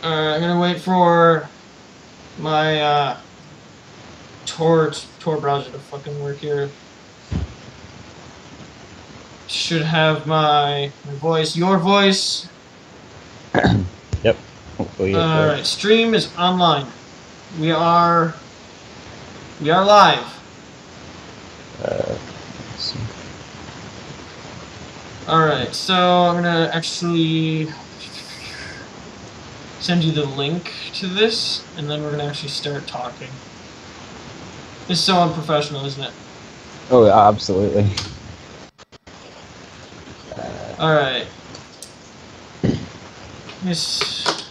I'm gonna wait for my Tor browser to fucking work here. Should have my voice, your voice. Yep. Hopefully it works. Alright, stream is online. We are live. Let's see. Alright, so I'm gonna actually send you the link to this, and then we're gonna actually start talking. It's so unprofessional, isn't it? Oh, yeah, absolutely. Alright. Yes.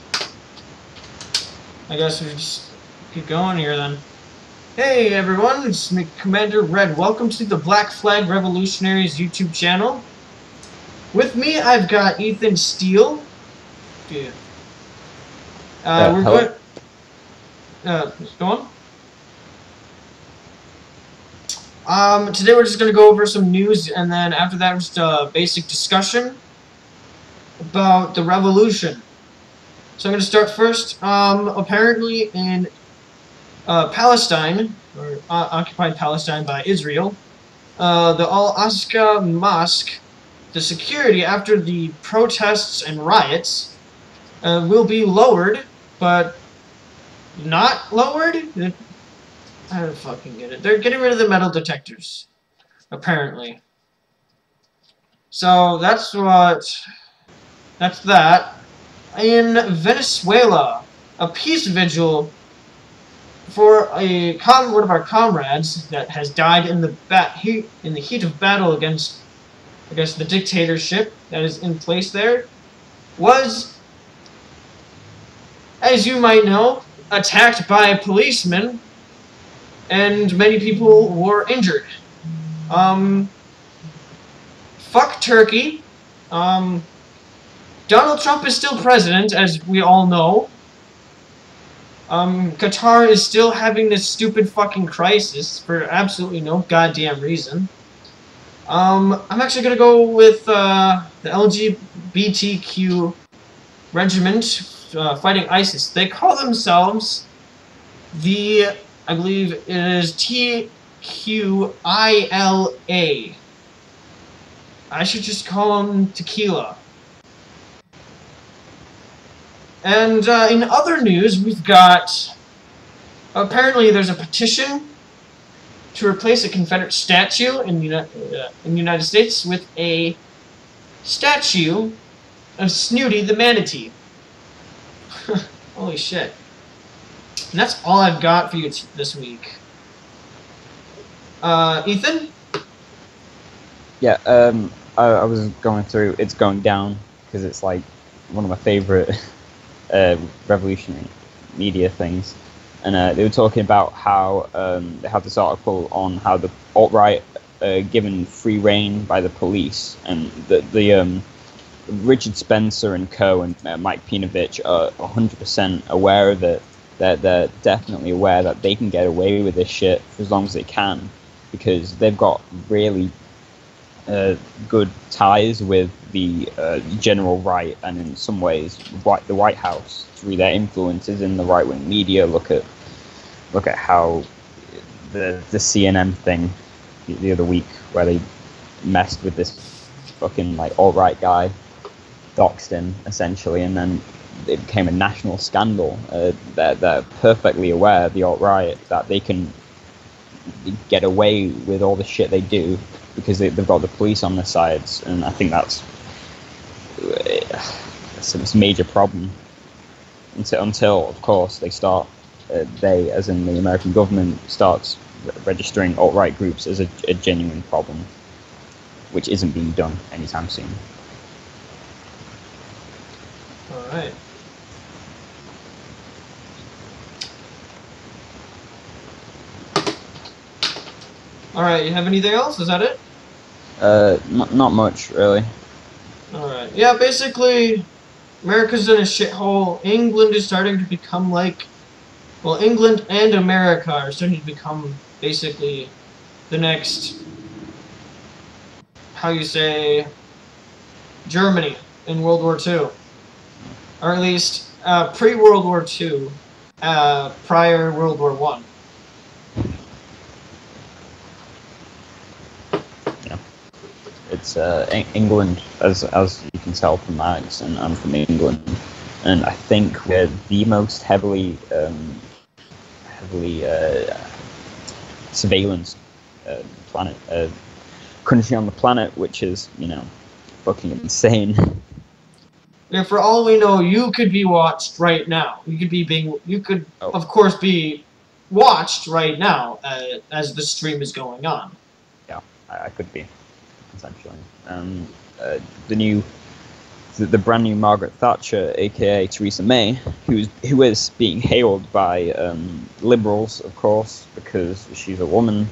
I guess we just keep going here then. Hey everyone, it's Commander Red. Welcome to the Black Flag Revolutionaries YouTube channel. With me, I've got Ethan Steele. Yeah. We're hello? going. Go on. Today we're just going to go over some news, and then after that, just a basic discussion about the revolution. So I'm going to start first. Apparently in Palestine, or occupied Palestine by Israel, the Al-Aqsa Mosque, the security after the protests and riots will be lowered, but not lowered? I don't fucking get it. They're getting rid of the metal detectors, apparently. So that's that. In Venezuela, a peace vigil for one of our comrades that has died in the heat of battle against, I guess, the dictatorship that is in place there, was, as you might know, attacked by a policeman, and many people were injured. Fuck Turkey. Donald Trump is still president, as we all know. Qatar is still having this stupid fucking crisis for absolutely no goddamn reason. I'm actually gonna go with the LGBTQ regiment fighting ISIS. They call themselves the, I believe it is TQILA. I should just call them Tequila. And in other news, we've got, apparently there's a petition to replace a Confederate statue in the United States with a statue of Snooty the manatee. Holy shit. And that's all I've got for you this week. Ethan? Yeah, I was going through, it's going down, because it's like one of my favorite revolutionary media things. And they were talking about how they had this article on how the alt-right given free rein by the police, and the Richard Spencer and co. and Mike Pinovich are 100% aware of it. They're definitely aware that they can get away with this shit for as long as they can, because they've got really good ties with the general right, and in some ways the White House through their influences in the right-wing media. Look at how the CNN thing the other week, where they messed with this fucking like alt-right guy, doxed him essentially, and then it became a national scandal. They're perfectly aware, the alt-right, that they can get away with all the shit they do because they've got the police on their sides, and I think that's a major problem until of course they start, they as in the American government starts registering alt-right groups as a genuine problem, which isn't being done anytime soon. Alright. Alright, you have anything else? Is that it? Not much, really. Alright. Yeah, basically, America's in a shithole. England is starting to become like... Well, England and America are starting to become basically the next... How you say... Germany in World War II. Or at least pre-World War II, prior World War One. Yeah. It's England, as you can tell from my accent. I'm from England, and I think we're the most heavily surveillance planet country on the planet, which is, you know, fucking insane. Yeah, for all we know, you could be watched right now. You could, of course, be watched right now as the stream is going on. Yeah, I could be, essentially. The brand new Margaret Thatcher, aka Theresa May, who is being hailed by liberals, of course, because she's a woman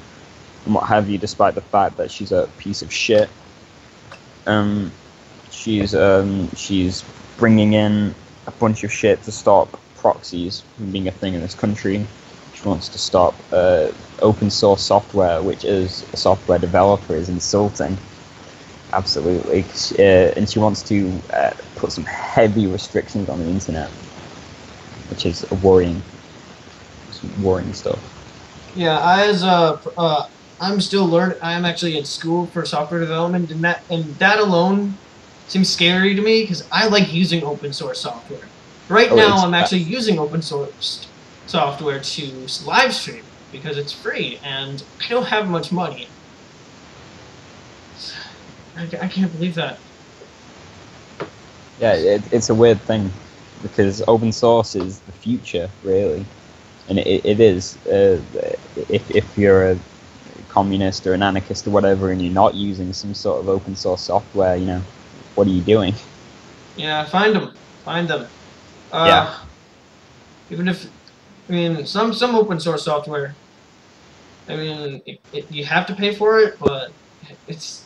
and what have you, despite the fact that she's a piece of shit. She's bringing in a bunch of shit to stop proxies from being a thing in this country. She wants to stop open source software, which is a software developer is insulting. Absolutely. And she wants to put some heavy restrictions on the internet, which is worrying stuff. Yeah, I'm still learning. I'm actually in school for software development, and that alone seems scary to me because I like using open source software. Right now, I'm actually using open source software to live stream because it's free, and I don't have much money. I can't believe that. Yeah, it's a weird thing because open source is the future, really, and it is. If you're a communist or an anarchist or whatever, and you're not using some sort of open source software, you know, what are you doing? Yeah, find them. Yeah. Even if, I mean, some open source software, I mean, you have to pay for it, but it's.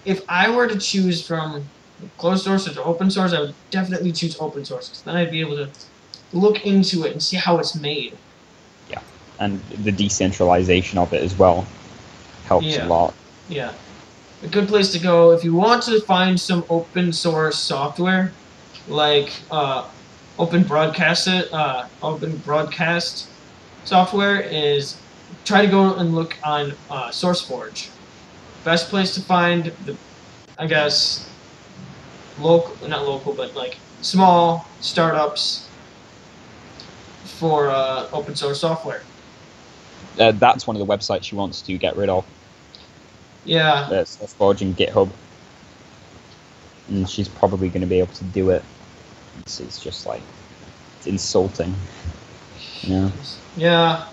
If I were to choose from closed source or open source, I would definitely choose open source, because then I'd be able to look into it and see how it's made. Yeah, and the decentralization of it as well helps a lot. Yeah. A good place to go if you want to find some open source software, like open broadcast software, is try to go and look on SourceForge. Best place to find I guess, not local, but like small startups for open source software. That's one of the websites she wants to get rid of. Yeah. SourceForge and GitHub. And she's probably going to be able to do it. It's just like, it's insulting. You know? Yeah.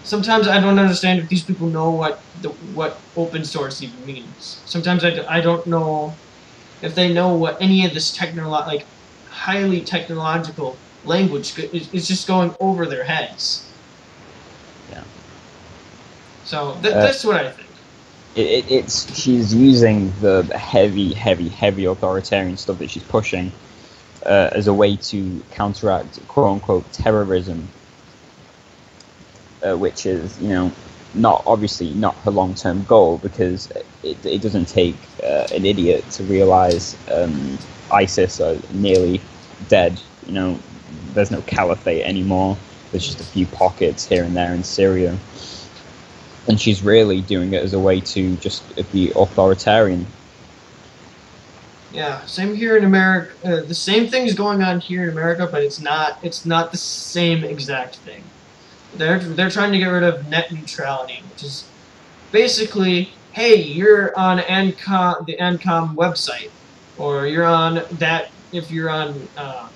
Sometimes I don't understand if these people know what open source even means. Sometimes I don't know if they know what any of this highly technological language is just going over their heads. Yeah. So that's what I think. She's using the heavy authoritarian stuff that she's pushing as a way to counteract quote unquote terrorism. Which is, you know, obviously not her long-term goal, because it doesn't take an idiot to realize ISIS are nearly dead. You know, there's no caliphate anymore. There's just a few pockets here and there in Syria, and she's really doing it as a way to just be authoritarian. Yeah, same here in America. The same thing is going on here in America, but it's not the same exact thing. They're trying to get rid of net neutrality, which is basically, hey, you're on the ANCOM website, or you're on that. If you're on, I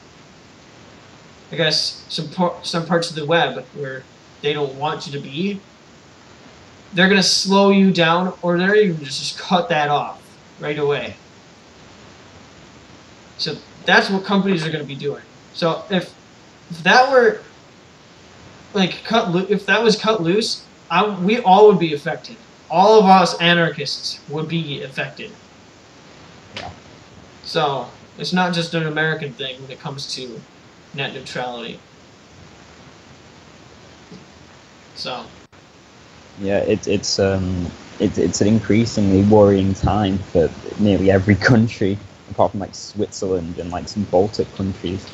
guess some parts of the web where they don't want you to be, they're gonna slow you down, or they're even just cut that off right away. So that's what companies are gonna be doing. So if that were if that was cut loose, we all would be affected. All of us anarchists would be affected. Yeah. So it's not just an American thing when it comes to net neutrality. So. Yeah, it's an increasingly worrying time for nearly every country. apart from like Switzerland and like some Baltic countries.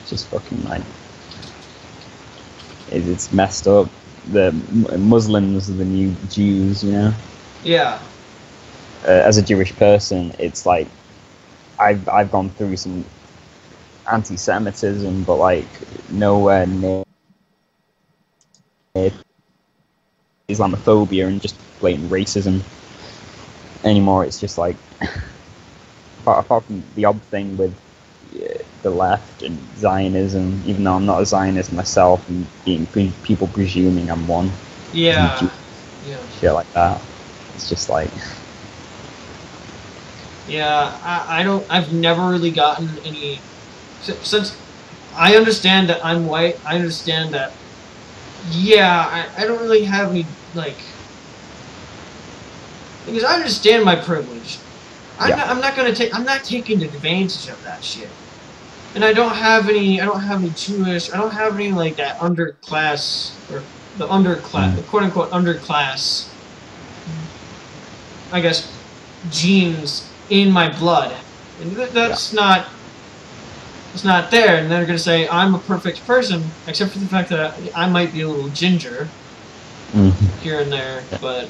It's just fucking like it's messed up. The Muslims are the new Jews, you know. Yeah. As a Jewish person, it's like I've gone through some anti-Semitism, but like nowhere near Islamophobia and just blatant racism anymore. It's just like apart from the odd thing with the left and Zionism, even though I'm not a Zionist myself, and people presuming I'm one. Yeah. Yeah. Shit like that. It's just like. Yeah, I've never really gotten any. Since I understand that I'm white, I understand that. Yeah, I don't really have any, like. Because I understand my privilege. I'm not taking advantage of that shit. And I don't have any Jewish, I don't have any, like, that underclass, or the underclass, the quote-unquote underclass, I guess, genes in my blood. And that's not, it's not there, and they're gonna say I'm a perfect person, except for the fact that I might be a little ginger, here and there, but...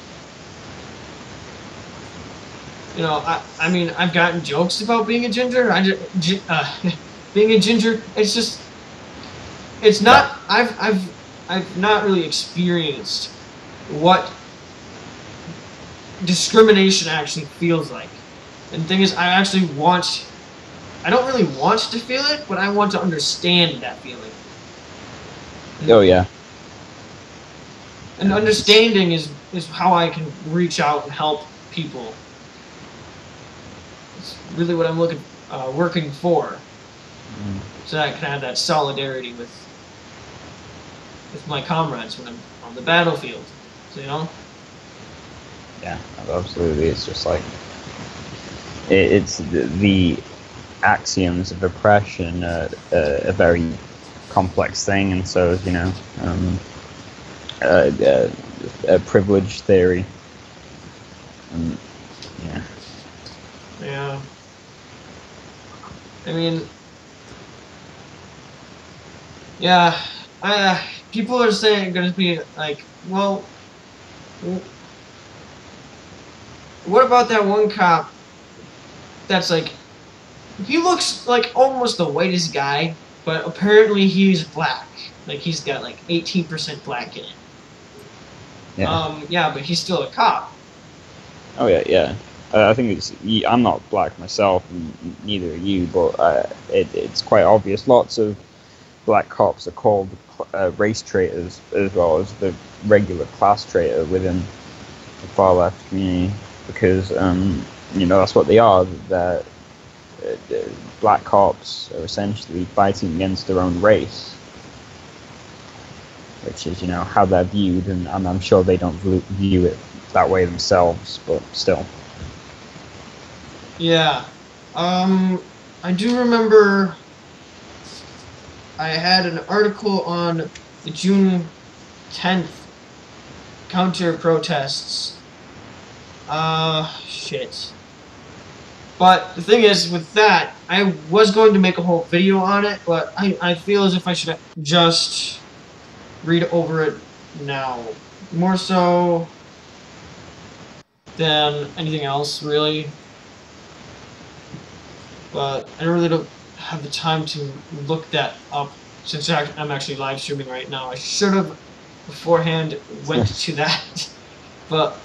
You know, I mean, I've gotten jokes about being a ginger. Being a ginger, it's just, it's not. I've not really experienced what discrimination actually feels like. And the thing is, I don't really want to feel it, but I want to understand that feeling. Oh yeah. And understanding is how I can reach out and help people. It's really what I'm working for. So that I can have that solidarity with my comrades when I'm on the battlefield. So, you know? Yeah, absolutely. It's just like it's the axioms of oppression are a very complex thing, and so you know, a privilege theory. Yeah. Yeah. I mean. Yeah, people are saying going to be like, well, what about that one cop that's like, he looks like almost the whitest guy, but apparently he's black. Like, he's got like 18% black in it. Yeah. Yeah, but he's still a cop. Oh yeah, yeah. I think I'm not black myself, and neither are you, but it's quite obvious. Lots of black cops are called race traitors as well as the regular class traitor within the far left community, because you know, that's what they are. That black cops are essentially fighting against their own race, which is, you know, how they're viewed, and I'm sure they don't view it that way themselves, but still. Yeah, I do remember. I had an article on the June 10th counter-protests. Shit. But the thing is, with that, I was going to make a whole video on it, but I feel as if I should just read over it now. More so than anything else, really. But I really don't have the time to look that up, since I'm actually live streaming right now. I should have beforehand went to that, but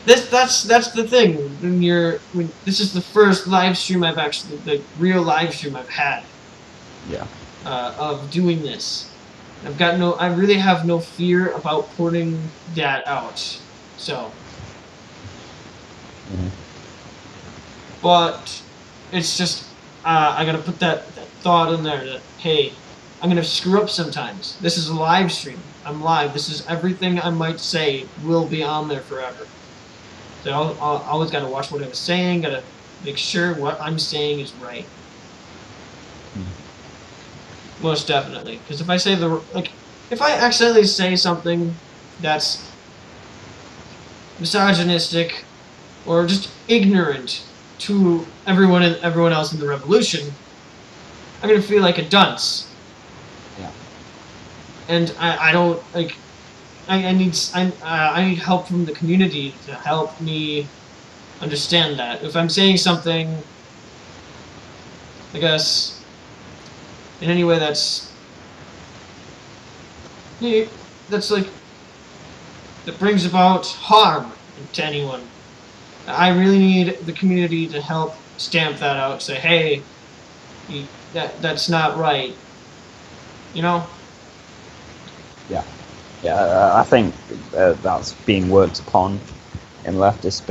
that's the thing. When this is the first live stream the real live stream I've had. Yeah. Of doing this, I really have no fear about putting that out. So. But it's just. I gotta put that thought in there that, hey, I'm gonna screw up sometimes. This is a live stream. I'm live. This is everything I might say will be on there forever. So I always gotta watch what I'm saying. Gotta make sure what I'm saying is right. Most definitely. Because if I say if I accidentally say something that's misogynistic or just ignorant, to everyone else in the revolution, I'm gonna feel like a dunce. Yeah. And I don't like. I need help from the community to help me understand that. If I'm saying something, I guess, in any way that's like that brings about harm to anyone, I really need the community to help stamp that out. Say, hey, that's not right. You know? Yeah. Yeah, I think that's being worked upon in leftist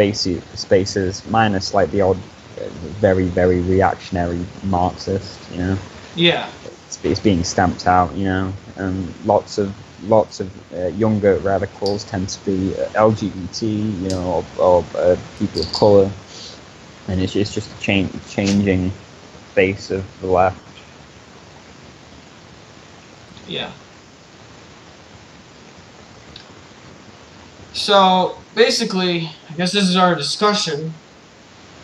spaces, minus like the odd, very, very reactionary Marxist, you know. Yeah. It's being stamped out, you know. Lots of younger radicals tend to be LGBT, you know, or people of color, and it's just a changing face of the left. Yeah. So basically, I guess this is our discussion.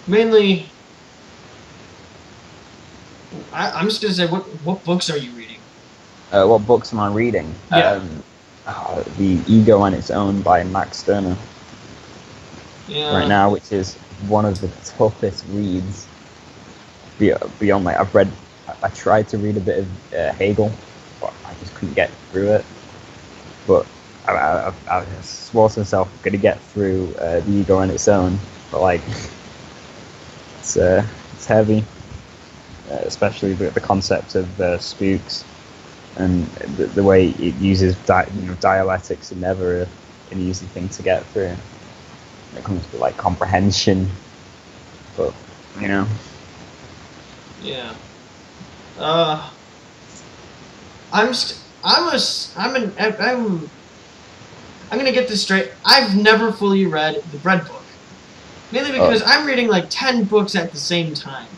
Mainly, I'm just gonna say, what books are you reading? What books am I reading? Yeah. The Ego on Its Own by Max Stirner. Yeah. Right now, which is one of the toughest reads. Beyond like I tried to read a bit of Hegel, but I just couldn't get through it. But I swore to myself I'm gonna get through the Ego on Its Own, but like it's heavy, especially the concept of spooks and the way it uses dialectics is never an easy thing to get through when it comes to like comprehension. But you know. Yeah. I'm gonna get this straight. I've never fully read the Bread book, mainly because I'm reading like 10 books at the same time,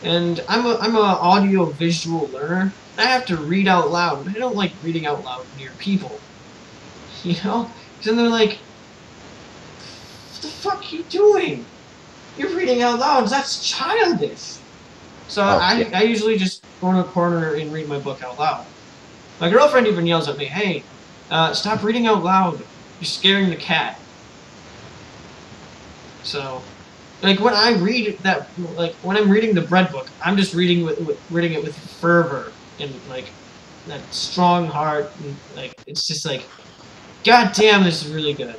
and I'm a audio visual learner. I have to read out loud, and I don't like reading out loud near people. You know, because then they're like, "What the fuck are you doing? You're reading out loud. That's childish." So I usually just go in a corner and read my book out loud. My girlfriend even yells at me, "Hey, stop reading out loud. You're scaring the cat." So, like when I read that, like when I'm reading the Bread book, I'm just reading it with fervor and like that strong heart. And, like it's just like, God damn, this is really good.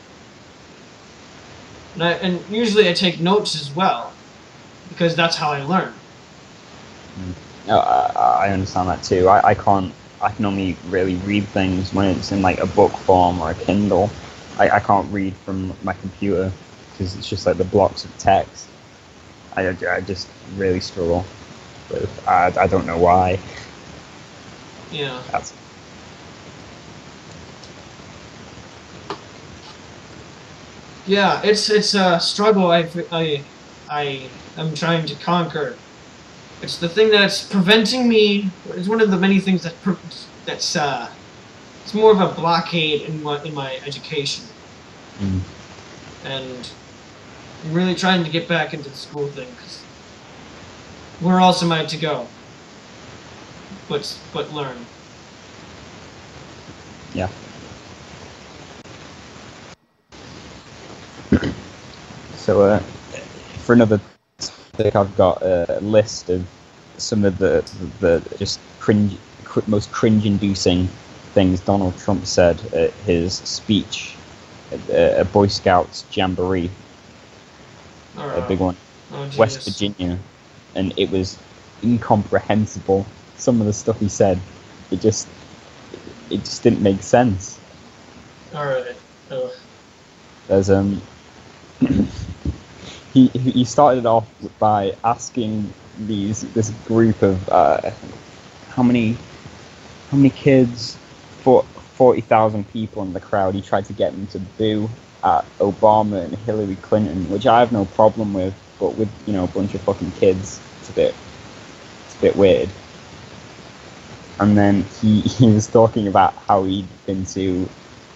And usually I take notes as well, because that's how I learn. No, I understand that too. I can only really read things when it's in like a book form or a Kindle. I can't read from my computer because it's just like the blocks of text. I just really struggle with. I don't know why. Yeah. Yeah, it's a struggle I am trying to conquer. It's the thing that's preventing me. It's one of the many things that's it's more of a blockade in my education. Mm. And I'm really trying to get back into the school thing, because where else am I to go but learn? Yeah. So for another topic, I've got a list of some of the just most cringe-inducing things Donald Trump said at his speech at a Boy Scouts jamboree, a big one, West Virginia, and it was incomprehensible. Some of the stuff he said, it just didn't make sense. All right. There's he started off by asking this group of how many kids, 40,000 people in the crowd. He tried to get them to boo at Obama and Hillary Clinton, which I have no problem with, but with a bunch of fucking kids, it's a bit weird. And then he was talking about how he'd been to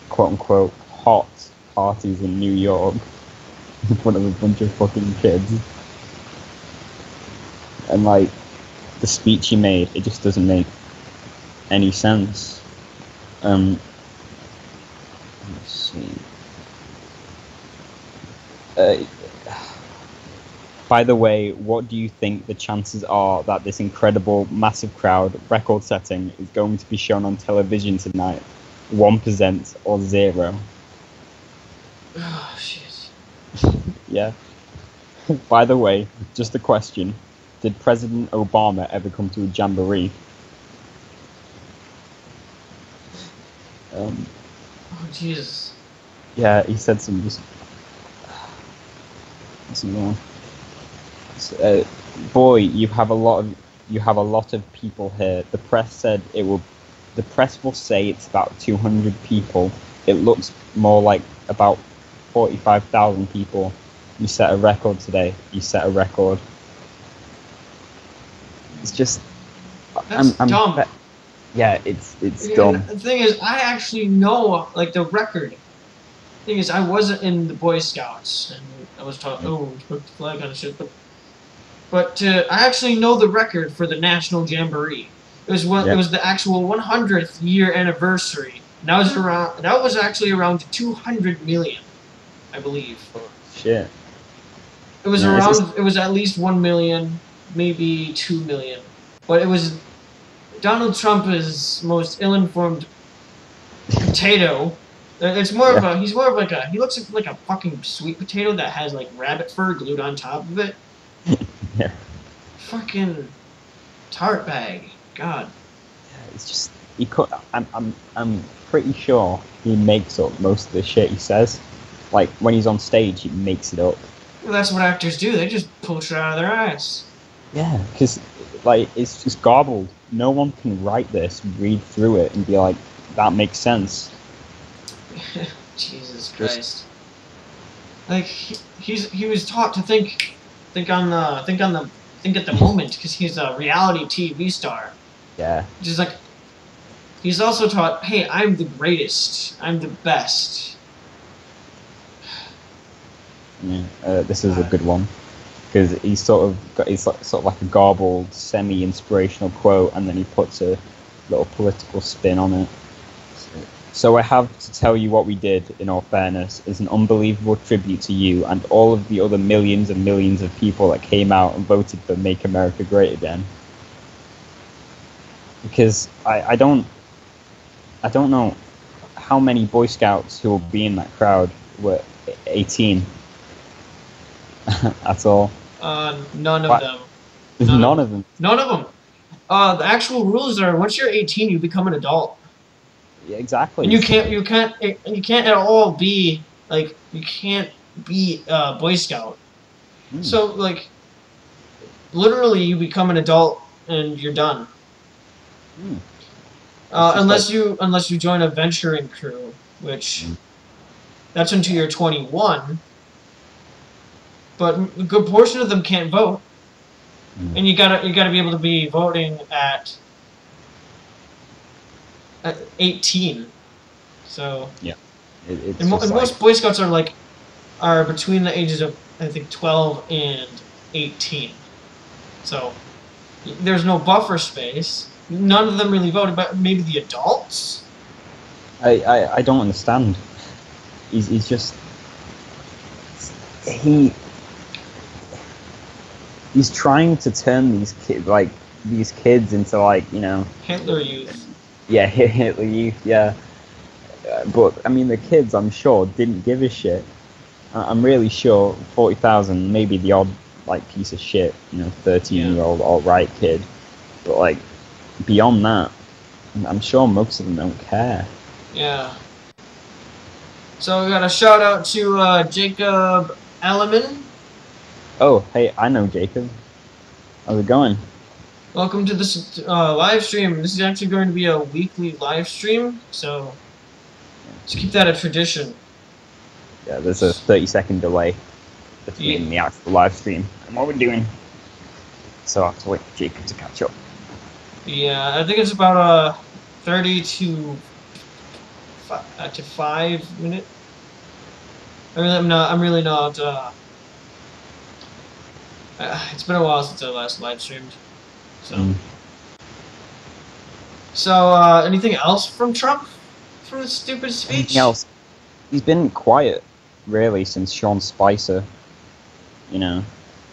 quote unquote hot parties in New York in front of a bunch of fucking kids. and like the speech he made, it just doesn't make any sense. Let's see. By the way, what do you think the chances are that this incredible, massive crowd, record-setting, is going to be shown on television tonight? 1% or 0? Oh, shit. Yeah. By the way, just a question. Did President Obama ever come to a jamboree? Oh, Jesus. Yeah, he said some just... boy, you have a lot of people here. The press will say it's about 200 people. It looks more like about 45,000 people. You set a record today. You set a record. It's just... That's dumb. Yeah, it's dumb. The thing is, I actually know, like, the record. The thing is, I wasn't in the Boy Scouts, and I was taught, spoke the flag kind of shit, but I actually know the record for the National Jamboree. It was It was the actual 100th year anniversary. And that was actually around 200 million, I believe. Shit. It was it was at least 1 million, maybe 2 million. But it was Donald Trump is most ill-informed potato. It's more of a he looks like a fucking sweet potato that has like rabbit fur glued on top of it. Yeah. Fucking tart bag. God. Yeah, it's just I'm pretty sure he makes up most of the shit he says. Like when he's on stage, he makes it up. Well, that's what actors do. They just pull shit out of their ass. Yeah, because like it's just garbled. No one can write this, read through it, and be like, that makes sense. Jesus Christ! Like he was taught to think at the moment because he's a reality TV star. Yeah. Just like he's also taught, hey, I'm the greatest. I'm the best. Yeah, this is a good one because he's sort of like a garbled, semi-inspirational quote, and then he puts a little political spin on it. So I have to tell you what we did, in all fairness, is an unbelievable tribute to you and all of the other millions and millions of people that came out and voted for Make America Great Again. Because I don't know how many Boy Scouts who will be in that crowd were 18 at all. None of them. None of them. None of them. The actual rules are once you're 18, you become an adult. Yeah, exactly. And you can't at all be like Boy Scout. So like, literally, you become an adult and you're done. Unless you join a venturing crew, which that's until you're 21. But a good portion of them can't vote, and you gotta be able to be voting at 18. So yeah, and most Boy Scouts are between the ages of I think 12 and 18. So there's no buffer space. None of them really voted, but maybe the adults. I don't understand. He's just he's trying to turn these kids into Hitler Youth. Yeah, Hitler Youth. Yeah, but I mean the kids, I'm sure, didn't give a shit. I'm really sure 40,000, maybe the odd piece of shit, 13-year-old alt-right kid, but beyond that, I'm sure most of them don't care. Yeah. So we got a shout out to Jacob Alleman. Oh, hey, I know Jacob. How's it going? Welcome to this live stream. This is actually going to be a weekly live stream, so let's keep that a tradition. Yeah, there's a 30-second delay between the actual live stream and what we're doing. So I have to wait for Jacob to catch up. Yeah, I think it's about 30 to 5 minutes. I It's been a while since I last live streamed. So, Mm. anything else from Trump from the stupid speech? Anything else? He's been quiet, really, since Sean Spicer,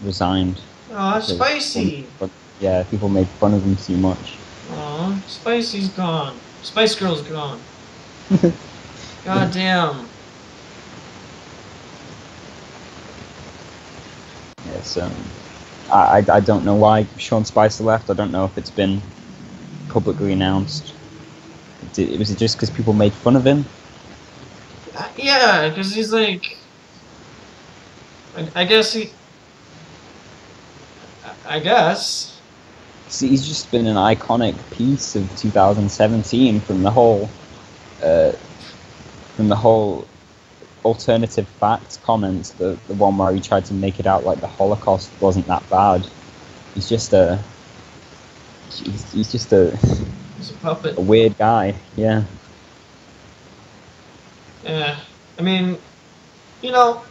resigned. Oh, that's Because- Spicy. But yeah, people made fun of him too much. Oh, Spicy's gone. Spice Girl's gone. God damn. Yes, I don't know why Sean Spicer left. I don't know if it's been publicly announced. Was it just because people made fun of him? Yeah, because he's like... I guess he... I guess. See, he's just been an iconic piece of 2017 from the whole alternative facts comments, the one where he tried to make it out like the Holocaust wasn't that bad. He's just a He's a puppet. a weird guy. Yeah. Yeah. I mean, you know,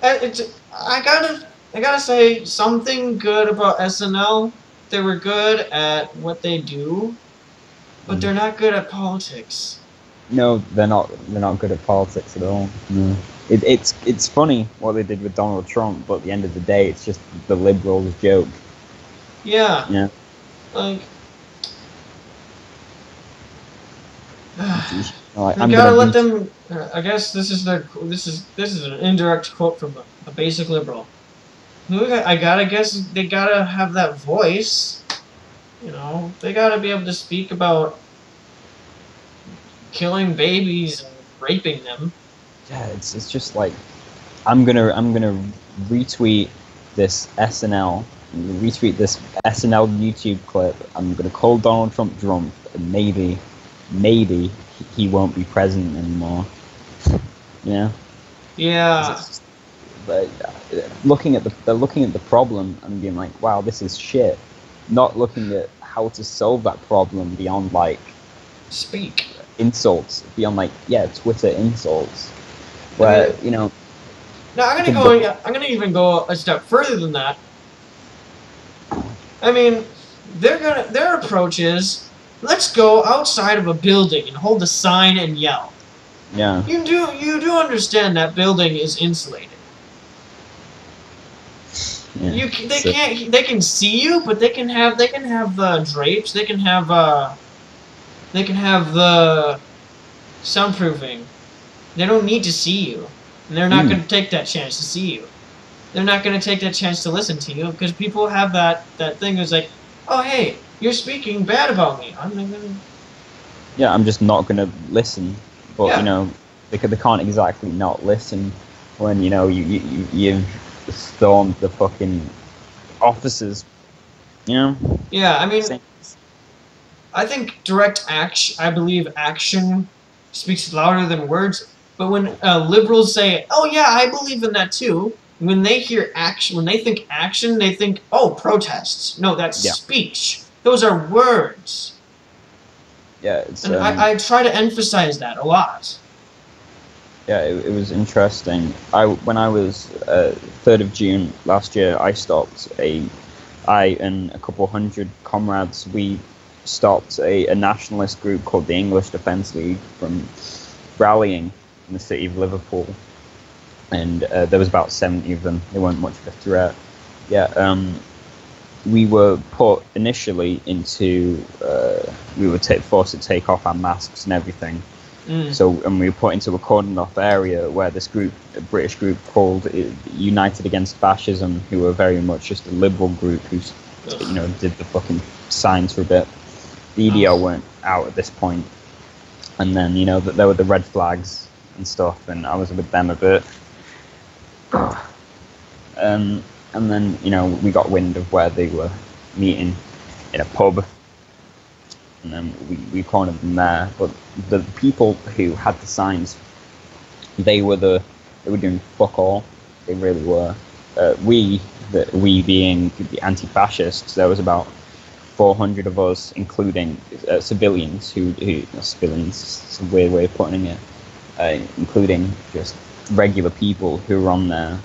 I gotta say something good about SNL. They were good at what they do, but they're not good at politics. No, they're not. They're not good at politics at all. No. It's funny what they did with Donald Trump, but at the end of the day, it's just the liberals' joke. Yeah. Yeah. Like. Like, You gotta let them. I guess this is an indirect quote from a basic liberal. I gotta guess they gotta have that voice. You know, they gotta be able to speak about killing babies and raping them. Yeah, it's just like I'm gonna retweet this SNL YouTube clip. I'm gonna call Donald Trump drunk, and maybe he won't be president anymore. Yeah. Yeah. But they're looking at the problem and being like, wow, this is shit. Not looking at how to solve that problem beyond like Speak. insults, beyond like Twitter insults. Where Now I'm gonna even go a step further than that. I mean, their approach is, let's go outside of a building and hold a sign and yell. Yeah. You do understand that building is insulated. Yeah. They can see you, but they can have the drapes, they can have the soundproofing. They don't need to see you. And they're not going to take that chance to see you. They're not going to take that chance to listen to you, because people have that thing that's like, oh hey, you're speaking bad about me. I'm just not going to listen. But Yeah. they can't exactly not listen when you've stormed the fucking offices. Yeah, I mean, Same. I think direct action. I believe action speaks louder than words. But when liberals say, "Oh yeah, I believe in that too," when they hear action, when they think action, they think, "Oh, protests." No, that's speech. Those are words. Yeah, it's. And I try to emphasize that a lot. Yeah, it was interesting. When I was 3rd of June last year, I and a couple hundred comrades, we stopped a nationalist group called the English Defence League from rallying in the city of Liverpool, and there was about 70 of them. They weren't much of a threat. Yeah, we were put initially into. We were forced to take off our masks and everything. And we were put into a cordoned off area where this group, a British group called United Against Fascism, who were very much just a liberal group who, did the fucking signs for a bit. The EDL weren't out at this point, and then there were the red flags and stuff, and I was with them a bit. And then we got wind of where they were meeting in a pub. And then we cornered them there, but the people who had the signs, they were doing fuck all. They really were. We being the anti-fascists, there was about 400 of us, including civilians civilians. It's a weird way of putting it. Including just regular people who were on their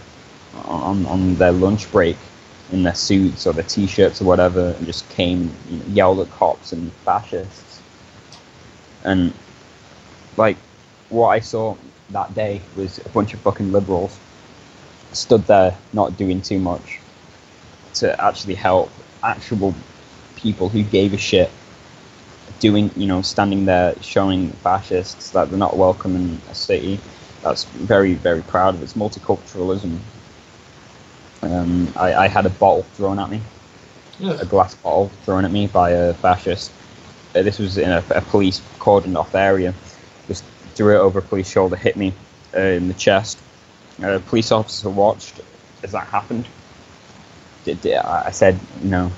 lunch break, in their suits or their t-shirts or whatever, and just came, yelled at cops and fascists. And like, what I saw that day was a bunch of fucking liberals stood there not doing too much to actually help actual people who gave a shit, doing, standing there showing fascists that they're not welcome in a city. That's very, very proud of its multiculturalism. I had a bottle thrown at me, a glass bottle thrown at me by a fascist. This was in a police cordoned off area. Just threw it over a police shoulder, hit me in the chest. A police officer watched as that happened. I said,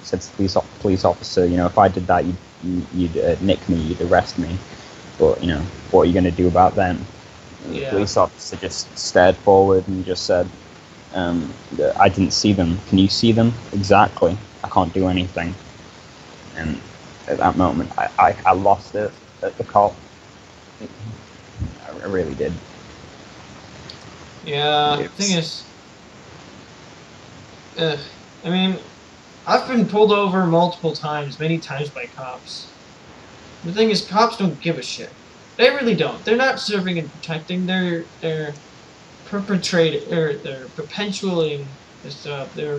said to the police officer, if I did that, you'd nick me, you'd arrest me. But what are you going to do about them? The police officer just stared forward and just said, I didn't see them. Can you see them? Exactly. I can't do anything. And at that moment, I lost it at the cop. I really did. Yeah, the thing is, I mean, I've been pulled over multiple times, many times by cops. The thing is, cops don't give a shit. They really don't. They're not serving and protecting. They're perpetrating, they're perpetuating this stuff. They're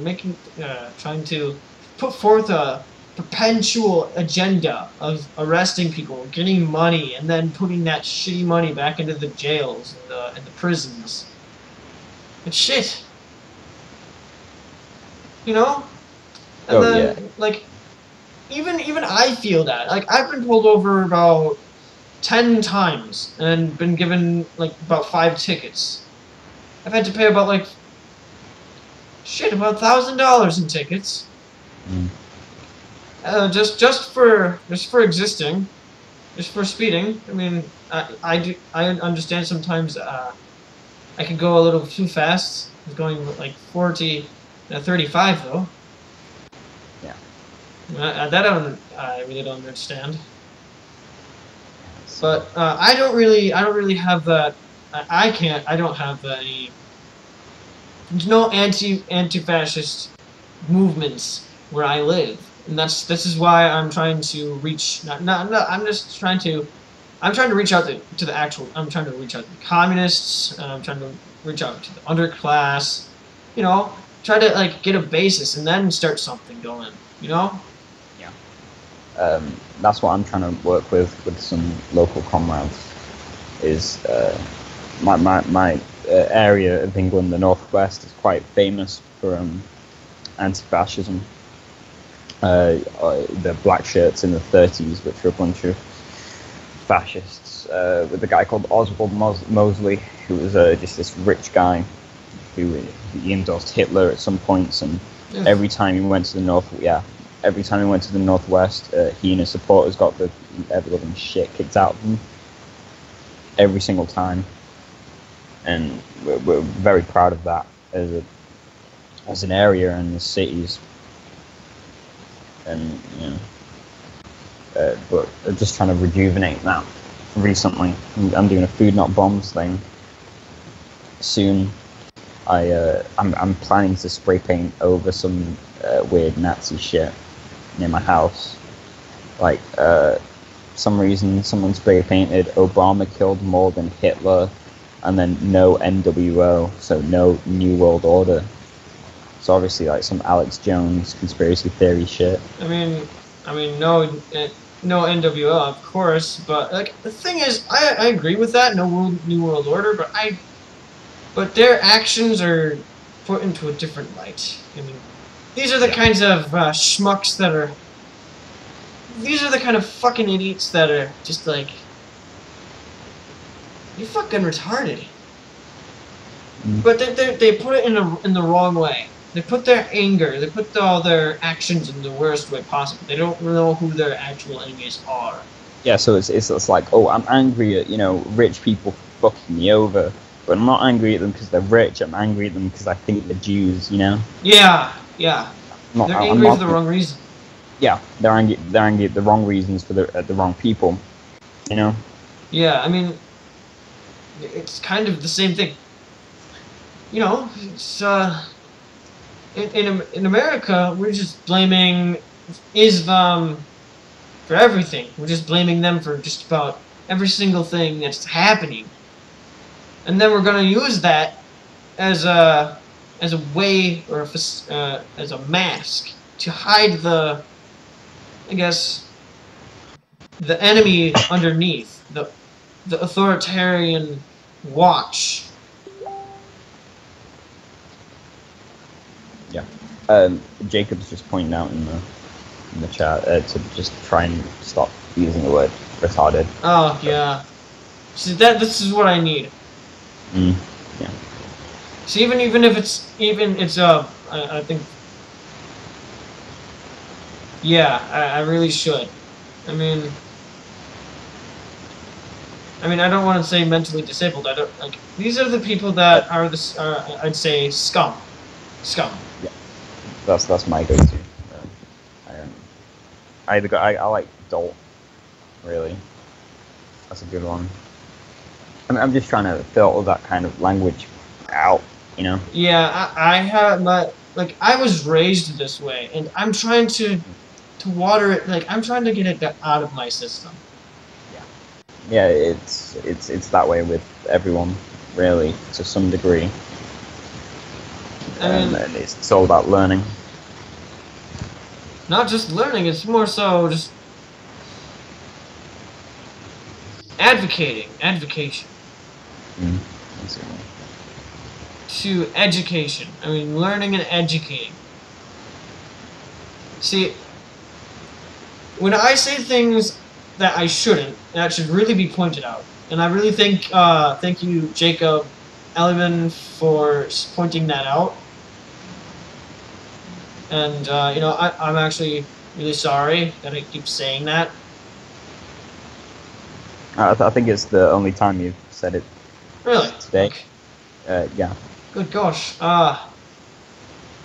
trying to put forth a perpetual agenda of arresting people, getting money, and then putting that shitty money back into the jails and the prisons. It's shit. And then, like, even I feel that. Like, I've been pulled over about 10 times and been given, like, about 5 tickets. I've had to pay about, like, about $1,000 in tickets. Just for existing, just for speeding. I mean, I understand sometimes I can go a little too fast. I was going like 40, 35 though. Yeah. I really don't understand. But I don't really have that. I don't have any. There's no anti-fascist movements where I live, and this is why I'm trying to reach. I'm trying to reach out to the actual. I'm trying to reach out to the communists. I'm trying to reach out to the underclass. Try to like get a basis and then start something going. Yeah. That's what I'm trying to work with some local comrades. Is my area of England, the northwest, is quite famous for anti-fascism. The black shirts in the 30s, which were a bunch of fascists, with a guy called Oswald Mosley, who was just this rich guy who he endorsed Hitler at some points, and every time he went to the northwest, he and his supporters got the ever-living shit kicked out of them every single time, and we're very proud of that as an area and the cities. And but I'm just trying to rejuvenate that recently. I'm doing a food not bombs thing soon. I'm planning to spray paint over some weird Nazi shit near my house. Like some reason someone spray painted Obama killed more than Hitler, and then no NWO, so no New World Order. So obviously, like some Alex Jones conspiracy theory shit. I mean, no NWO, of course, but like the thing is, I agree with that. No New World Order, but their actions are put into a different light. I mean, these are the kinds of schmucks that are. These are the kind of fucking idiots that are just like. You're fucking retarded. But they put it in the wrong way. They put their anger, they put all their actions in the worst way possible. They don't know who their actual enemies are. Yeah, so it's like, oh, I'm angry at, rich people fucking me over, but I'm not angry at them because they're rich. I'm angry at them because I think they're Jews, Yeah. They're angry for the wrong reason. Yeah, they're angry at the wrong reasons for the wrong people, Yeah, I mean, it's kind of the same thing. It's in America, we're just blaming Islam for everything. We're just blaming them for just about every single thing that's happening, and then we're gonna use that as a way or as a mask to hide I guess, the enemy underneath the authoritarian watch. Yeah. Jacob's just pointing out in the chat to just try and stop using the word retarded. Oh yeah. See this is what I need. Yeah. See, even if it's I think. Yeah, I really should. I mean, I don't want to say mentally disabled. I don't like. These are the people that are I'd say scum. Yeah. That's my go-to. I like dolt. Really, that's a good one. I'm just trying to filter that kind of language out, you know. Yeah, I have like I was raised this way, and I'm trying to water it. Like I'm trying to get it out of my system. Yeah, it's that way with everyone, really, to some degree. And it's all about learning. Not just learning; it's more so just advocation. To education. Learning and educating. See, when I say things that I shouldn't, that should really be pointed out. And I really thank you, Jacob Elliman, for pointing that out. And, I'm actually really sorry that I keep saying that. I think it's the only time you've said it. Really? Today. Okay. Yeah. Good gosh. Yeah,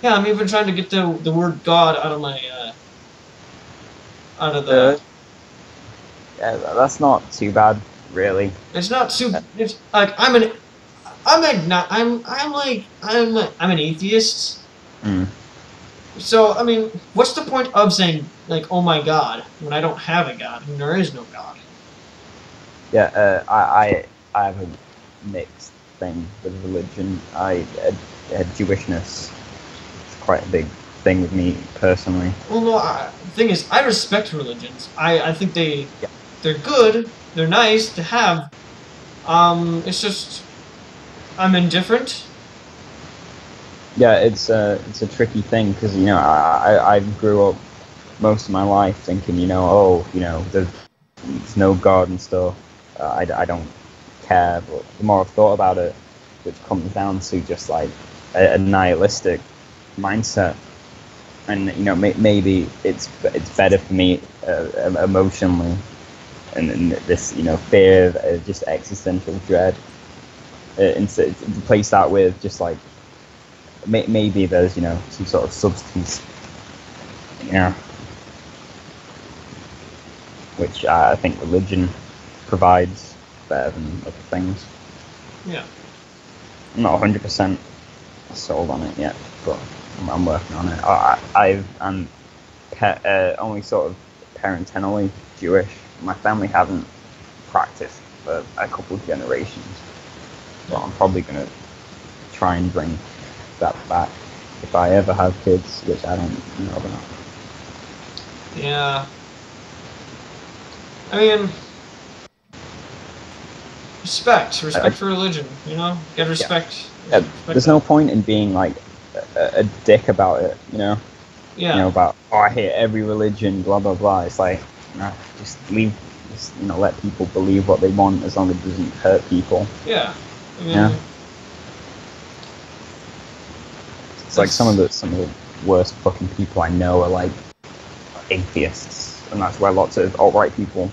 I'm even trying to get the word God out of my, out of the... Yeah, that's not too bad, really. It's not too... It's, like, I'm an atheist. So, what's the point of saying, like, oh my God, when I don't have a God, and there is no God? Yeah, I have a mixed thing with religion. Jewishness is quite a big thing with me, personally. Well, no, the thing is, I respect religions. I think they're good, they're nice to have. It's just, I'm indifferent. Yeah, it's a tricky thing, because, I grew up most of my life thinking, there's no God and stuff. I don't care, but the more I've thought about it, which comes down to just like a nihilistic mindset, and maybe it's better for me emotionally, and this fear of just existential dread, and to replace that with just like maybe there's some sort of substance, which I think religion provides better than other things. Yeah. I'm not 100% sold on it yet, but I'm working on it. I'm only sort of parentally Jewish. My family haven't practiced for a couple of generations, so I'm probably going to try and bring that back if I ever have kids, which I don't know about. Yeah. Respect for religion, get respect. Yeah. There's no point in being like a dick about it, Yeah. About, I hate every religion, blah blah blah. It's like, just let people believe what they want as long as it doesn't hurt people. Yeah. It's like some of the worst fucking people I know are like atheists, and that's where lots of alt-right people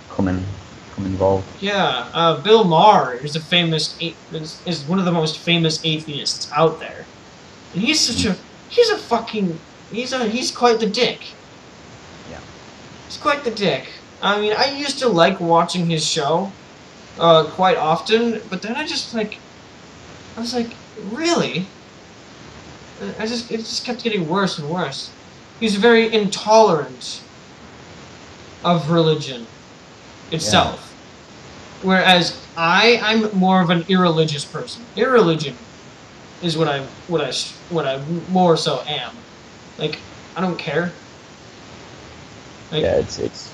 come involved. Yeah, Bill Maher is is one of the most famous atheists out there, and he's quite the dick. Yeah, he's quite the dick. I used to like watching his show, quite often, but then I was like, really? it just kept getting worse and worse. He's very intolerant of religion itself. Whereas I'm more of an irreligious person. Irreligion is what I more so am. Like, I don't care. Like, Yeah, it's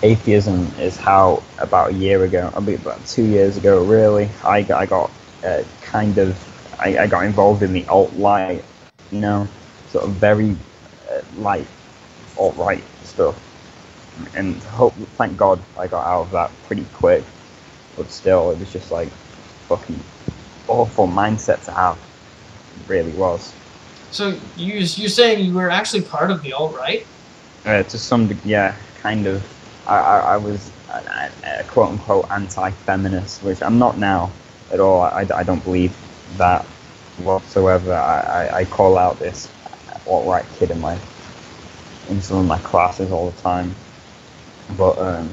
atheism is how about a year ago, I mean about 2 years ago, really, I got I got involved in the alt-right, you know, sort of very light alt-right stuff, and thank God I got out of that pretty quick, but still, it was just like fucking awful mindset to have. It really was. so you're saying you were actually part of the alt-right? To some degree, yeah, kind of. I was a quote unquote anti-feminist, which I'm not now at all. I don't believe that whatsoever. I call out this alt-right kid in some of my classes all the time. But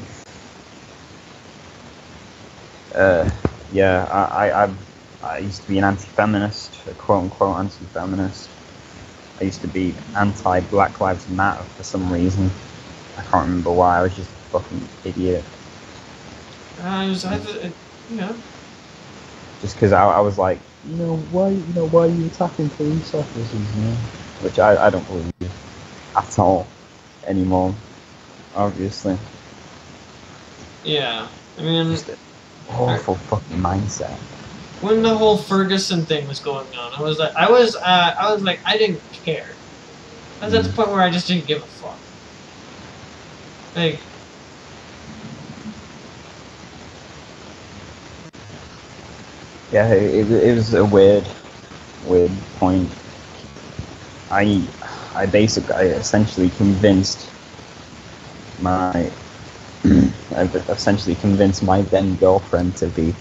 yeah, I used to be an anti-feminist, a quote unquote anti-feminist. I used to be anti-Black Lives Matter for some reason. I can't remember why. I was just a fucking idiot. You know. Just because I was like, why are you attacking police officers, Which I don't believe at all anymore, obviously. Yeah, I mean, Just an awful fucking mindset. when the whole Ferguson thing was going on, I was like, I didn't care. I was at the point where I just didn't give a fuck. Like, Yeah, it was a weird point. I essentially convinced my then girlfriend to be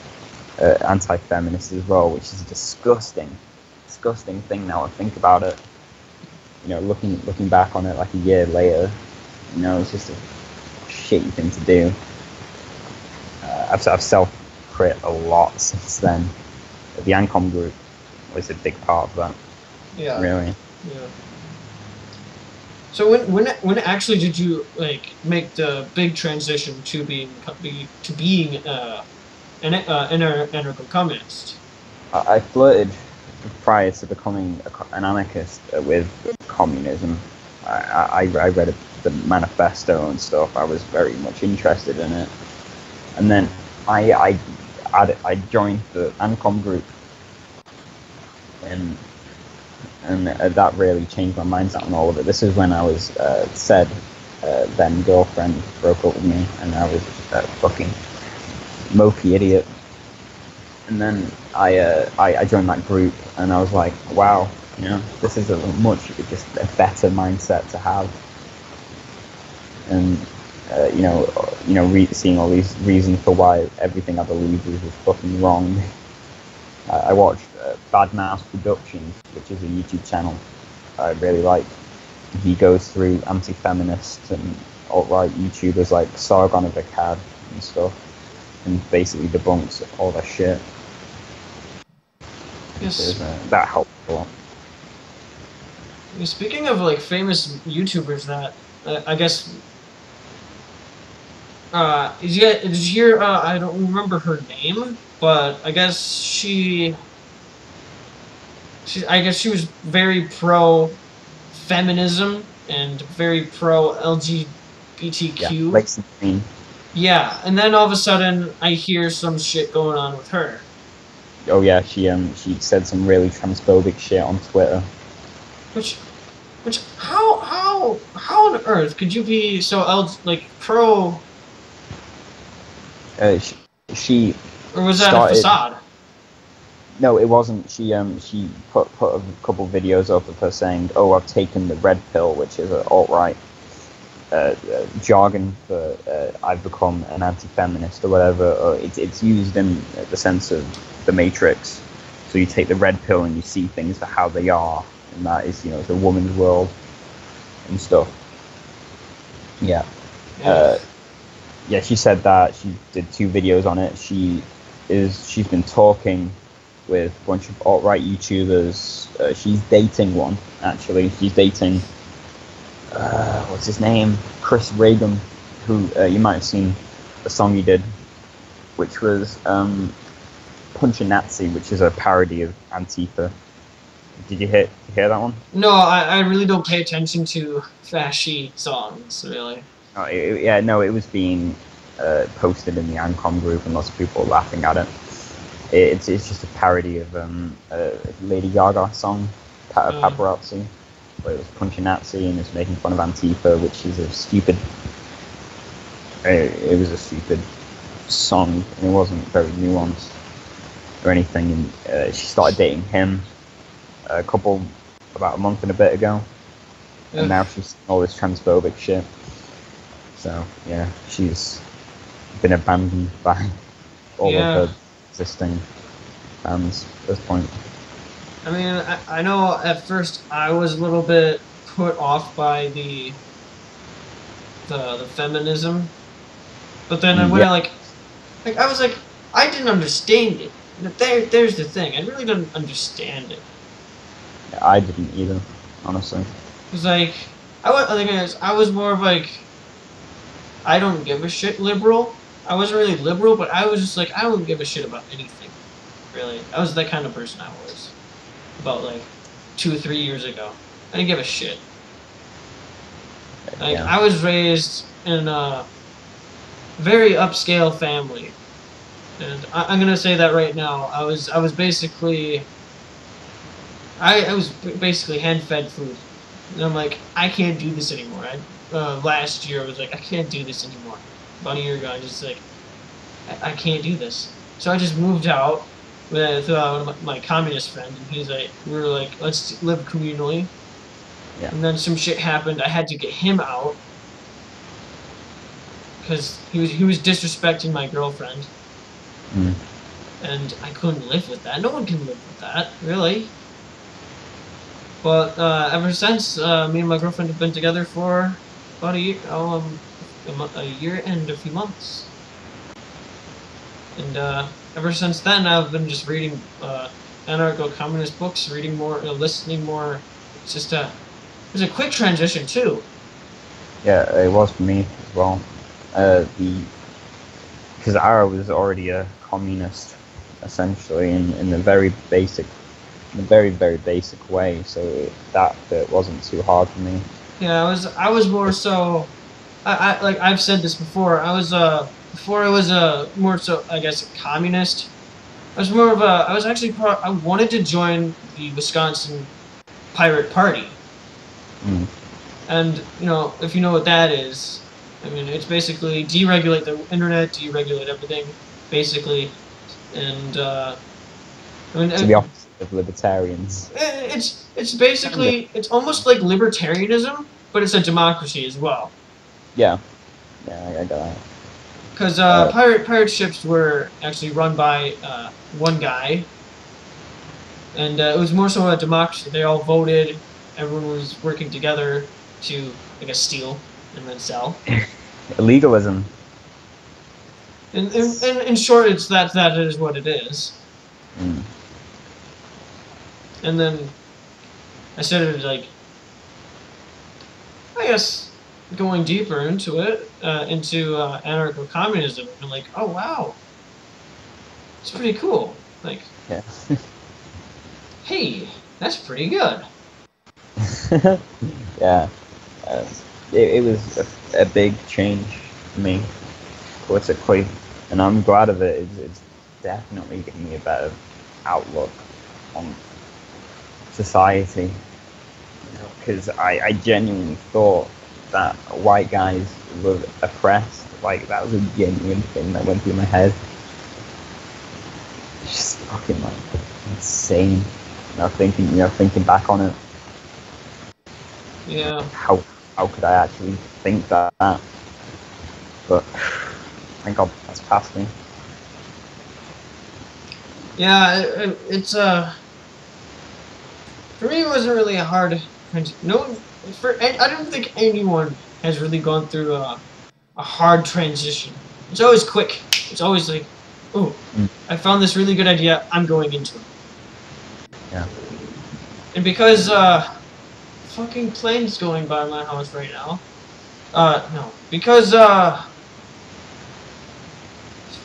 anti-feminist as well, which is a disgusting thing now I think about it. Looking back on it like a year later, it's just a shitty thing to do. I've self-crit a lot since then. The Ancom group was a big part of that. yeah. Really. Yeah. So when actually did you make the big transition to being an anarcho-communist? I flirted prior to becoming an anarchist with communism. I read the manifesto and stuff. I was very much interested in it, and then I joined the Ancom group, and that really changed my mindset on all of it. This is when I was then girlfriend broke up with me, and I was a fucking mopey idiot. And then I joined that group, and I was like, wow, this is just a better mindset to have. And seeing all these reasons for why everything I believe is fucking wrong. I watched Bad Mouse Productions, which is a YouTube channel I really like. He goes through anti-feminists and alt-right YouTubers like Sargon of Akkad and stuff, and basically debunks all their shit. Yes. That helped a lot. Speaking of famous YouTubers that I guess did you hear? I don't remember her name, but I guess she was very pro feminism and very pro LGBTQ. Yeah, something. Yeah, and then all of a sudden I hear some shit going on with her. Oh yeah, she said some really transphobic shit on Twitter. Which how on earth could you be so pro? She Or was that a facade? No, it wasn't. She put a couple videos up of her saying, "Oh, I've taken the red pill," which is an alt-right jargon for I've become an anti-feminist or whatever. Or it's used in the sense of the Matrix. So you take the red pill and you see things for how they are, and that is it's a woman's world and stuff. Yeah. Yeah, she said that. She did 2 videos on it. She's been talking with a bunch of alt-right YouTubers. She's dating one, actually. She's dating, what's his name? Chris Reagan, who you might have seen the song he did, which was Punch a Nazi, which is a parody of Antifa. Did you hear that one? No, I really don't pay attention to fashy songs, really. Oh, it was being posted in the Ancom group, and lots of people were laughing at it. It's just a parody of a Lady Gaga song, Paparazzi, where it was Punch a Nazi and it's making fun of Antifa, which is a stupid. It was a stupid song, and it wasn't very nuanced or anything. And she started dating him about a month and a bit ago, and now she's all this transphobic shit. So yeah, she's been abandoned by all of her existing fans at this point. I mean, I know at first I was a little bit put off by the feminism, but then when I was like, I didn't understand it. There's the thing. I really didn't understand it. Yeah, I didn't either, honestly. It's like I was more of like, I don't give a shit liberal. I wasn't really liberal, but I was just like, I don't give a shit about anything, really. I was that kind of person I was about like 2 or 3 years ago. I didn't give a shit. Like, I was raised in a very upscale family, and I'm gonna say that right now. I was basically hand-fed food, and I'm like, I can't do this anymore. Last year I was like, I can't do this anymore. About a year ago, I just like, I can't do this. So I just moved out with my communist friend, and we were like, let's live communally. Yeah. And then some shit happened. I had to get him out because he was disrespecting my girlfriend, and I couldn't live with that. No one can live with that, really. But ever since, me and my girlfriend have been together for about a year and a few months. And ever since then, I've been just reading anarcho-communist books, reading more, listening more. It's just it was a quick transition too. Yeah, it was for me as well. Because I was already a communist, essentially, in a very very basic way. So that bit wasn't too hard for me. Yeah, I was more so. I like I've said this before. I was before I was more so, I guess, a communist. I was more of a. I wanted to join the Wisconsin Pirate Party. And if you know what that is, I mean, it's basically deregulate the internet, deregulate everything, basically, and I mean, to the opposite of libertarians. It's basically it's almost like libertarianism, but it's a democracy as well. Yeah, I got that. Because pirate ships were actually run by one guy, and it was more so a democracy. They all voted. Everyone was working together to, I guess, steal and then sell. Illegalism. In short, it's that is what it is. And then I started, like, I guess, going deeper into it, into anarcho-communism. I'm like, oh wow, it's pretty cool. Like, yeah. Hey, that's pretty good. Yeah, it was a big change for me, politically, and I'm glad of it. It's definitely given me a better outlook on society, because I genuinely thought that white guys were oppressed. Like, that was a genuine thing that went through my head. It's just fucking, like, insane. Thinking back on it. Yeah. How could I actually think that? But thank God that's past me. Yeah, it's for me, it wasn't really a hard. I don't think anyone has really gone through a hard transition. It's always quick. It's always like, oh, I found this really good idea. I'm going into it. Yeah. And because, fucking plane's going by my house right now. No. Because, this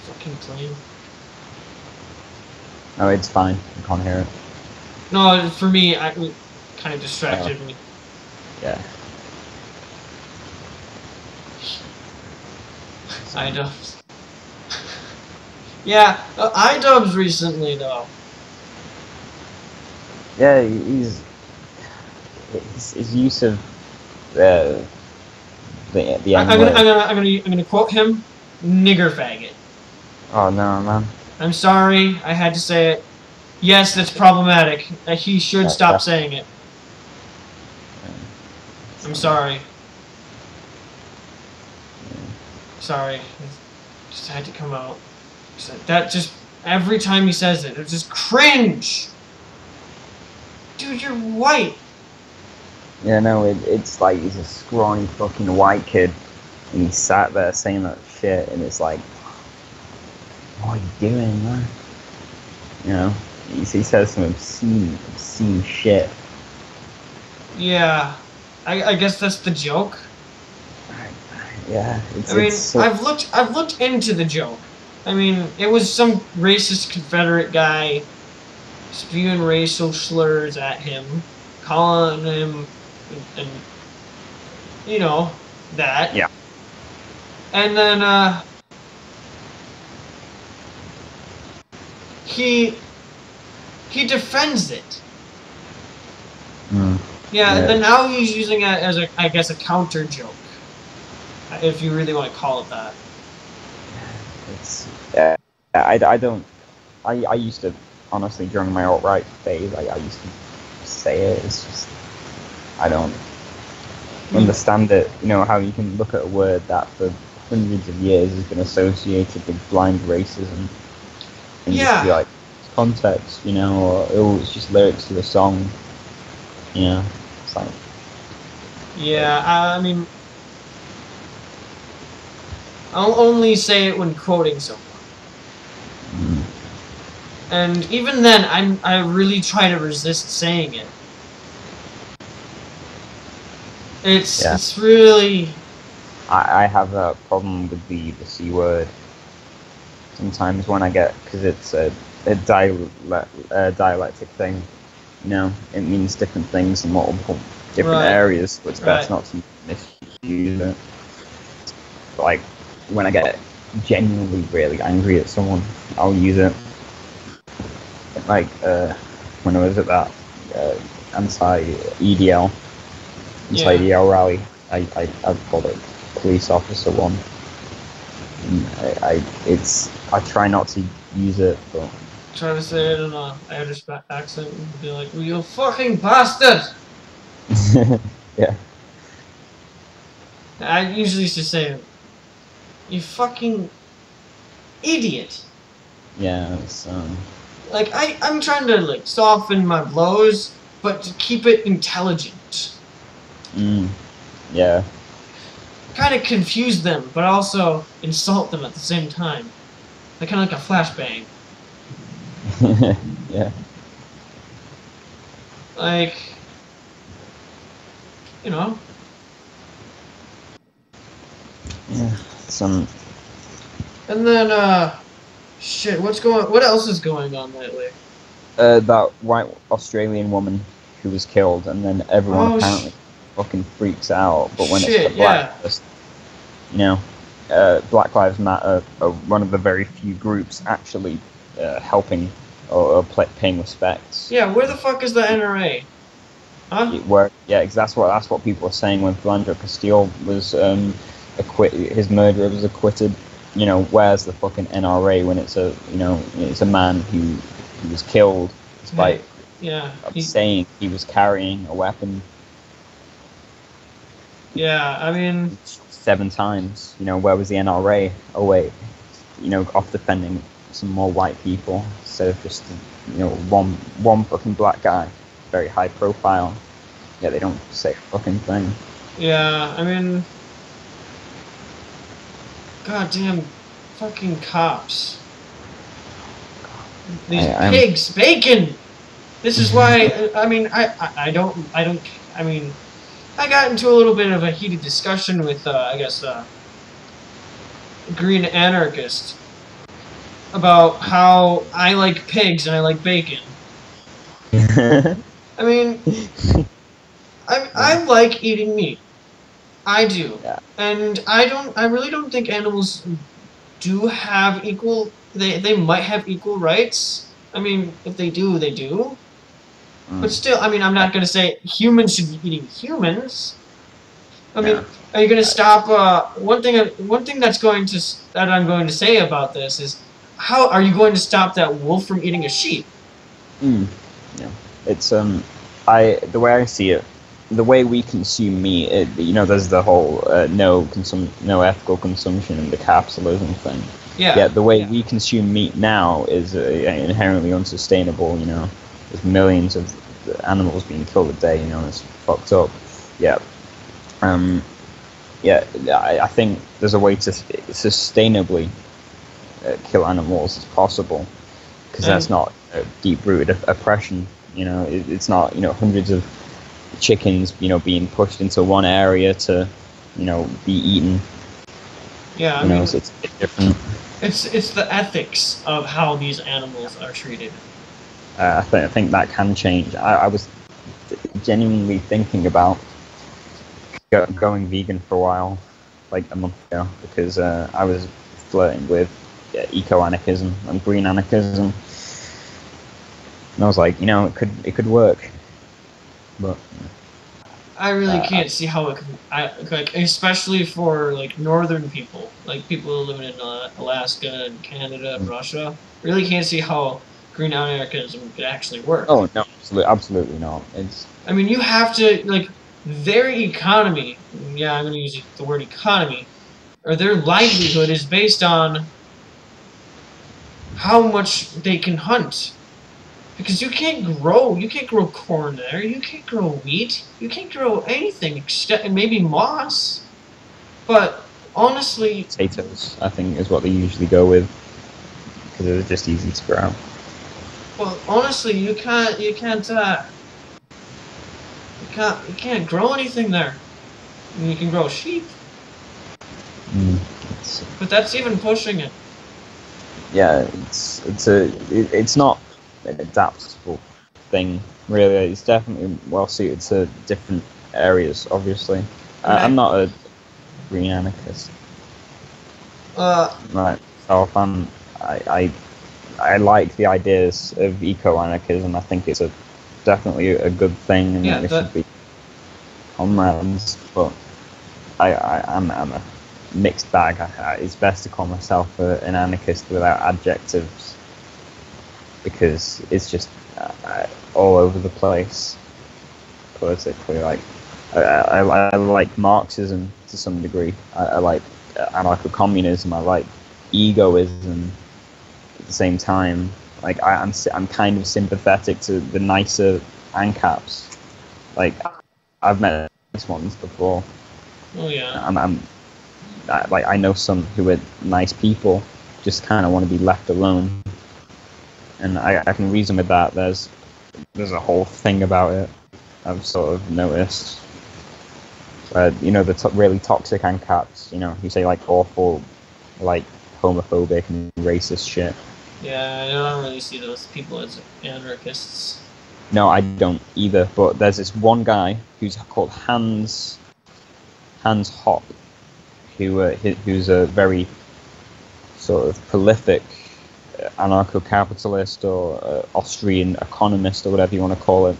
fucking plane. No, it's fine. I can't hear it. No, for me, it kind of distracted me. Yeah. iDubbbz. Yeah, iDubbbz recently, though. Yeah, his use of the I'm gonna quote him, nigger faggot. Oh no, man. I'm sorry, I had to say it. Yes, that's problematic. He should stop saying it. I'm sorry. Sorry. It just had to come out. That just, every time he says it, it's just cringe! Dude, you're white! Yeah, no, it's like he's a scrawny fucking white kid, and he sat there saying that shit, and it's like, what are you doing, man? You know, he says some obscene shit. Yeah, I guess that's the joke. Yeah, I mean, I've looked into the joke. I mean, it was some racist Confederate guy spewing racial slurs at him, calling him, and you know, that. Yeah. And then, he defends it. Yeah, and then now he's using it as I guess a counter joke, if you really want to call it that. It's I used to, honestly, during my alt-right phase, I used to say it. It's just, I don't understand it. You know, how you can look at a word that for hundreds of years has been associated with blind racism, and just be like, it's context, you know, or oh, it's just lyrics to the song. You know, it's like, yeah, I mean, I'll only say it when quoting someone. And even then, I really try to resist saying it. It's really... I have a problem with the C word. Sometimes when I get, because it's a dialectic thing, you know, it means different things in multiple different areas, so it's best not to misuse it. Like, when I get genuinely really angry at someone, I'll use it. Like, when I was at that anti-EDL rally, I called it police officer one. I try not to use it, but... Try to say it in an Irish accent and be like, you fucking bastard! Yeah. I usually used to say, you fucking idiot! Yeah, it's, like, I'm trying to, like, soften my blows, but to keep it intelligent. Yeah. Kind of confuse them, but also insult them at the same time. Like, kind of like a flashbang. Yeah. Like, you know. Yeah. And then, shit, what else is going on lately? That white Australian woman who was killed, and then everyone apparently fucking freaks out. But when it's the black person, you know, Black Lives Matter are one of the very few groups actually helping or paying respects. Yeah, where the fuck is the NRA? Huh? That's what people were saying when Philando Castile was his murderer was acquitted. You know, where's the fucking NRA when it's a man who was killed despite saying he was carrying a weapon. Yeah, I mean, 7 times. You know, where was the NRA? Oh wait, you know, off defending some more white people instead of just, you know, one fucking black guy, very high profile. Yeah, they don't say a fucking thing. Yeah, I mean, goddamn fucking cops. These pigs, bacon! This is why, I mean, I mean, I got into a little bit of a heated discussion with, I guess, Green Anarchist about how I like pigs and I like bacon. I mean, I like eating meat. I do. Yeah. And I really don't think animals do have equal, they might have equal rights. I mean, if they do, they do. But still, I mean, I'm not going to say humans should be eating humans. I mean, are you going to stop? One thing that I'm going to say about this is, how are you going to stop that wolf from eating a sheep? Yeah, it's the way I see it, the way we consume meat. There's the whole no ethical consumption and the capitalism thing. Yeah. Yeah, the way we consume meat now is inherently unsustainable. There's millions of animals being killed a day. It's fucked up. Yeah. I think there's a way to sustainably kill animals as possible, because that's not deep-rooted oppression. It's not hundreds of chickens being pushed into one area to be eaten. Yeah, I mean, it's different. It's the ethics of how these animals are treated. I think that can change. I was genuinely thinking about going vegan for a while, like a month ago, because I was flirting with eco-anarchism and green anarchism, and I was like, it could work, but I really can't see how it could. Like, especially for like northern people, like people living in Alaska and Canada and Russia. Really can't see how green anarchism could actually work. Oh no, absolutely not. I mean, you have to, like, their economy. Yeah, I'm going to use the word economy, or their livelihood is based on how much they can hunt. Because you can't grow corn there, you can't grow wheat, you can't grow anything except maybe moss. But honestly, potatoes, I think, is what they usually go with, because they're just easy to grow. Well, honestly, you can't grow anything there. I mean, you can grow sheep, but that's even pushing it. Yeah, it's not an adaptable thing, really. It's definitely well suited to different areas, obviously. I'm not a green anarchist. Myself, I like the ideas of eco-anarchism. I think it's definitely a good thing, and it should be comrades. But I'm a mixed bag. It's best to call myself an anarchist without adjectives, because it's just all over the place politically. Like I like Marxism to some degree. I like anarcho-communism. I like egoism at the same time. Like I'm kind of sympathetic to the nicer ANCAPs. Like I've met nice ones before. Oh yeah. I know some who are nice people, just kind of want to be left alone, and I can reason with that. There's a whole thing about it I've sort of noticed. The really toxic ANCAPs, who say like awful, like homophobic and racist shit. Yeah, I don't really see those people as anarchists. No, I don't either. But there's this one guy who's called Hans Hopp, who's a very sort of prolific anarcho-capitalist or Austrian economist or whatever you want to call it,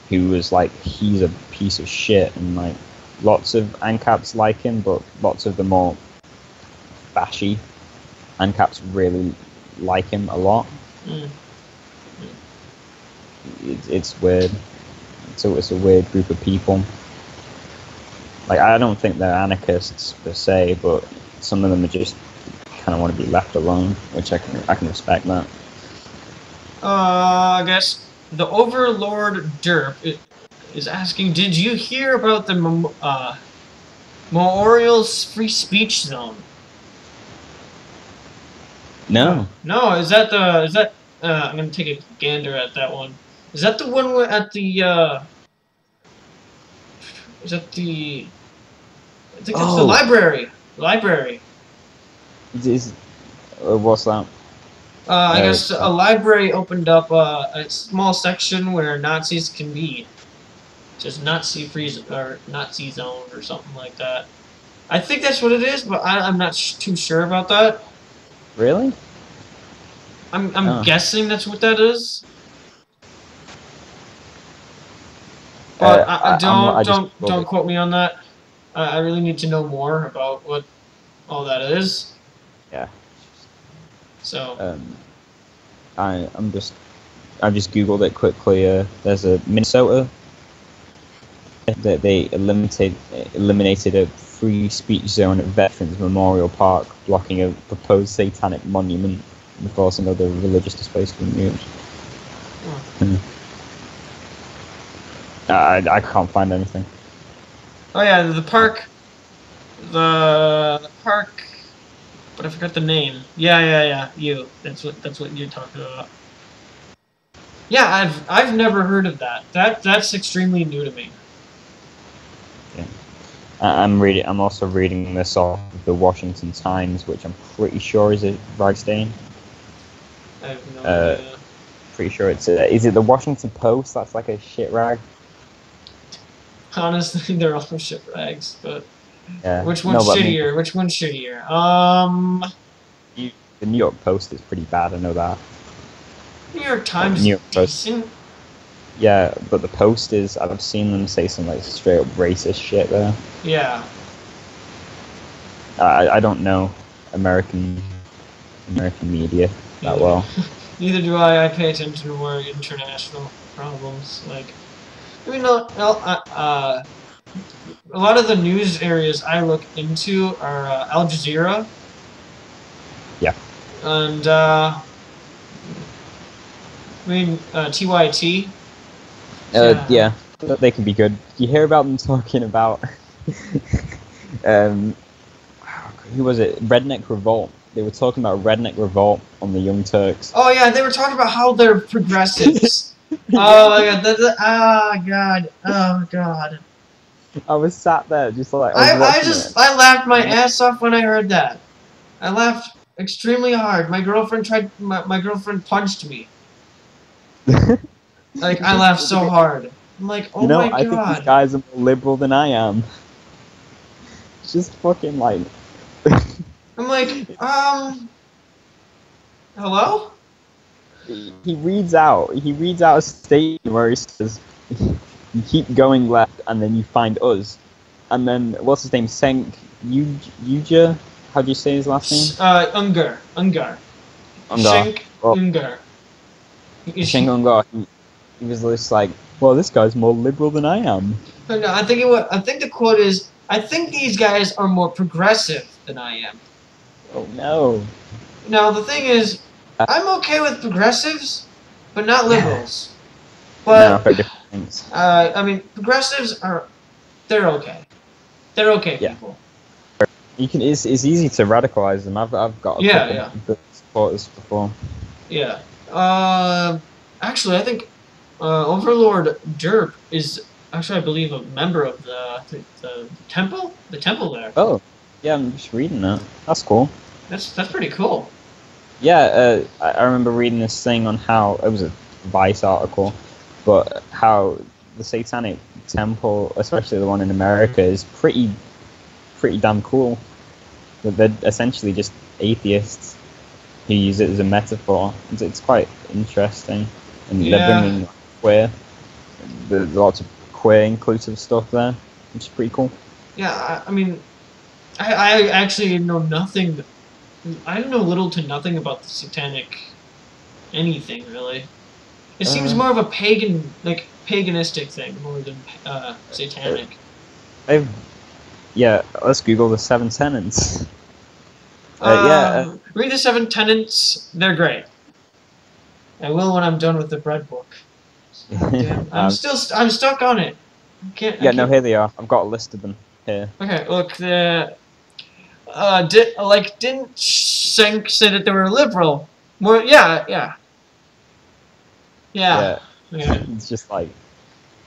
who was like, he's a piece of shit, and like lots of ANCAPs like him, but lots of the more bashy ANCAPs really like him a lot. It's weird. It's a weird group of people. Like, I don't think they're anarchists per se, but some of them are just kind of want to be left alone, which I can respect that. I guess the Overlord Derp is asking, did you hear about the Memorial's free speech zone? No. No, is that I'm gonna take a gander at that one. Is that the one at the, is that the... I think that's the Oh, library. Library. is what's that? I guess a library opened up a small section where Nazis can be. Just Nazi free or Nazi zone or something like that. I think that's what it is, but I'm not too sure about that. Really? I'm guessing that's what that is. But I just Googled don't it. quote me on that. I really need to know more about what all that is. Yeah. So I I just googled it quickly. There's a Minnesota that they eliminated a free speech zone at Veterans Memorial Park, blocking a proposed satanic monument and forcing other religious displays to be moved. I can't find anything. oh yeah, the park, the park, but I forgot the name. Yeah. That's what you're talking about. Yeah, I've never heard of that. That's extremely new to me. Yeah. I'm also reading this off of the Washington Times, which I'm pretty sure is a rag stain. I have no idea. Pretty sure it's is it the Washington Post? That's like a shit rag. Honestly, they're all shit rags, but Yeah. which one's but shittier? Which one's shittier? The New York Post is pretty bad. I know that. New York Times New is York Post. decent. Yeah, but the Post is. I've seen them say some like straight up racist shit there. Yeah. I don't know American media that well. Neither do I. I pay attention to more international problems. Like, I mean, no, a lot of the news areas I look into are Al Jazeera. Yeah. And I mean TYT. Yeah, they can be good. You hear about them talking about who was it? Redneck Revolt. They were talking about Redneck Revolt on the Young Turks. Oh yeah, they were talking about how they're progressives. Oh my god, oh god. I was sat there just like I laughed my Yeah. ass off when I heard that. I laughed extremely hard. My girlfriend punched me. Like I laughed so hard. I'm like, oh my I think these god. guys are more liberal than I am. It's just fucking like. I'm like, hello? He reads out a statement where he says, "You keep going left, and then you find us." And then what's his name? Senk Uja. How do you say his last name? Ungar. Ungar. Ungar. Shenk Ungar. He was just like, "Well, this guy's more liberal than I am." No, I think the quote is, I think these guys are more progressive than I am. Oh no. Now the thing is, I'm okay with progressives, but not liberals. But No, very different things. I mean, progressives they're okay. They're okay people. You can. It's easy to radicalize them. I've got a couple of good supporters before. Yeah. Actually, I think Overlord Derp is actually, I believe, a member of the temple. The temple there. Oh, yeah. I'm just reading that. That's cool. That's pretty cool. Yeah, I remember reading this thing on how it was a Vice article, but how the Satanic Temple, especially the one in America, is pretty damn cool. They're essentially just atheists who use it as a metaphor. It's quite interesting, and they're bringing queer. There's lots of queer inclusive stuff there, which is pretty cool. Yeah, I mean, I actually know nothing. I know little to nothing about the satanic anything really. It seems more of a paganistic thing more than satanic. Yeah, let's Google the 7 tenets. Read the 7 tenets. They're great. I will when I'm done with the bread book. Damn, I'm stuck on it. No, here they are. I've got a list of them here. Okay, look, didn't Schenk say that they were liberal? More, yeah. Yeah. It's just like,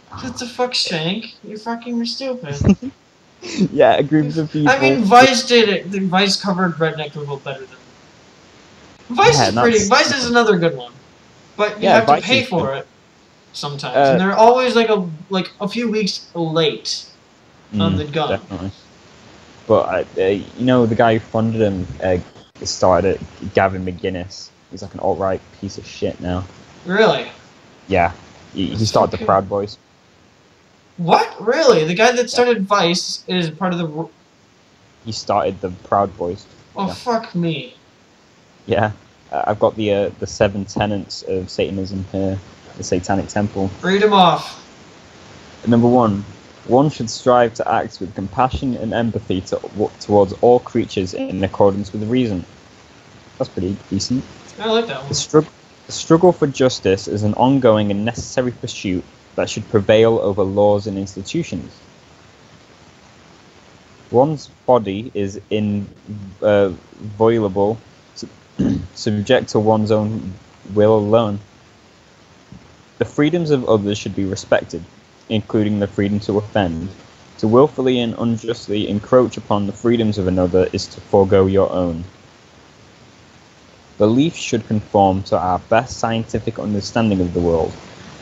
What the fuck, Shank? You're fucking stupid. yeah, a group of people. I mean, Vice did it. Vice covered Redneck Revolt better than. Vice Yeah, is and pretty. that's Vice is another good one, but you yeah, have to Vice pay is good. for it sometimes, and they're always like a few weeks late on the gun. Definitely. But you know, the guy who funded him started it, Gavin McGuinness. He's like an alt-right piece of shit now. Really? Yeah, he started the Proud Boys. What? Really? The guy that started Vice is part of the. He started the Proud Boys. Oh, yeah. Fuck me. Yeah, I've got the 7 tenets of Satanism here, the Satanic Temple. Read them off. Number 1, one should strive to act with compassion and empathy towards all creatures in accordance with reason. That's pretty decent. I like that one. The struggle for justice is an ongoing and necessary pursuit that should prevail over laws and institutions. One's body is inviolable, subject to one's own will alone. The freedoms of others should be respected, including the freedom to offend. To willfully and unjustly encroach upon the freedoms of another is to forego your own. Belief should conform to our best scientific understanding of the world.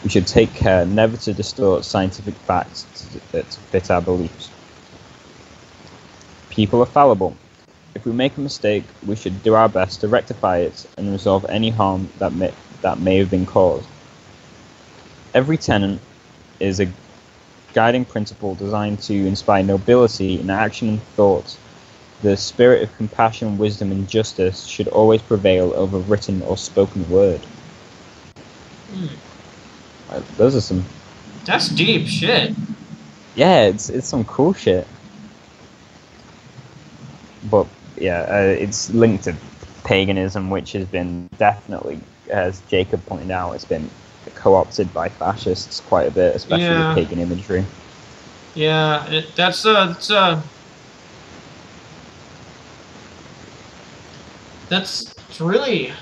We should take care never to distort scientific facts to fit our beliefs. People are fallible. If we make a mistake, we should do our best to rectify it and resolve any harm that may have been caused. Every tenet is a guiding principle designed to inspire nobility in action and thought. The spirit of compassion, wisdom, and justice should always prevail over written or spoken word. Those are some. That's deep shit. Yeah, it's some cool shit. But yeah, it's linked to paganism, which has been definitely, as Jacob pointed out, it's been co-opted by fascists quite a bit, especially with pagan imagery. Yeah, it's really.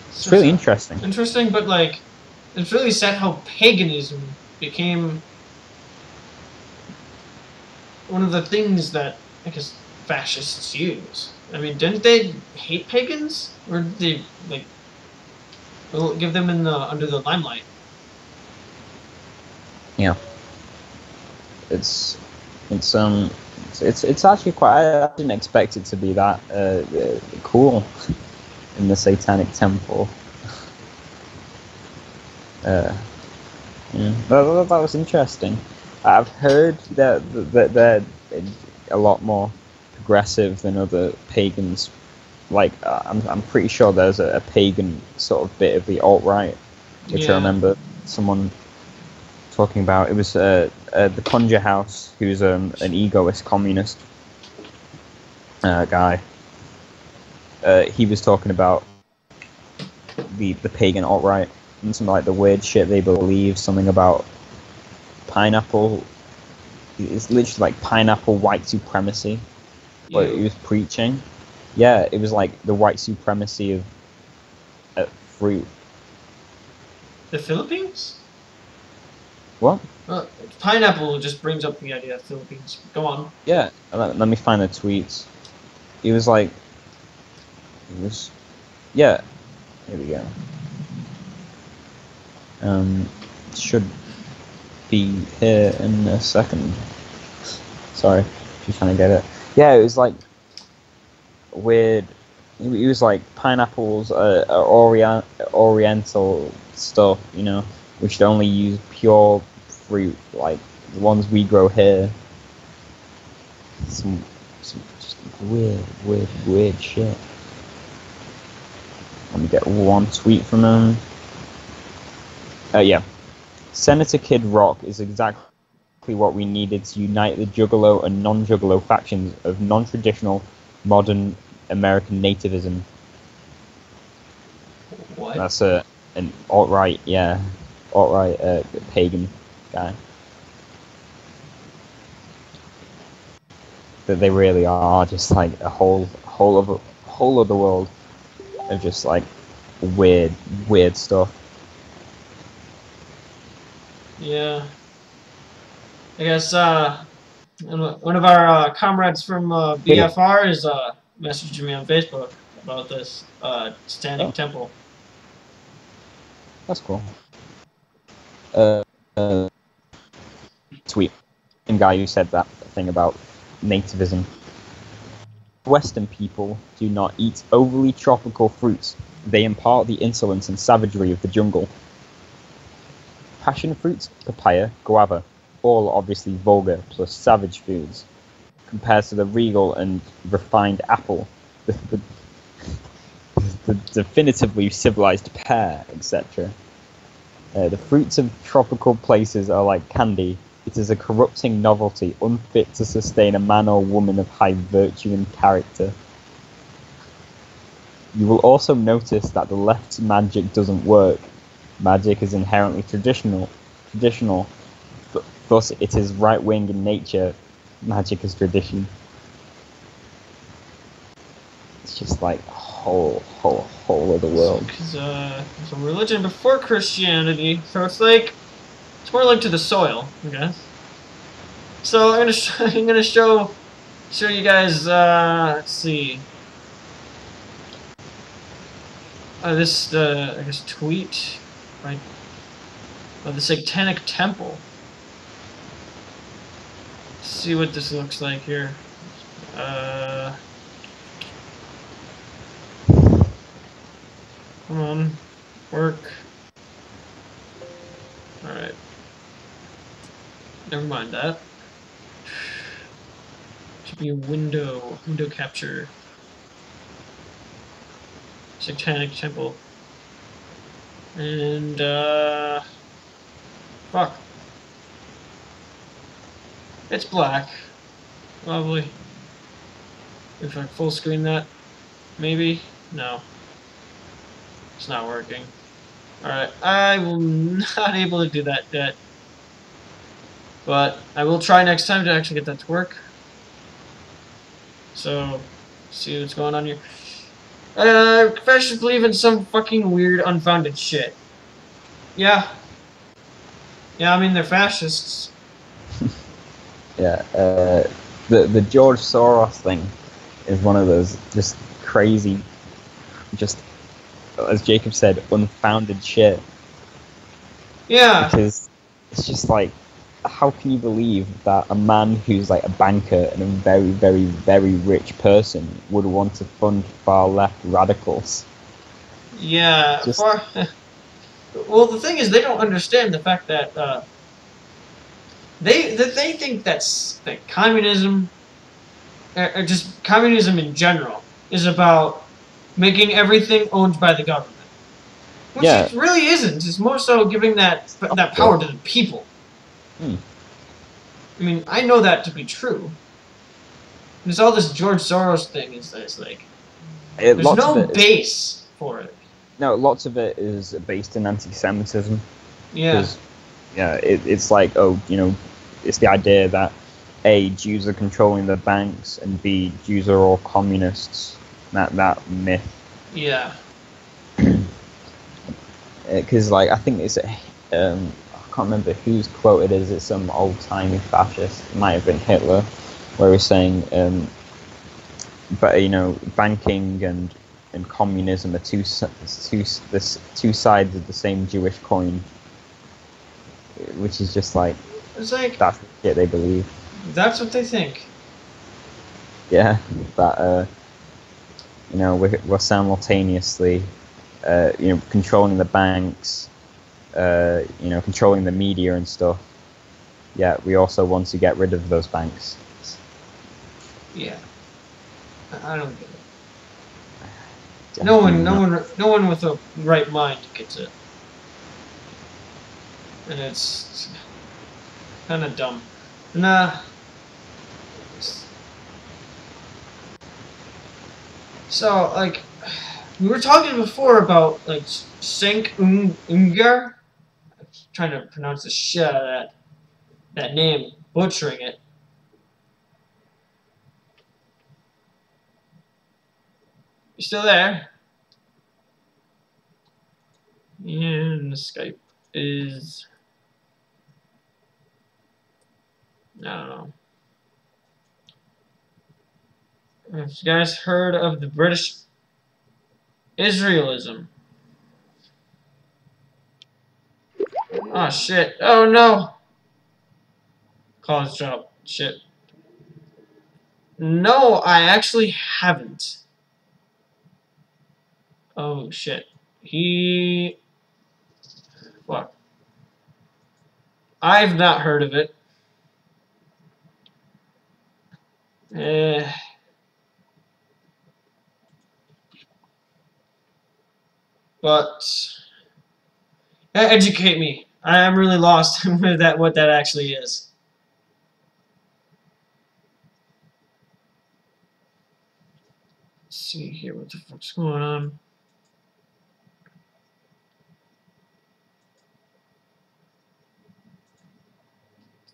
It's really interesting. Interesting, but like, it's really sad how paganism became one of the things that I guess fascists use. I mean, didn't they hate pagans, or did they like give them under the limelight? Yeah. It's actually quite. I didn't expect it to be that cool in the Satanic Temple. Yeah, that was interesting. I've heard that they're a lot more progressive than other pagans. Like I'm pretty sure there's a pagan sort of bit of the alt-right, which I remember someone talking about. It was the Conjure House, who's an egoist communist guy. He was talking about the pagan alt-right and some like the weird shit they believe. Something about pineapple. It's literally like pineapple white supremacy. What he was preaching. Yeah, it was like the white supremacy of fruit. The Philippines? What? Pineapple just brings up the idea of Philippines. Go on. Yeah, let me find the tweets. He was like, yeah, here we go. Should be here in a second. Sorry, just trying to get it. Yeah, it was like weird. He was like pineapples are oriental stuff, you know. We should only use pure fruit, like the ones we grow here. Some just weird shit. Let me get one tweet from him. Yeah. Senator Kid Rock is exactly what we needed to unite the Juggalo and non-Juggalo factions of non-traditional modern American nativism. What? That's an alt-right, alt-right pagan guy. That they really are just like a whole other world of just like weird stuff. Yeah. I guess one of our comrades from BFR is messaging me on Facebook about this standing Oh, temple. that's cool. Uh, uh, Tweet. Same guy who said that thing about nativism. Western people do not eat overly tropical fruits. They impart the insolence and savagery of the jungle. Passion fruit, papaya, guava, all obviously vulgar plus savage foods, compared to the regal and refined apple, the definitively civilized pear, etc. The fruits of tropical places are like candy. It is a corrupting novelty, unfit to sustain a man or woman of high virtue and character. You will also notice that the left's magic doesn't work. Magic is inherently traditional, thus it is right-wing in nature. Magic is tradition. It's just like a whole other world. Because there's a religion before Christianity, so it's more linked to the soil, I guess. So I'm gonna show you guys. Let's see. This I guess tweet, right? Of the Satanic Temple. Let's see what this looks like here. Come on, work. All right. Never mind that. Should be a window capture. Satanic Temple. And fuck. It's black. Lovely. If I full screen that, maybe? No. It's not working. Alright, I will not able to do that yet. But I will try next time to actually get that to work. So, see what's going on here. Fascists believe in some fucking weird, unfounded shit. Yeah. Yeah, I mean, they're fascists. Yeah, the George Soros thing is one of those just crazy, just, as Jacob said, unfounded shit. Yeah. Because it's just like, how can you believe that a man who's like a banker and a very, very, very rich person would want to fund far left radicals? Yeah. Just, Well, the thing is, they don't understand the fact that they think that communism, or just communism in general, is about making everything owned by the government. Which yeah. it really isn't. It's more so giving that power to the people. Hmm. I mean, I know that to be true. There's all this George Soros thing. Is like there's no base for it. No, lots of it is based in anti-Semitism. Yeah. Yeah, it's like, oh, you know, it's the idea that A, Jews are controlling the banks, and B, Jews are all communists. That myth. Yeah. Because like, I think it's I can't remember whose quote it is. It's some old-timey fascist. It might have been Hitler, where he's saying, but you know, banking and communism are two sides of the same Jewish coin, which is just like, it's like that's the shit they believe. That's what they think. Yeah, that you know, we're simultaneously you know, controlling the banks, you know, controlling the media and stuff. Yeah, we also want to get rid of those banks. Yeah, I don't get it. No one with a right mind gets it, and it's kind of dumb. Nah. So, like, we were talking before about, like, Ungar. I'm trying to pronounce the shit out of that name, butchering it. You still there? And the Skype is I don't know. Have you guys heard of the British Israelism? Oh shit! Oh no! College job. Shit. No, I actually haven't. Oh shit. Fuck. I've not heard of it. Eh. But educate me. I am really lost with that. What that actually is. Let's see here. What the fuck's going on?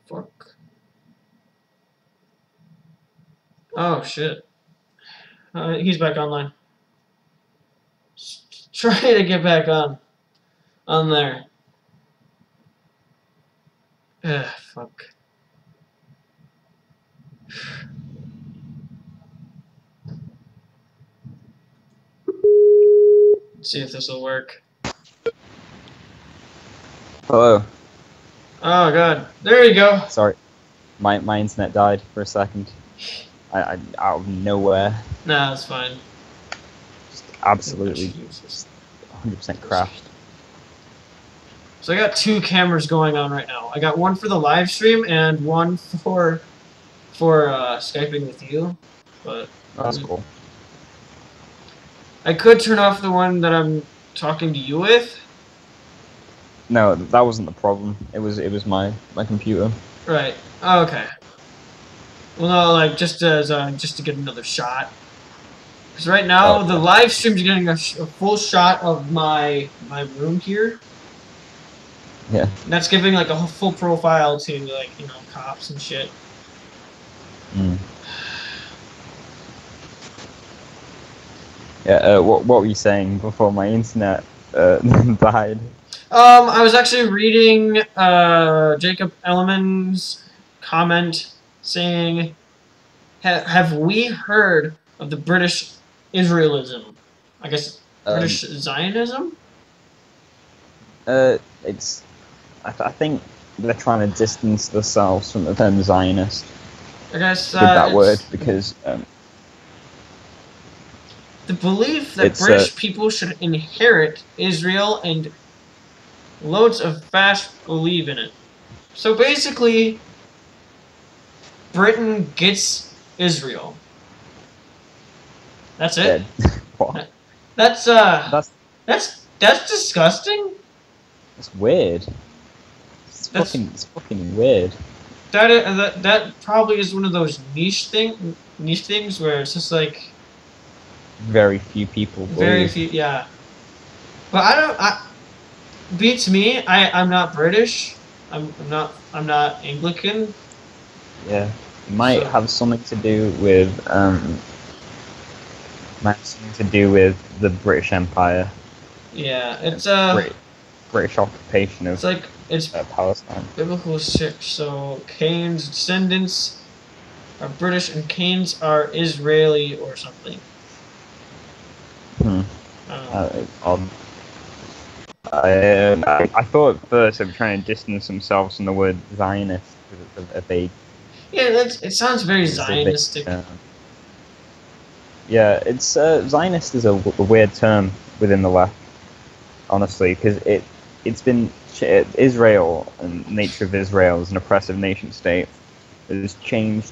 Fuck. Oh shit. He's back online. Try to get back on there. Ugh, fuck. Let's see if this will work. Hello. Oh god. There you go. Sorry, my internet died for a second. I out of nowhere. Nah, it's fine. Just absolutely, just 100% crashed. So I got two cameras going on right now. I got one for the live stream and one for Skyping with you. But That's cool. I could turn off the one that I'm talking to you with. No, that wasn't the problem. It was my computer. Right. Oh, okay. Well, no, like just to get another shot. Because right now the live stream's getting a full shot of my room here. Yeah. And that's giving like a full profile to like cops and shit. Mm. Yeah. What were you saying before my internet died? I was actually reading Jacob Elleman's comment saying, "Have we heard of the British Israelism? I guess British Zionism." It's. I think they're trying to distance themselves from the term Zionist. I guess with that word because the belief that British people should inherit Israel and loads of fast believe in it. So basically, Britain gets Israel. That's it. What? That's disgusting. It's weird. It's fucking weird. That probably is one of those niche things where it's just like very few people believe. Very few, yeah. But beats me. I'm not British. I'm not Anglican. Yeah, it might have something to do with the British Empire. Yeah, it's British occupation of. It's Palestine. Biblical shit. So Cain's descendants are British and Cain's are Israeli or something. I thought at first they were trying to distance themselves from the word Zionist because of a. Yeah, it sounds very Zionistic. Yeah, it's Zionist is a weird term within the left, honestly, because it's been Israel and nature of Israel as an oppressive nation state has changed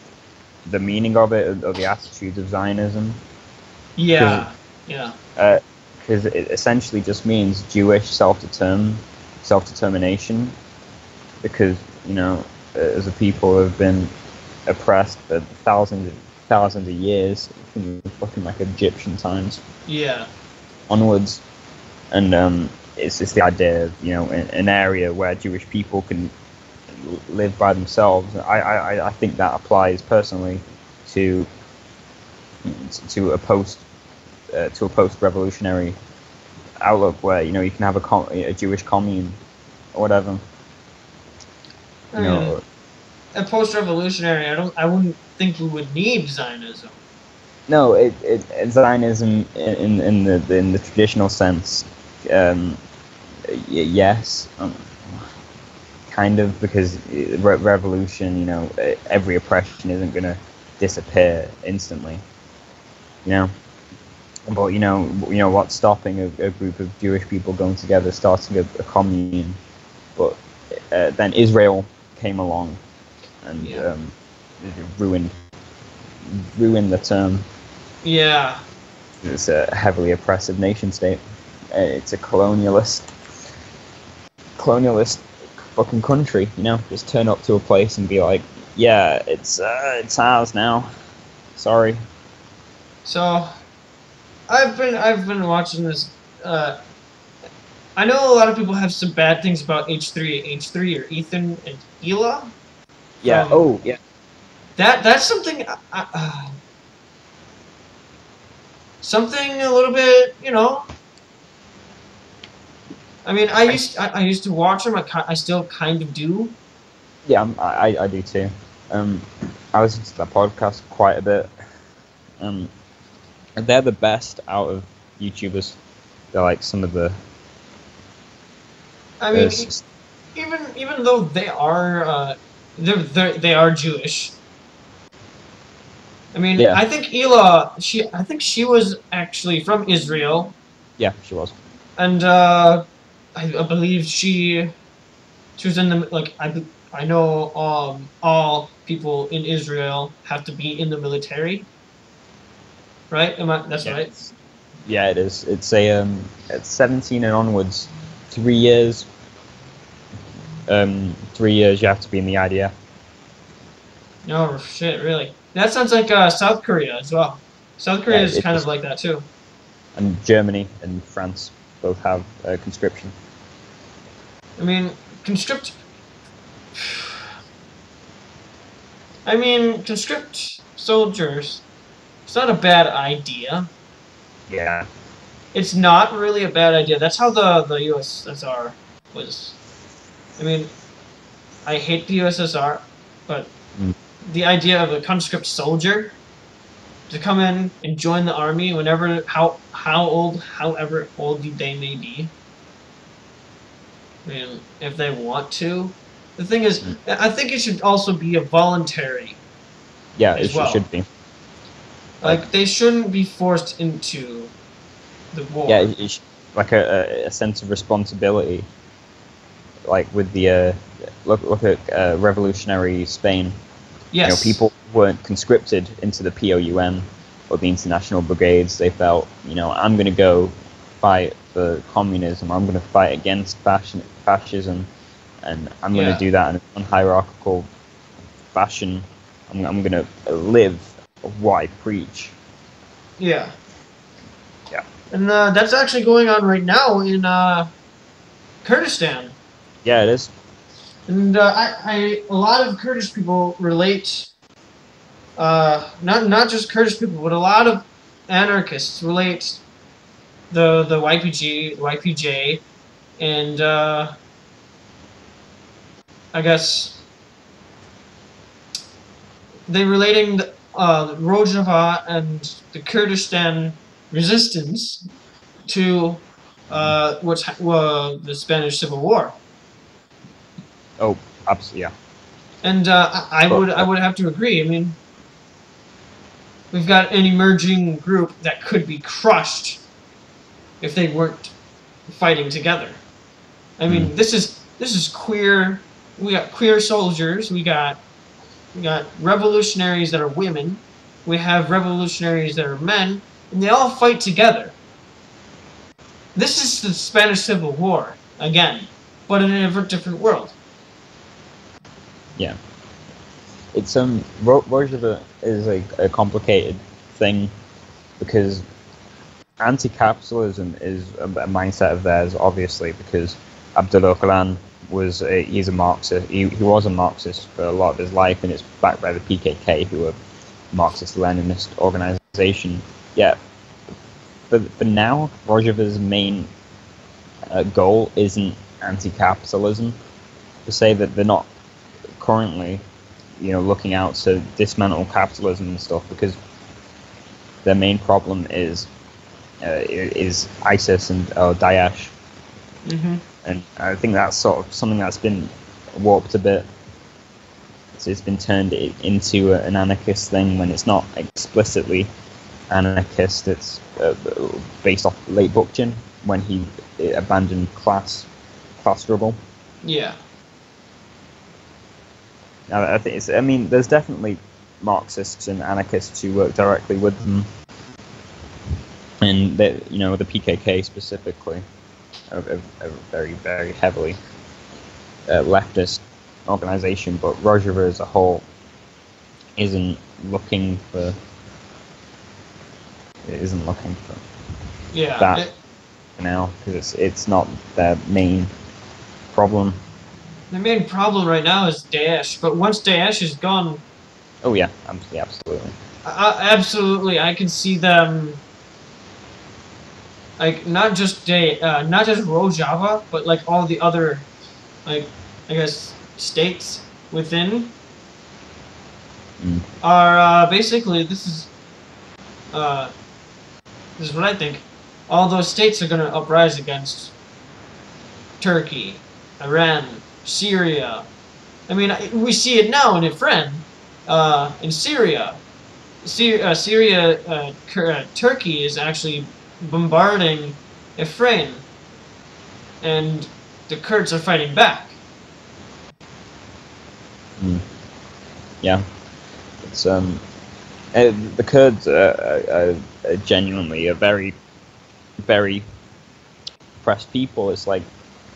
the meaning of it or the attitudes of Zionism. Yeah, because it essentially just means Jewish self-determination, because as a people have been oppressed for thousands of years, from fucking like Egyptian times. Yeah. Onwards, and it's just the idea of an area where Jewish people can live by themselves. I think that applies personally to a post-revolutionary outlook where you can have a Jewish commune or whatever. a post-revolutionary, I wouldn't think we would need Zionism. No, Zionism in the traditional sense, yes, kind of, because revolution, you know, every oppression isn't going to disappear instantly, you know. But you know what's stopping a group of Jewish people going together, starting a commune? But then Israel came along and ruined the term. Yeah. It's a heavily oppressive nation state. It's a colonialist fucking country. You know, just turn up to a place and be like, yeah, it's ours now. Sorry. So, I've been watching this. I know a lot of people have some bad things about H3 or Ethan and Hila. Yeah. Yeah. That's something. Something a little bit, you know. I mean, I used to watch them. I still kind of do. Yeah, I do too. I listen to that podcast quite a bit. They're the best out of YouTubers. They're like some of the. I mean, even though they are they are Jewish. I mean, I think Hila, I think she was actually from Israel. Yeah, she was. And I believe she was in the, like, I know all people in Israel have to be in the military. Right? That's right? Yeah, it is. It's it's 17 and onwards. 3 years. 3 years you have to be in the IDF. Oh shit! Really? That sounds like South Korea as well. South Korea is kind of like that too. And Germany and France both have conscription. I mean, conscript soldiers. It's not a bad idea. Yeah. It's not really a bad idea. That's how the USSR was. I mean, I hate the USSR, but the idea of a conscript soldier to come in and join the army whenever, however old they may be. I mean, if they want to. The thing is, I think it should also be a voluntary. Yeah, it should be. Like, they shouldn't be forced into the war. Yeah, like a sense of responsibility. Like with the look at revolutionary Spain. Yes. You know, people weren't conscripted into the POUM or the international brigades. They felt, you know, I'm going to go fight for communism. I'm going to fight against fascism, and I'm going to do that in an unhierarchical fashion. I'm going to live what I preach. Yeah. Yeah. And that's actually going on right now in Kurdistan. Yeah, it is. And a lot of Kurdish people relate, not just Kurdish people, but a lot of anarchists relate the YPJ, and I guess they're relating the Rojava and the Kurdistan resistance to the Spanish Civil War. Oh, absolutely, yeah. And I would have to agree. I mean, we've got an emerging group that could be crushed if they weren't fighting together. I mean, this is queer. We got queer soldiers. We got revolutionaries that are women. We have revolutionaries that are men, and they all fight together. This is the Spanish Civil War again, but in a different world. Yeah. It's Rojava is a complicated thing because anti-capitalism is a mindset of theirs, obviously, because Abdullah Öcalan he's a Marxist. He was a Marxist for a lot of his life, and it's backed by the PKK, who are a Marxist-Leninist organization. Yeah. But now, Rojava's main goal isn't anti-capitalism. To say that they're not currently looking out to dismantle capitalism and stuff, because their main problem is ISIS and Daesh. Mm-hmm. And I think that's sort of something that's been warped a bit. So it's been turned into an anarchist thing when it's not explicitly anarchist. It's based off late Bookchin when he abandoned class struggle. Yeah. I think it's. I mean, there's definitely Marxists and anarchists who work directly with them, and the PKK specifically, are very, very heavily leftist organization. But Rojava as a whole isn't looking for Yeah. that now, because it's not their main problem. The main problem right now is Daesh, but once Daesh is gone... Oh yeah, absolutely. Absolutely, I can see them... Like, not just Rojava, but like all the other, like, I guess, states within are basically, this is what I think. All those states are going to uprise against Turkey, Iran, Syria. I mean, we see it now in Iran, in Syria. Turkey is actually bombarding Iran, and the Kurds are fighting back. Yeah, it's the Kurds are genuinely a very, very oppressed people. It's like,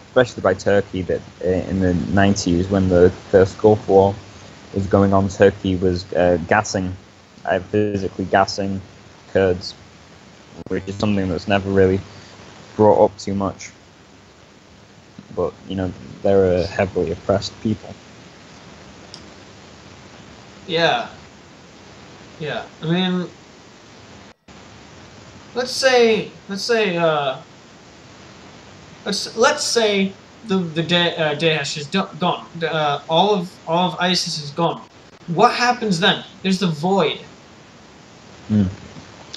especially by Turkey, that in the 90s when the first Gulf War was going on, Turkey was physically gassing Kurds, which is something that's never really brought up too much. But they're a heavily oppressed people. Yeah. I mean, let's say the Daesh is gone. All of ISIS is gone. What happens then? There's the void. I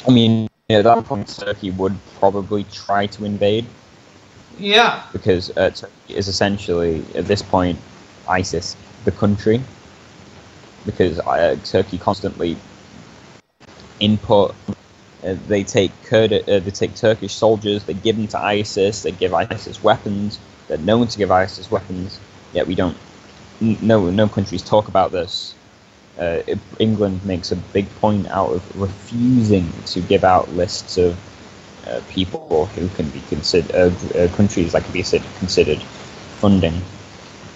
mean, at that point, Turkey would probably try to invade. Yeah. Because Turkey is essentially, at this point, ISIS, the country. Because Turkey constantly input. They take Turkish soldiers. They give them to ISIS. They give ISIS weapons. They're known to give ISIS weapons. Yet we don't. No countries talk about this. England makes a big point out of refusing to give out lists of people who can be considered countries that can be considered funding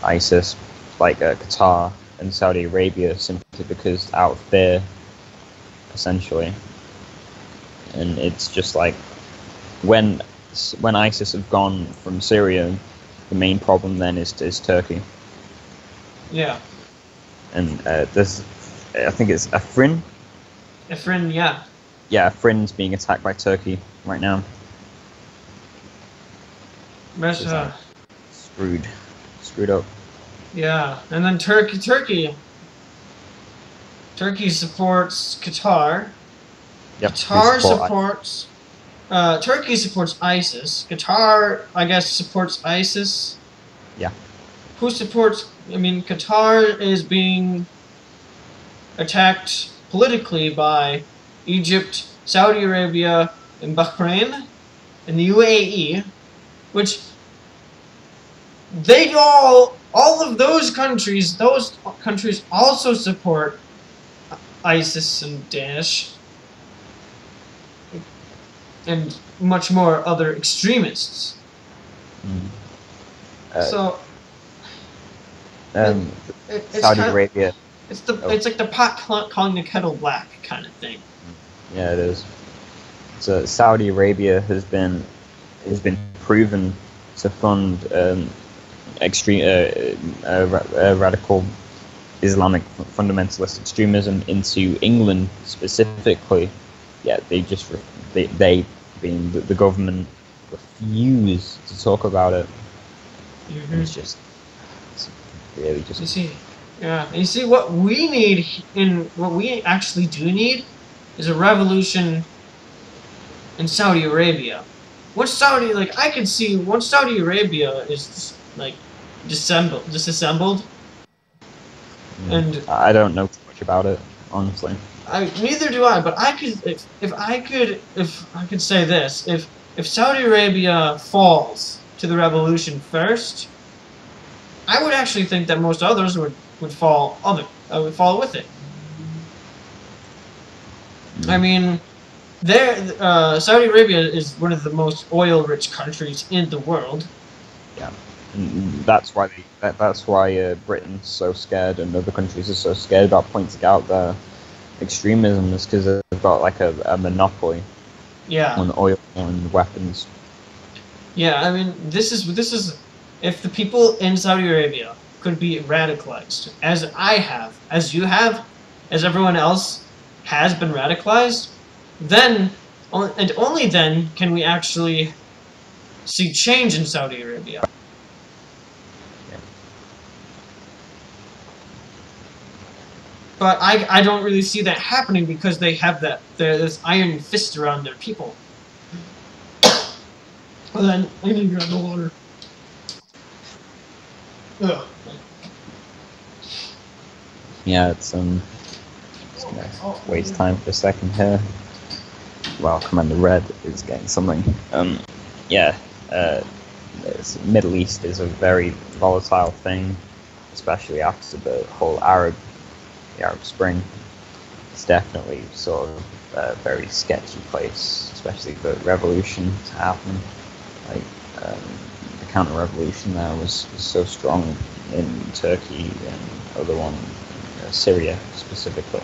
ISIS, like Qatar and Saudi Arabia, simply because out of fear, essentially. And it's just like when ISIS have gone from Syria, the main problem then is Turkey. Yeah. And there's, I think it's Afrin. Afrin, yeah. Yeah, Afrin's being attacked by Turkey right now. Screwed up. Yeah, and then Turkey supports Qatar. Yep, Qatar supports. Turkey supports ISIS. Qatar, I guess, supports ISIS. Yeah. Who supports? I mean, Qatar is being attacked politically by Egypt, Saudi Arabia, and Bahrain, and the UAE, which they all of those countries also support ISIS and Daesh and much more other extremists. So it's Saudi Arabia. It's like the pot calling the kettle black kind of thing. Yeah, it is. So Saudi Arabia has been proven to fund extreme radical Islamic fundamentalist extremism into England specifically. Yeah, they being the government refuse to talk about it. Mm-hmm. It's really just. You see, Yeah, and you see what we need what we actually do need is a revolution in Saudi Arabia. Once Saudi, like I could see, once Saudi Arabia is like disassembled, and I don't know too much about it, honestly. neither do I. But I could, if I could say this, if Saudi Arabia falls to the revolution first, I would actually think that most others would fall would follow with it. I mean, Saudi Arabia is one of the most oil-rich countries in the world. Yeah, and that's why Britain's so scared, and other countries are so scared about pointing out their extremism, is because they've got like a monopoly. Yeah. On oil and weapons. Yeah, I mean, this is if the people in Saudi Arabia could be radicalized, as I have, as you have, as everyone else has been radicalized, then, and only then, can we actually see change in Saudi Arabia. Yeah. But I don't really see that happening because they have this iron fist around their people. Well then, I need to grab the water. Ugh. Yeah, it's just gonna waste time for a second here. Well, Commander Red is getting something. Yeah, Middle East is a very volatile thing, especially after the whole Arab Spring. It's definitely sort of a very sketchy place, especially the revolution to happen. Like the counter-revolution there was so strong in Turkey and other one, Syria specifically.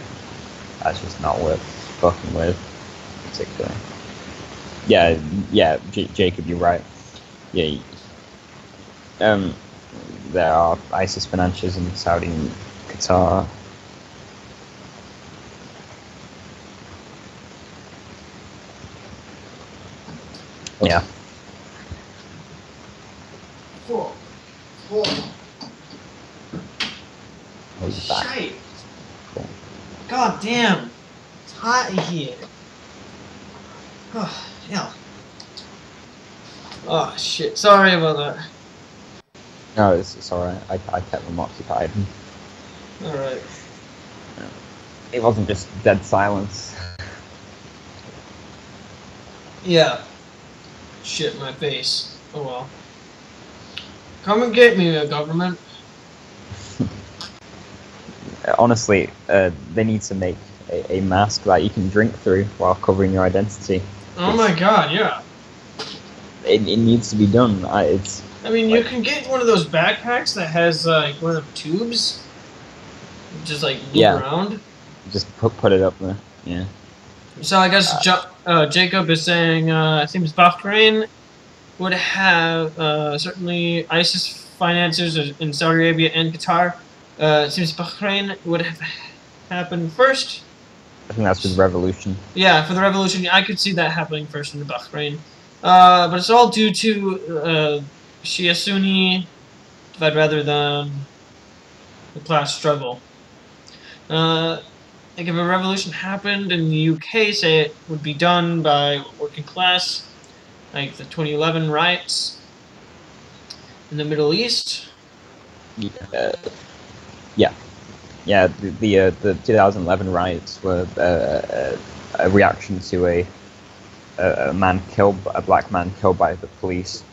That's just not worth fucking with, particularly. Yeah, Jacob, you're right. Yeah, there are ISIS financiers in Saudi and Qatar. Yeah. Shite. Cool. God damn. It's hot in here. Oh, hell. Oh, shit. Sorry about that. No, it's alright. I kept them occupied. Alright. It wasn't just dead silence. Yeah. Shit, my face. Oh well. Come and get me, government. Honestly, they need to make a mask that you can drink through while covering your identity. Oh my god, yeah. It needs to be done. I mean, like, you can get one of those backpacks that has like one of the tubes. Just like move around. Just put it up there. Yeah. So I guess Jacob is saying it seems Bahrain would have certainly ISIS financiers in Saudi Arabia and Qatar. It seems Bahrain would have happened first. I think that's for the revolution. Yeah, for the revolution, I could see that happening first in Bahrain. But it's all due to Shia-Sunni divide rather than the class struggle. Like if a revolution happened in the UK, say it would be done by working class, like the 2011 riots in the Middle East. Yeah. The 2011 riots were a reaction to a black man killed by the police.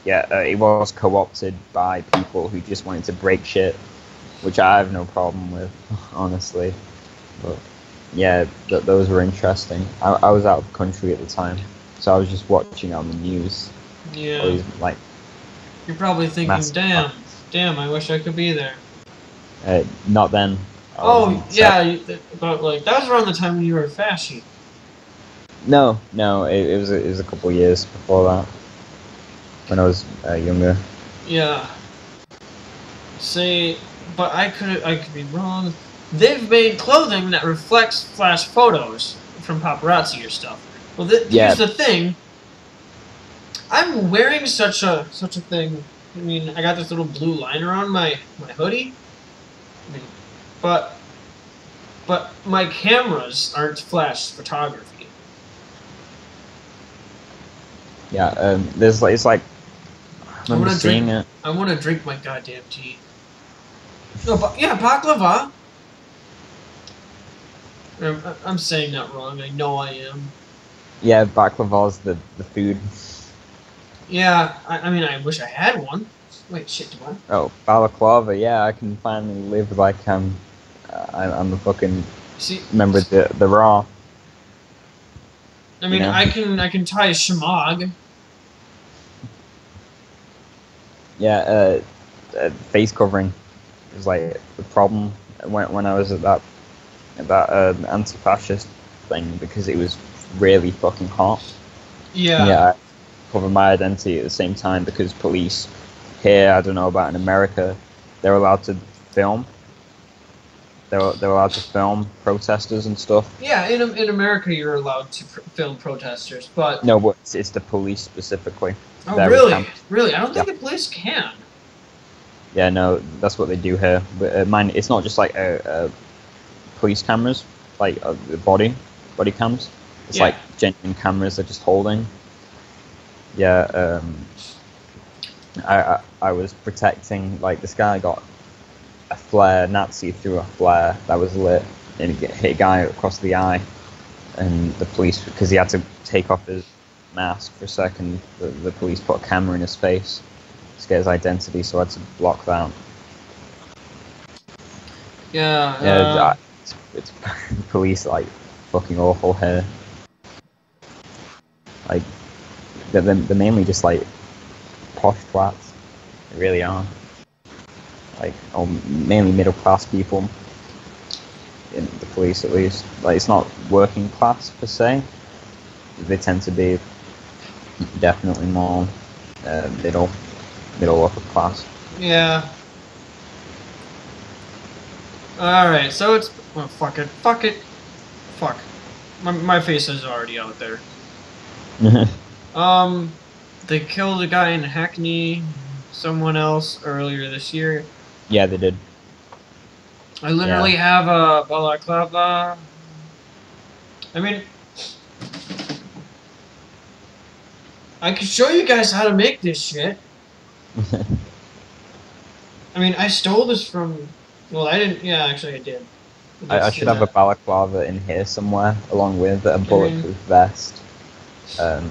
Yeah, it was co-opted by people who just wanted to break shit, which I have no problem with, honestly. But yeah, those were interesting. I was out of the country at the time, so I was just watching on the news. Yeah. These, like, you're probably thinking, damn, I wish I could be there. Not then. Oh yeah, but like that was around the time when you were a fascist. No, it was a couple of years before that, when I was younger. Yeah. See, but I could be wrong. They've made clothing that reflects flash photos from paparazzi or stuff. Well, here's the thing. I'm wearing such a thing. I mean, I got this little blue line around my hoodie. I mean, but my cameras aren't flash photography. Yeah, there's like it's like I remember seeing it. I want to drink my goddamn tea. No, but yeah, baklava. I'm saying that wrong. I know I am. Yeah, baklava's the food. Yeah, I mean, I wish I had one. Wait, shit, do I? Oh, balaclava. Yeah, I can finally live like I'm a fucking member of the Raw. I mean, you know? I can tie a shemagh. Yeah, face covering was like the problem when I was at that anti-fascist thing because it was really fucking hot. Yeah. Yeah, I cover my identity at the same time because police here, I don't know about in America, they're allowed to film. They're allowed to film protesters and stuff. Yeah, in America you're allowed to film protesters, but no, but it's the police specifically. Oh, really? Really? I don't think the police can. Yeah, no, that's what they do here. But mine, it's not just like police cameras, like body cams. It's like genuine cameras they're just holding. Yeah, I was protecting, like this guy got a flare, Nazi threw a flare that was lit and it hit a guy across the eye, and the police, because he had to take off his mask for a second, the police put a camera in his face to get his identity, so I had to block that. Yeah, it's police like fucking awful here. Like they're mainly just like posh twats. They really are. Like, mainly middle class people in the police, at least. Like, it's not working class per se. They tend to be definitely more middle upper class. Yeah. Alright, so it's... Oh, fuck it. Fuck it. Fuck. My face is already out there. They killed a guy in Hackney, someone else earlier this year. Yeah, they did. I literally have a balaclava. I mean... I could show you guys how to make this shit. I mean, I stole this from... Well, I didn't... Yeah, actually I did. I should have a balaclava in here somewhere, along with a bulletproof vest, a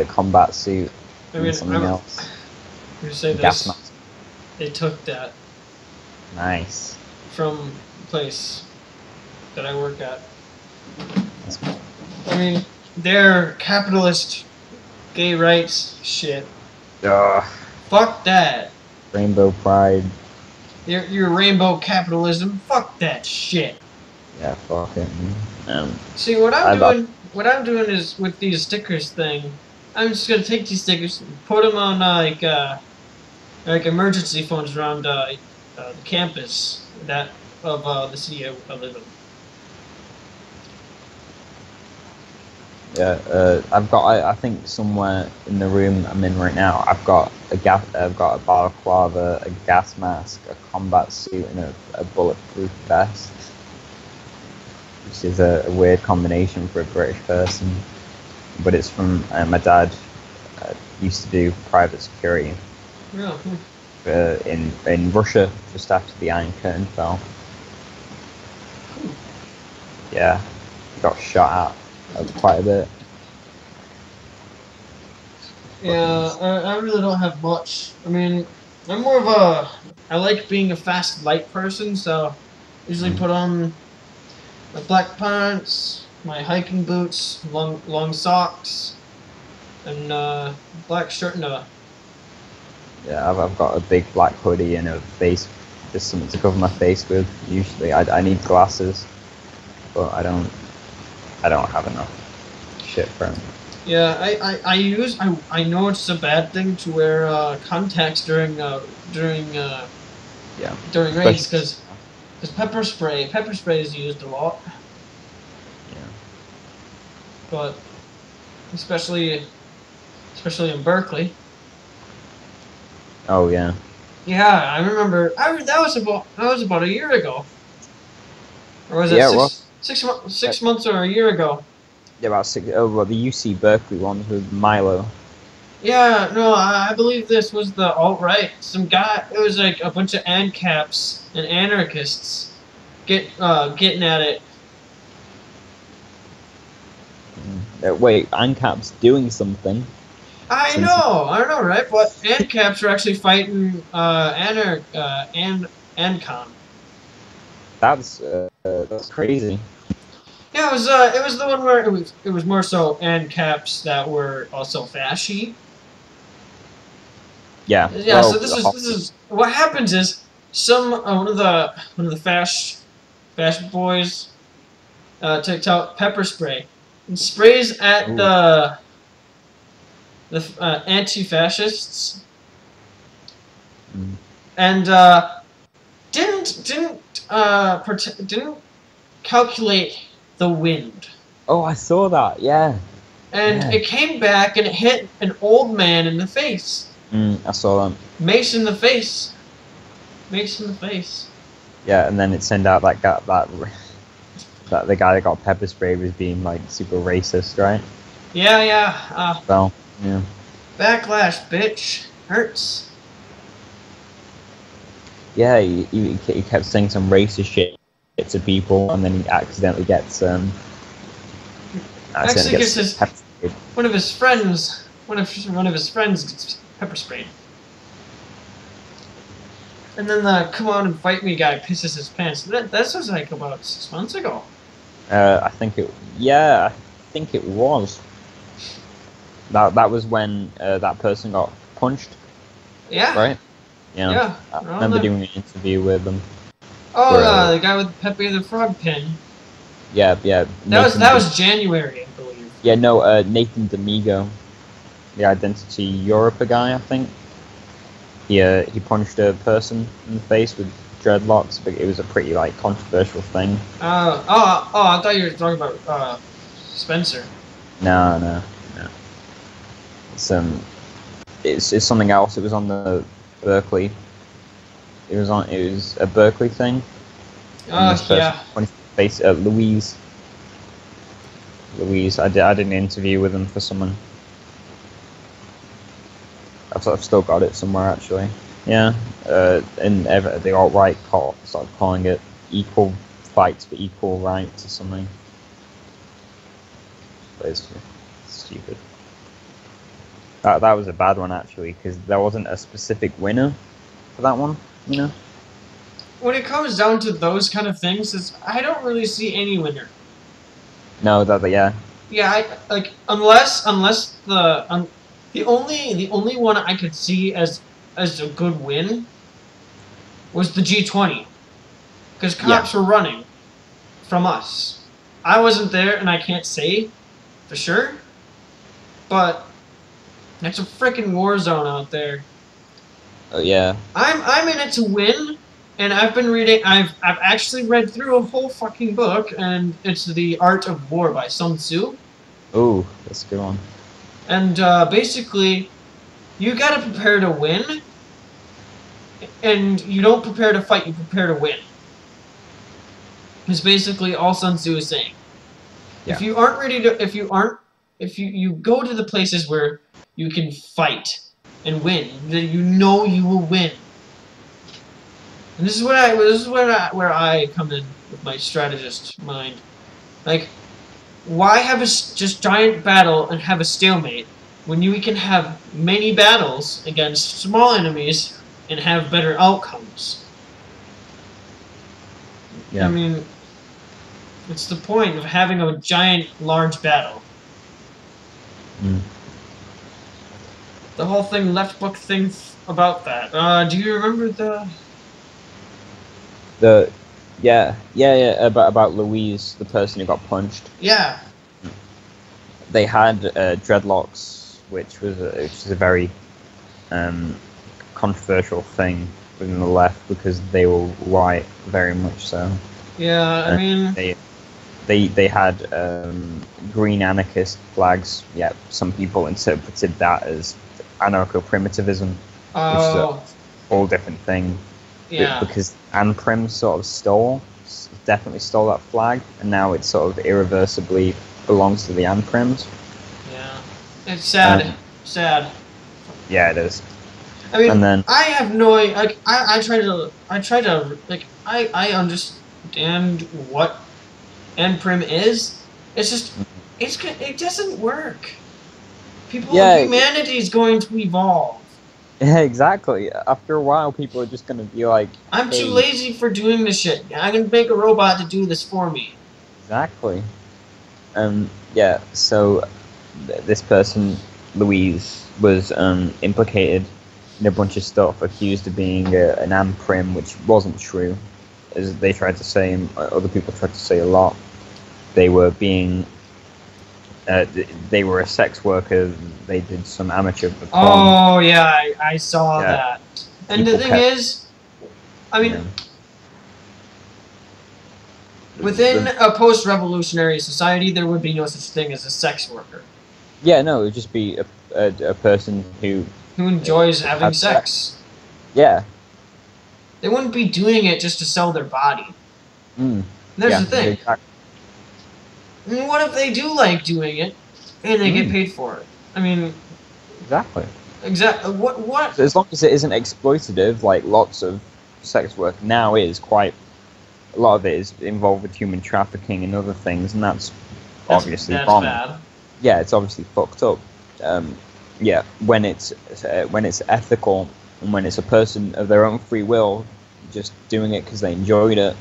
combat suit, and something else. I'm gonna say gas mask. They took that. Nice. From the place that I work at. That's cool. I mean, they're capitalist gay rights shit. Ugh. Fuck that. Rainbow pride. Your rainbow capitalism. Fuck that shit. Yeah, fuck it. See, what I'm doing is with these stickers thing. I'm just gonna take these stickers, and put them on like emergency phones around the campus of the city I live in. Yeah, I've got. I think somewhere in the room I'm in right now, I've got a balaclava, a gas mask, a combat suit, and a bulletproof vest, which is a weird combination for a British person. But it's from my dad. Used to do private security. In Russia, just after the Iron Curtain fell. Yeah, got shot at quite a bit. Yeah, I really don't have much. I mean, I'm more of I like being a fast, light person, so I usually put on my black pants, my hiking boots, long socks, and black shirt and a... Yeah, I've got a big black hoodie and a face, just something to cover my face with. Usually, I need glasses, but I don't have enough shit for them. Yeah, I know it's a bad thing to wear contacts during raids because pepper spray is used a lot. Yeah. But especially in Berkeley. Oh yeah. Yeah, I remember. That was about a year ago, or was it Yeah, well, 6 months or a year ago? yeah, about six. Oh, well, the UC Berkeley one with Milo. Yeah, no, I believe this was the alt-right. Some guy, it was like a bunch of ANCAPs and anarchists getting at it. Wait, ANCAP's doing something. I Since know, I know, right? But ANCAPs are actually fighting ANCON. that's crazy. Yeah, it was the one where it was more so ANCAPs that were also fashy. Yeah. Yeah, Well, so this is what happens is some one of the fash boys takes out pepper spray and sprays at ooh, the anti-fascists mm. and didn't calculate the wind, Oh, I saw that. Yeah. and Yeah. it came back and it hit an old man in the face. I saw that. Mace in the face. Mace in the face. Yeah, and then it turned out that the guy that got pepper sprayed was being like super racist, right? Yeah, yeah. Well, yeah. Backlash, bitch. Hurts. Yeah, he kept saying some racist shit to people, and then he accidentally gets Actually gets his pepper sprayed. one of his friends. One of his friends gets pepper sprayed. And then the come on and fight me guy pisses his pants. That was like about 6 months ago. I think it was. That was when that person got punched, Yeah. right? Yeah. Yeah. I remember doing an interview with them. Oh, where, the guy with Pepe the Frog pin. Yeah. That was January, I believe. Yeah, no, Nathan D'Amigo, the Identity Europa guy, I think. He punched a person in the face with dreadlocks, but it was a pretty like controversial thing. I thought you were talking about Spencer. No. It's something else. It was on the Berkeley. It was a Berkeley thing. Yeah. Face Louise. I did an interview with him for someone. I've still got it somewhere actually. Yeah, and the alt-right started calling it equal fights for equal rights or something. But it's stupid. That was a bad one actually, because there wasn't a specific winner for that one, you know? When it comes down to those kind of things, I don't really see any winner. No, yeah. Yeah, unless the only one I could see as a good win was the G20, because cops were running from us. I wasn't there, and I can't say for sure, but it's a freaking war zone out there. Oh yeah. I'm in it to win, and I've been reading. I've actually read through a whole fucking book, and it's The Art of War by Sun Tzu. Ooh, that's a good one. And basically, you gotta prepare to win, and you don't prepare to fight. You prepare to win. Is basically all Sun Tzu is saying. Yeah. If you aren't ready to, if you go to the places where you can fight and win, then you know you will win. And this is where I come in with my strategist mind. Like, why have a just giant battle and have a stalemate when we can have many battles against small enemies and have better outcomes? Yeah. I mean, it's the point of having a giant, large battle. The whole thing, left book thing about that. Do you remember about Louise, the person who got punched. Yeah. They had dreadlocks, which was a very controversial thing within the left because they were white, very much so. Yeah, I mean, they had green anarchist flags. Yeah, some people interpreted that as anarcho-primitivism. oh, whole different thing. Yeah. Because Anne Prim sort of definitely stole that flag, and now it sort of irreversibly belongs to the Anne Prims. Yeah. It's sad. Um, Sad. yeah, it is. I mean, And then I have no like I try to like I understand what N prim is. It's just it doesn't work. yeah, Humanity is going to evolve. yeah, exactly. After a while, people are just gonna be like, I'm too "Hey, lazy for doing this shit. I can make a robot to do this for me." exactly." Yeah. So this person, Louise, was implicated in a bunch of stuff, accused of being an Anne Prim, which wasn't true, as they tried to say, and other people tried to say a lot. They were being they were a sex worker. They did some amateur porn. Oh yeah, I saw Yeah. that. And the People thing kept, is, I mean, you know, within the- a post-revolutionary society, there would be no such thing as a sex worker yeah, no, it would just be a person who who enjoys having had sex. Yeah. They wouldn't be doing it just to sell their body. Mm. There's Yeah, the thing. exactly. I mean, what if they do like doing it and they get paid for it? I mean, Exactly. exactly. What? So as long as it isn't exploitative, like lots of sex work now is, quite a lot of it is involved with human trafficking and other things, and that's obviously wrong. Bad. Yeah, it's obviously fucked up. Yeah, when it's ethical and when it's a person of their own free will just doing it because they enjoyed it,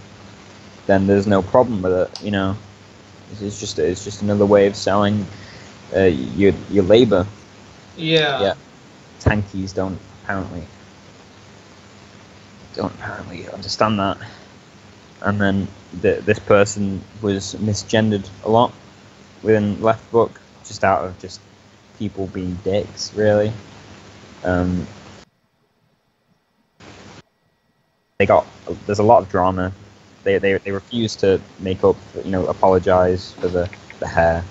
then there's no problem with it. You know, it's just another way of selling your labor. Yeah. Yeah, tankies don't apparently understand that. And then this person was misgendered a lot within Left Book, just out of just people being dicks, really. There's a lot of drama. They refuse to make up, apologize for the hair.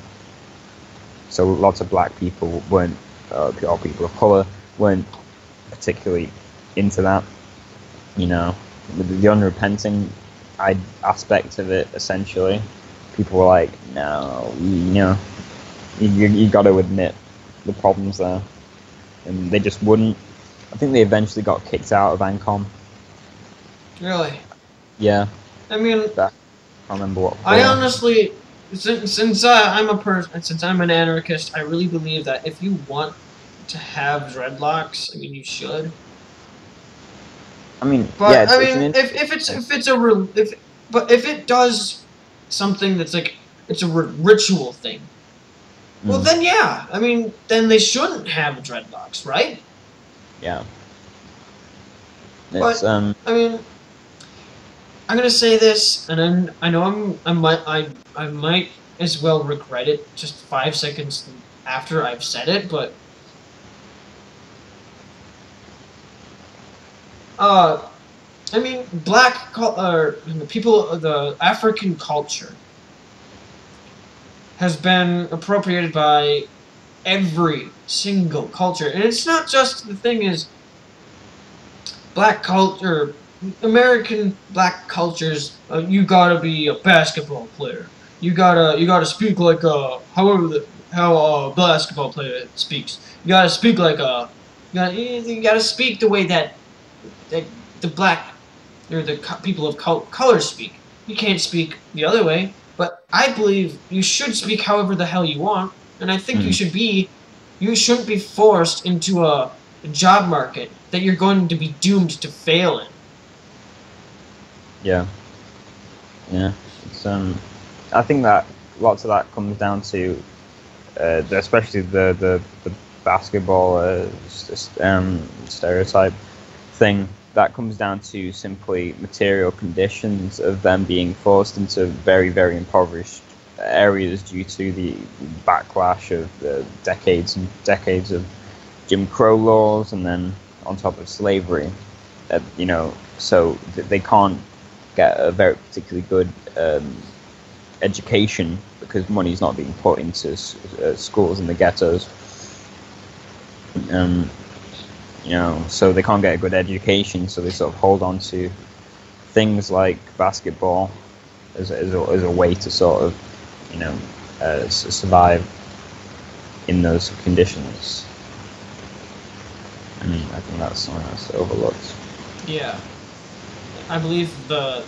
So lots of black people weren't, or people of color weren't particularly into that. The unrepenting aspect of it, essentially, people were like, no, you got to admit the problems there, and they just wouldn't. I think they eventually got kicked out of ANCOM. Really? Yeah. I mean, I can't remember what. I honestly, since I'm an anarchist, I really believe that if you want to have dreadlocks, I mean, you should. I mean, But yeah, if it does something that's like it's a ritual thing, well then yeah, I mean then they shouldn't have dreadlocks, right? Yeah. But I mean, I'm gonna say this, and I know I might as well regret it just 5 seconds after I've said it, but I mean, the African culture has been appropriated by every single culture, and it's not just the thing is black culture, American black cultures. You gotta be a basketball player. You gotta speak like how a basketball player speaks. You gotta speak like you gotta speak the way that the black or the people of color speak. You can't speak the other way. But I believe you should speak however the hell you want, and I think you shouldn't be forced into a job market that you're going to be doomed to fail in. Yeah. It's I think that lots of that comes down to, especially the basketball stereotype thing. That comes down to simply material conditions of them being forced into very, very impoverished areas due to the backlash of decades and decades of Jim Crow laws, and then on top of slavery. So they can't get a very particularly good education because money's not being put into schools in the ghettos. you know, so they can't get a good education, so they sort of hold on to things like basketball as a way to sort of, you know, survive in those conditions. And I think that's something that's overlooked. Yeah. I believe the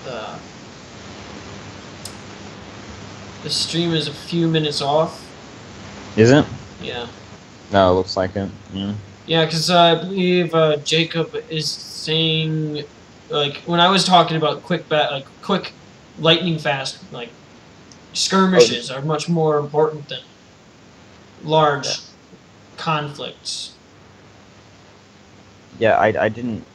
stream is a few minutes off. Is it? Yeah. No, it looks like it. Yeah. Yeah, because I believe Jacob is saying, like, when I was talking about quick lightning fast, like, skirmishes are much more important than large conflicts. Yeah, I didn't.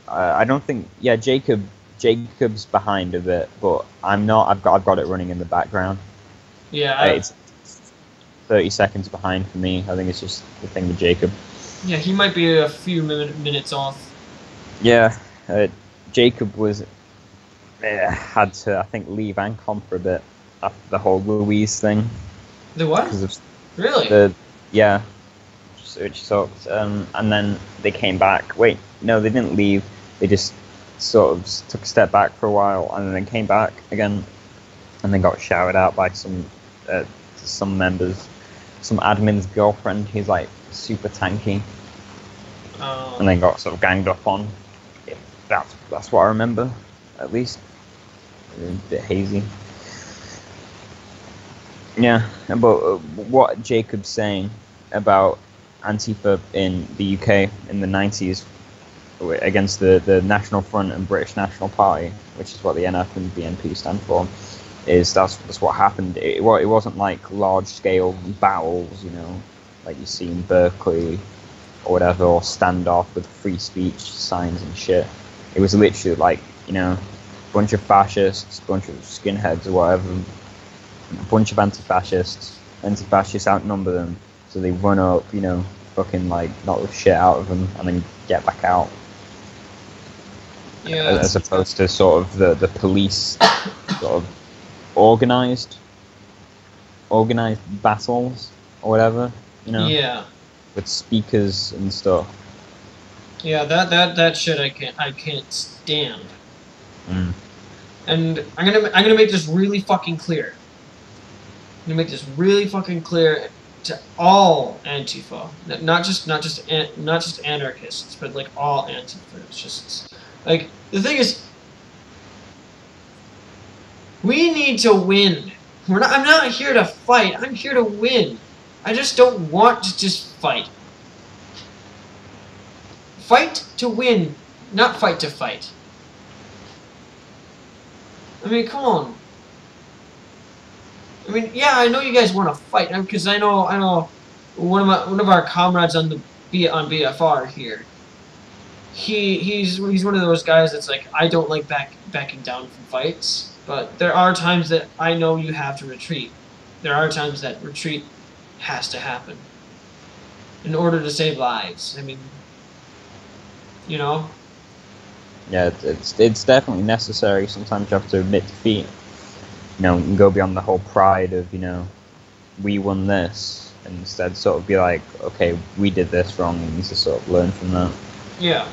I don't think. Yeah, Jacob's behind a bit, but I'm not. I've got it running in the background. Yeah, it's 30 seconds behind for me. I think it's just the thing with Jacob. Yeah, he might be a few minutes off. Yeah, Jacob was had to, I think, leave Ancom for a bit after the whole Louise thing. The what? Really? Yeah, which sucked. And then they came back. Wait, no, they didn't leave. They just sort of took a step back for a while, and then came back again, and then got shouted out by some members, some admin's girlfriend. He's like super tanky, and then got sort of ganged up on. That's what I remember, at least. A bit hazy. Yeah, but what Jacob's saying about Antifa in the UK in the 90s against the National Front and British National Party, which is what the NF and BNP stand for, is that's what happened. It wasn't like large-scale battles, you know, like you see in Berkeley or whatever, or standoff with free speech signs and shit. It was literally like, you know, a bunch of fascists, a bunch of skinheads or whatever, a bunch of anti-fascists outnumber them, so they run up, you know, fucking like knock the shit out of them and then get back out. Yeah, as opposed to sort of the police sort of organized battles or whatever, you know. Yeah. With speakers and stuff. Yeah, that shit I can't stand. Mm. And I'm gonna make this really fucking clear. I'm gonna make this really fucking clear to all Antifa, not just anarchists, but like all Antifa. Like, the thing is, we need to win. I'm not here to fight. I'm here to win. I just don't want to just fight. Fight to win, not fight to fight. I mean, come on. I mean, yeah, I know you guys want to fight, because I know one of our comrades on BFR here. He's one of those guys that's like, I don't like backing down from fights, but there are times that I know you have to retreat. There are times that retreat has to happen in order to save lives. I mean, you know. Yeah, it's definitely necessary. Sometimes you have to admit defeat. You know, and go beyond the whole pride of, you know, we won this, and instead sort of be like, okay, we did this wrong, and to sort of learn from that. Yeah.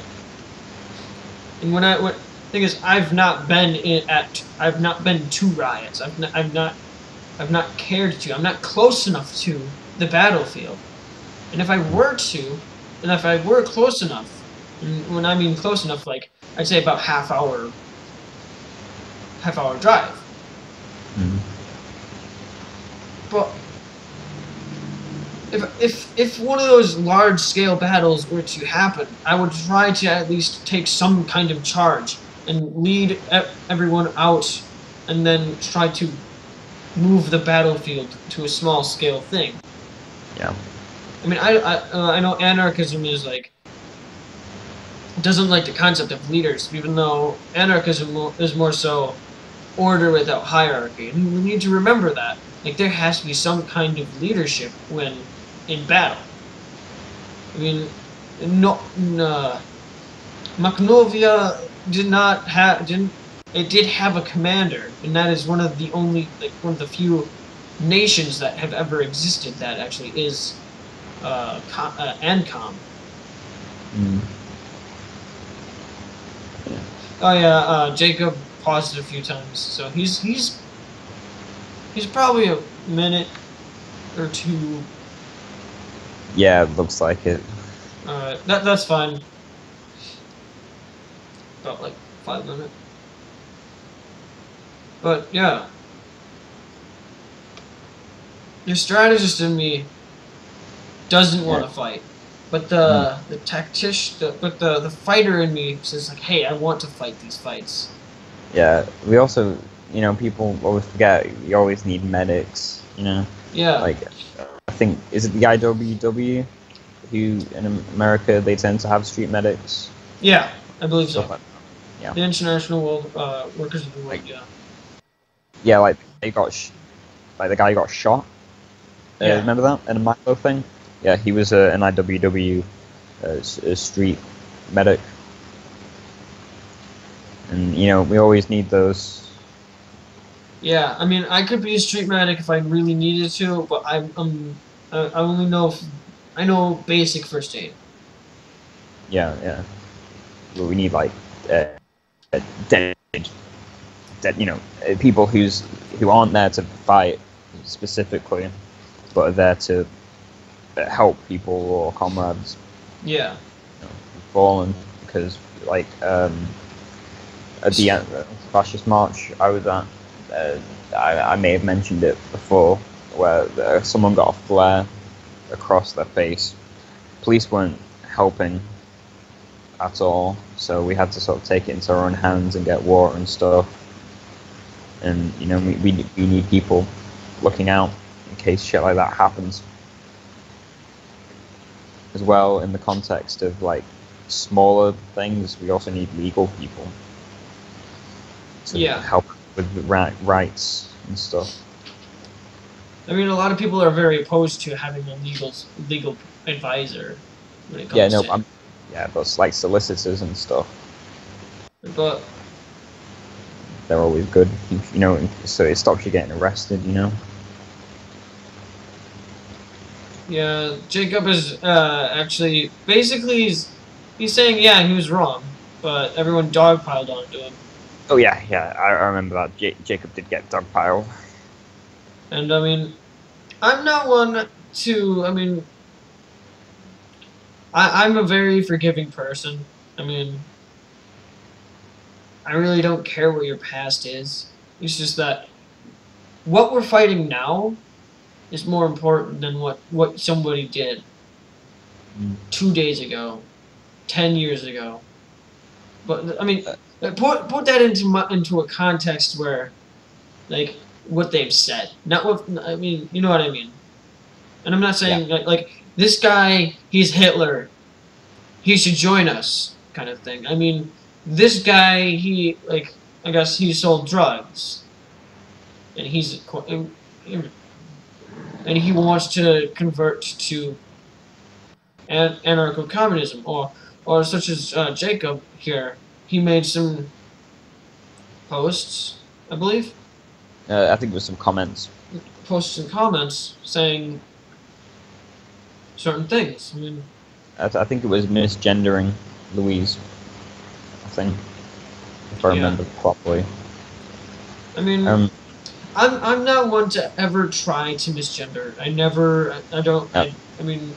And thing is, I've not been to riots. I've not cared to. I'm not close enough to the battlefield. And if I were to, and if I were close enough, and when I mean close enough, like, I'd say about half hour drive. Mm-hmm. But if one of those large scale battles were to happen, I would try to at least take some kind of charge and lead everyone out, and then try to move the battlefield to a small scale thing. Yeah. I mean, I know anarchism is like, doesn't like the concept of leaders, even though anarchism is more so order without hierarchy. And we need to remember that. Like, there has to be some kind of leadership when in battle. I mean, Makhnovia did have a commander, and that is one of the few nations that have ever existed that actually is ANCOM. Mm. Oh yeah, Jacob paused it a few times, so he's probably a minute or two. Yeah, it looks like it. That's fine. About like 5 minutes. But yeah, your strategist in me doesn't want to fight, but the tactician, but the fighter in me says like, hey, I want to fight these fights. Yeah, we also, people always forget you always need medics. Yeah. Like I think is it the IWW who in America they tend to have street medics. Yeah, I believe Stuff so. like that. Yeah. The International World Workers of the World. Yeah. Yeah, like they like the guy who got shot. Yeah. Remember that in a Milo thing? Yeah, he was an IWW street medic, and we always need those. Yeah, I mean, I could be a street medic if I really needed to, but I only know I know basic first aid. Yeah, yeah. But we need like dead, people who aren't there to fight specifically, but are there to help people or comrades. Yeah. Fallen because like at the end of the fascist march I was at, I may have mentioned it before, where someone got a flare across their face. Police weren't helping at all, so we had to sort of take it into our own hands and get water and stuff. And we need people looking out in case shit like that happens. As well, in the context of like smaller things, we also need legal people to help with rights and stuff. I mean, a lot of people are very opposed to having a legal advisor when it comes to. But like solicitors and stuff. But they're always good, so it stops you getting arrested, Yeah, Jacob is actually basically he's saying he was wrong, but everyone dogpiled onto him. Oh yeah, I remember that. Jacob did get dogpiled. And I mean, I'm not one to. I mean, I'm a very forgiving person. I mean, I really don't care what your past is. It's just that what we're fighting now is more important than what somebody did 2 days ago, 10 years ago. But I mean, put that into a context where, like, what they've said, not what I mean. You know what I mean? And I'm not saying like this guy, he's Hitler. He should join us, kind of thing. I mean, this guy, I guess he sold drugs, and and he wants to convert to anarcho-communism, or such as Jacob here. He made some posts, I believe. I think there was some comments. Posts and comments saying certain things. I mean, I think it was misgendering Louise. I think, if I remember properly. I mean, I'm not one to ever try to misgender. I don't. I mean,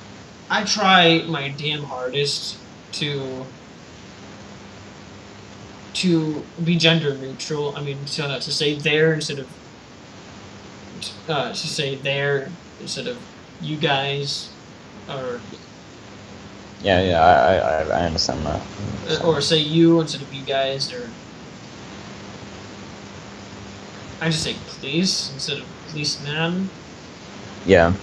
I try my damn hardest to be gender neutral. I mean, to say there instead of to say there instead of you guys, or I understand that. Or say you instead of you guys, or I just say please instead of policeman. Yeah.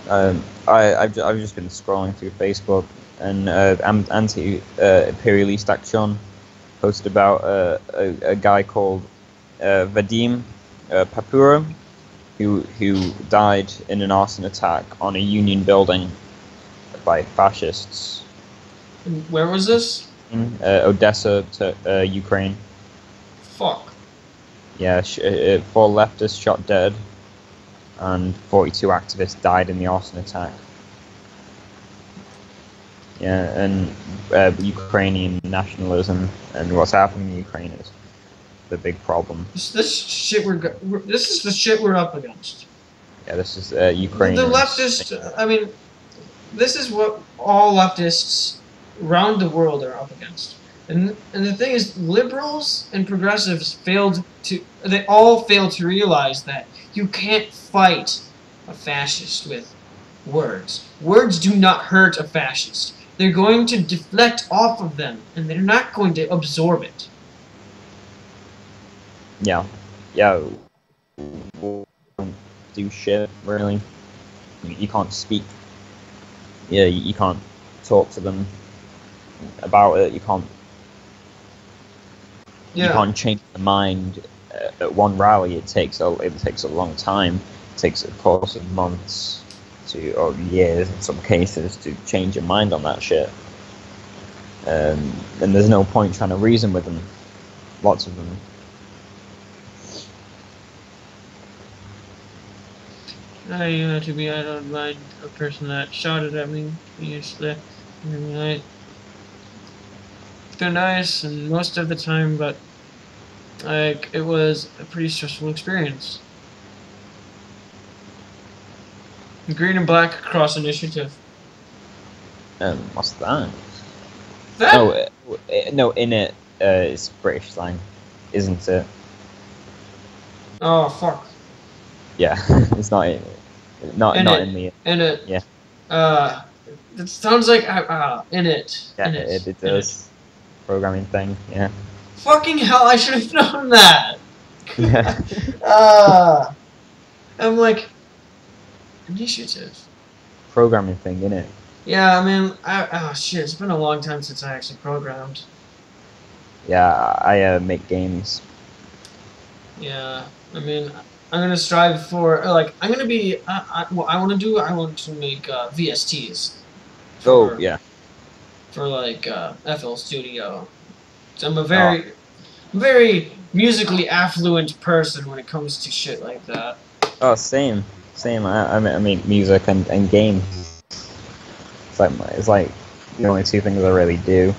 I've just been scrolling through Facebook, and anti-imperialist Action posted about a guy called Vadim Papura, who died in an arson attack on a Union building by fascists. Where was this? In Odessa, Ukraine. Fuck. Yeah, 4 leftists shot dead, and 42 activists died in the arson attack. Yeah, and Ukrainian nationalism and what's happening in Ukraine is the big problem. This shit this is the shit we're up against. Yeah, this is The Ukraine. leftist. I mean, this is what all leftists around the world are up against. And the thing is, liberals and progressives they all failed to realize that you can't fight a fascist with words. Words do not hurt a fascist. They're going to deflect off of them, and they're not going to absorb it. Yeah, yeah. Don't do shit really. You can't speak. Yeah, you can't talk to them about it. You can't. Yeah. You can't change their mind at one rally. It takes a long time. It takes a course of months or years in some cases to change your mind on that shit. And there's no point trying to reason with them. Lots of them. I don't mind a person that shouted at me. Usually, they're nice, and most of the time, but like it was a pretty stressful experience. Green and Black Cross Initiative. What's that? That? Oh, no, in it, it's British slang, isn't it? Oh fuck. Yeah, it's not in it. Not in the. In it. Yeah. It sounds like in it. Yeah, in it. It does. Programming thing. Yeah. Fucking hell! I should have known that. Yeah. I'm like initiative. Programming thing, innit? Yeah, I mean, oh shit! It's been a long time since I actually programmed. Yeah, I make games. Yeah, I mean, I'm gonna strive for I'm gonna be. What I want to do, I want to make VSTs. Oh yeah. For FL Studio. So I'm a very musically affluent person when it comes to shit like that. Oh, same. I make music and games. It's like the only two things I really do.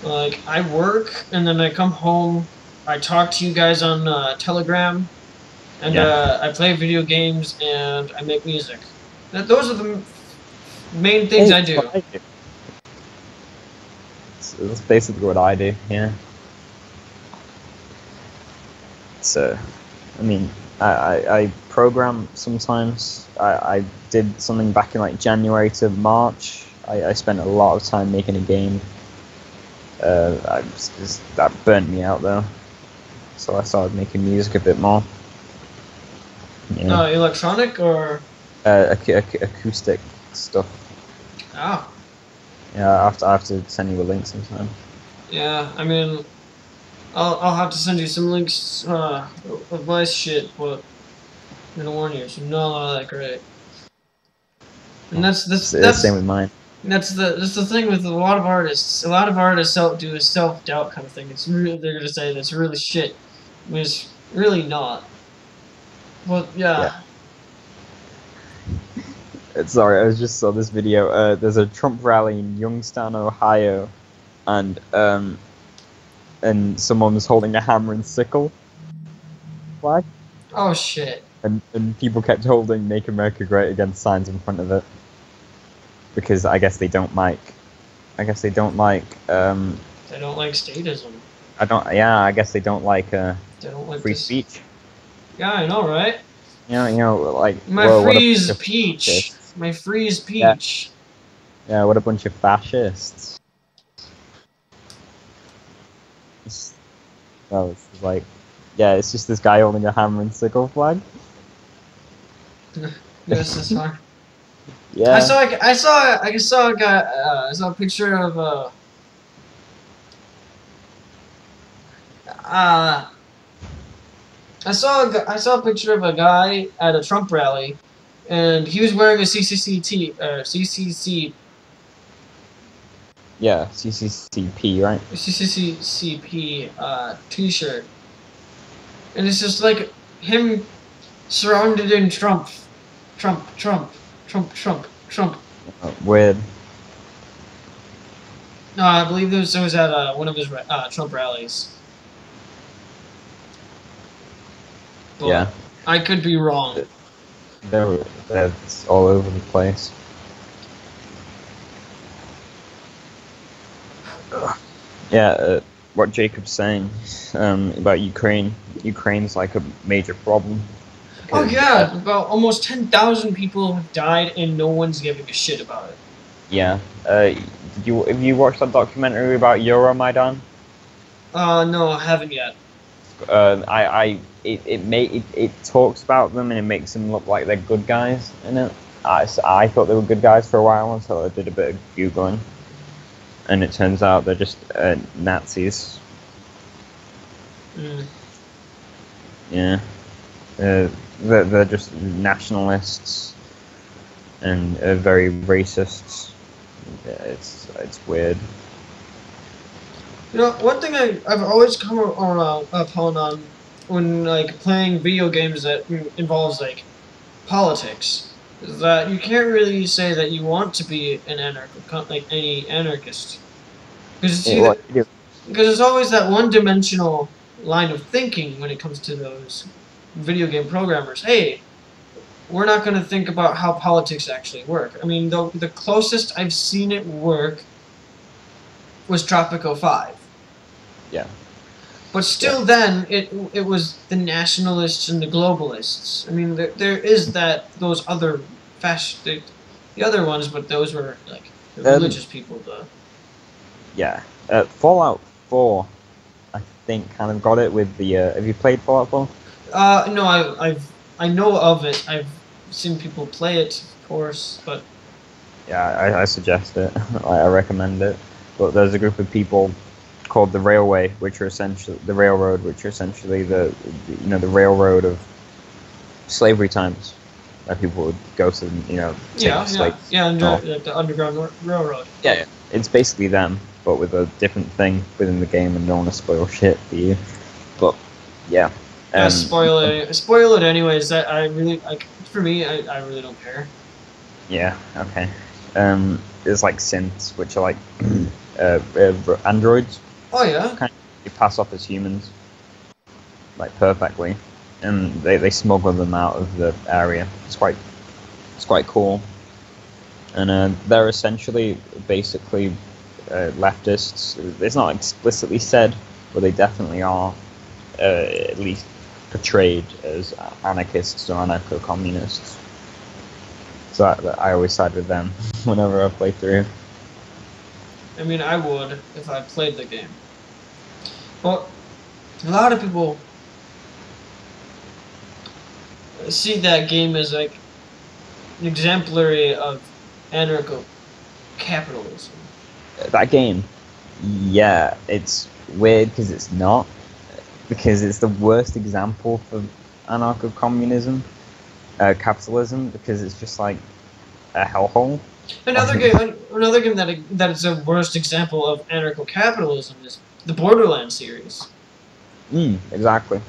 Like I work and then I come home. I talk to you guys on Telegram, and I play video games and I make music. Those are the main things I do. That's basically what I do. Yeah. So, I mean, I program sometimes. I did something back in January to March. I spent a lot of time making a game. That burnt me out though. So I started making music a bit more. Yeah. Electronic or? Acoustic stuff. Oh. Yeah, I have to send you a link sometime. Yeah, I mean, I'll have to send you some links of my shit, but I'm gonna warn you, it's not all that great. And that's the same with mine. That's the thing with a lot of artists. A lot of artists do a self-doubt kind of thing. It's really, they're gonna say that's really shit, when it's really not. But yeah. Sorry, I just saw this video. There's a Trump rally in Youngstown, Ohio, and someone was holding a hammer and sickle flag. Oh shit. And people kept holding "Make America Great Again" signs in front of it because I guess they don't like. They don't like statism. I guess they don't like they don't like free speech. Yeah, I know, right? You know, like my freeze peach. My freeze peach. Yeah, what a bunch of fascists. Well, it's like, yeah, it's just this guy holding a hammer and sickle flag. Yes, that's fine. Yeah. I saw a guy. I saw a picture of I saw a picture of a guy at a Trump rally, and he was wearing a CCCP, Yeah, CCCP, right? CCCP T-shirt, and it's just like him surrounded in Trump. Weird. No, I believe it was at one of his Trump rallies. But Yeah, I could be wrong. they're all over the place. Yeah, what Jacob's saying about Ukraine. Ukraine's like a major problem. Oh Because, yeah, about almost 10,000 people have died, and no one's giving a shit about it. yeah. Have you watched that documentary about Euromaidan? No, I haven't yet. It talks about them and it makes them look like they're good guys in it. I thought they were good guys for a while until I did a bit of googling, and it turns out they're just Nazis. Mm. Yeah, they're just nationalists and very racists. Yeah, it's weird. You know, one thing I've always come around upon on when like playing video games that involves like politics is that you can't really say that you want to be an like any anarchist, because it's Yeah, either what you do? because it's always that one-dimensional line of thinking when it comes to those video game programmers. Hey, we're not going to think about how politics actually work. I mean, the closest I've seen it work was Tropico 5. Yeah, But still, then it was the nationalists and the globalists. I mean, there is those other the other ones, but those were like the religious people. yeah. Fallout 4, I think, kind of got it with the. Have you played Fallout 4? No, I know of it. I've seen people play it, of course, but Yeah, I suggest it. I recommend it. But there's a group of people called the Railway, which are essentially the railroad, which are essentially the the railroad of slavery times, where people would go to take slaves. the Underground Railroad. Yeah, it's basically them, but with a different thing within the game, and don't want to spoil shit for you. But yeah, Spoil it anyways. That I really like. For me, I really don't care. yeah, okay. There's like synths, which are like androids. Oh yeah. Kind of, you pass off as humans, like perfectly, and they smuggle them out of the area. It's quite cool, and they're essentially basically leftists. It's not explicitly said, but they definitely are, at least portrayed as anarchists or anarcho-communists. So I always side with them whenever I play through. I mean, I would if I played the game. But a lot of people see that game as like an exemplary of anarcho-capitalism. That game, yeah, it's weird because it's not. Because it's the worst example for anarcho-communism, capitalism, because it's just like a hellhole. Another game that is the worst example of anarcho-capitalism is the Borderlands series. Exactly.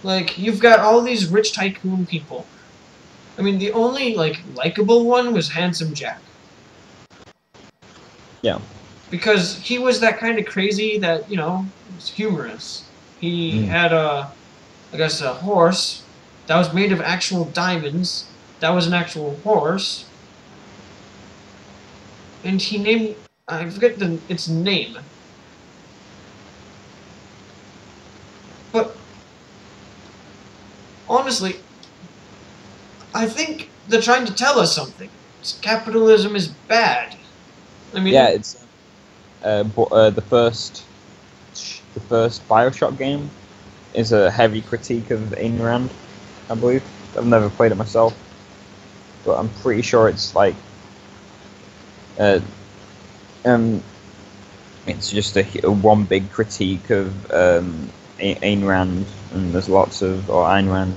Like, you've got all these rich tycoon people. I mean, the only likable one was Handsome Jack. Yeah. Because he was that kind of crazy that was humorous. He had I guess a horse that was made of actual diamonds. That was an actual horse. And he named, I forget its name. But honestly, I think they're trying to tell us something. Capitalism is bad. I mean, yeah, it's the first BioShock game is a heavy critique of Ayn Rand, I believe. I've never played it myself, but I'm pretty sure it's like it's just a one big critique of Ayn Rand, and there's lots of Ayn Rand,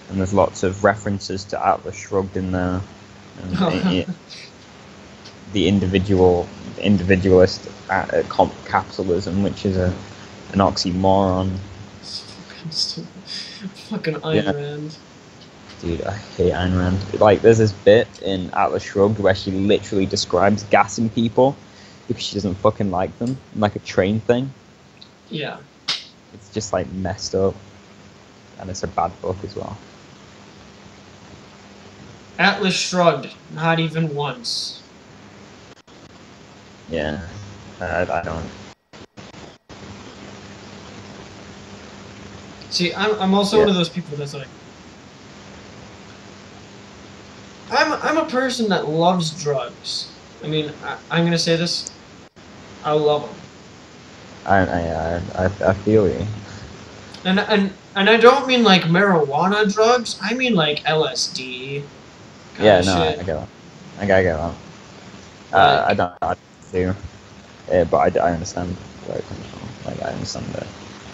and there's lots of references to Atlas Shrugged in there, and the individualist capitalism, which is an oxymoron. Fucking Ayn Rand. Dude, I hate Ayn Rand. Like, there's this bit in Atlas Shrugged where she literally describes gassing people because she doesn't fucking like them, like a train thing. Yeah. It's just like messed up, and it's a bad book as well. Atlas shrugged, not even once. Yeah, I don't. See, I'm also one of those people that's like, I'm a person that loves drugs. I mean, I'm gonna say this, I love them. I feel you. And I don't mean like marijuana drugs. I mean like LSD. Yeah, no, Shit. I get that. I get that. I don't do, but I understand where it comes from. Like I understand that.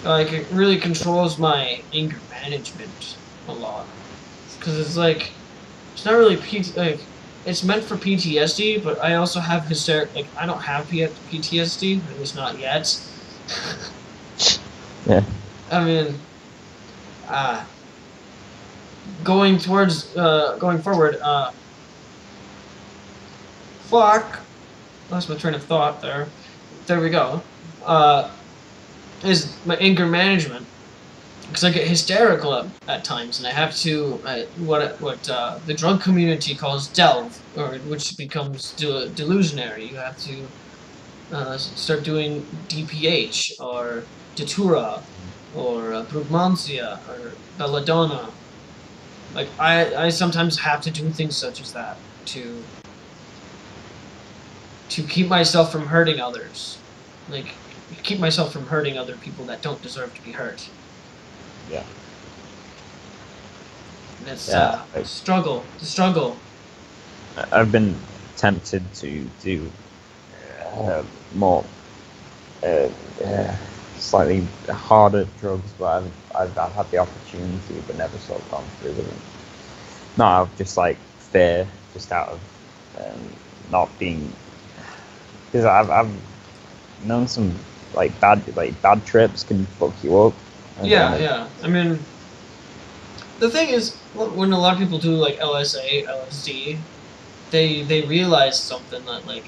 Like it really controls my anger management a lot, because it's like it's not really like it's meant for PTSD, but I also have like I don't have PTSD, at least not yet. Yeah. I mean, going forward, fuck. Lost my train of thought there. There we go. Is my anger management, because I get hysterical at times, and I have to what the drug community calls delve, or which becomes delusionary. You have to start doing DPH or Datura or Brugmansia or Belladonna. Like I sometimes have to do things such as that to keep myself from hurting others, like keep myself from hurting other people that don't deserve to be hurt. Yeah. That's the struggle. I've been tempted to do more slightly harder drugs, but I've had the opportunity, but never sort of gone through with them. No, I've just like fear, just out of not being, because I've known some bad trips can fuck you up. Yeah. I mean, the thing is, when a lot of people do like LSD, they realize something that like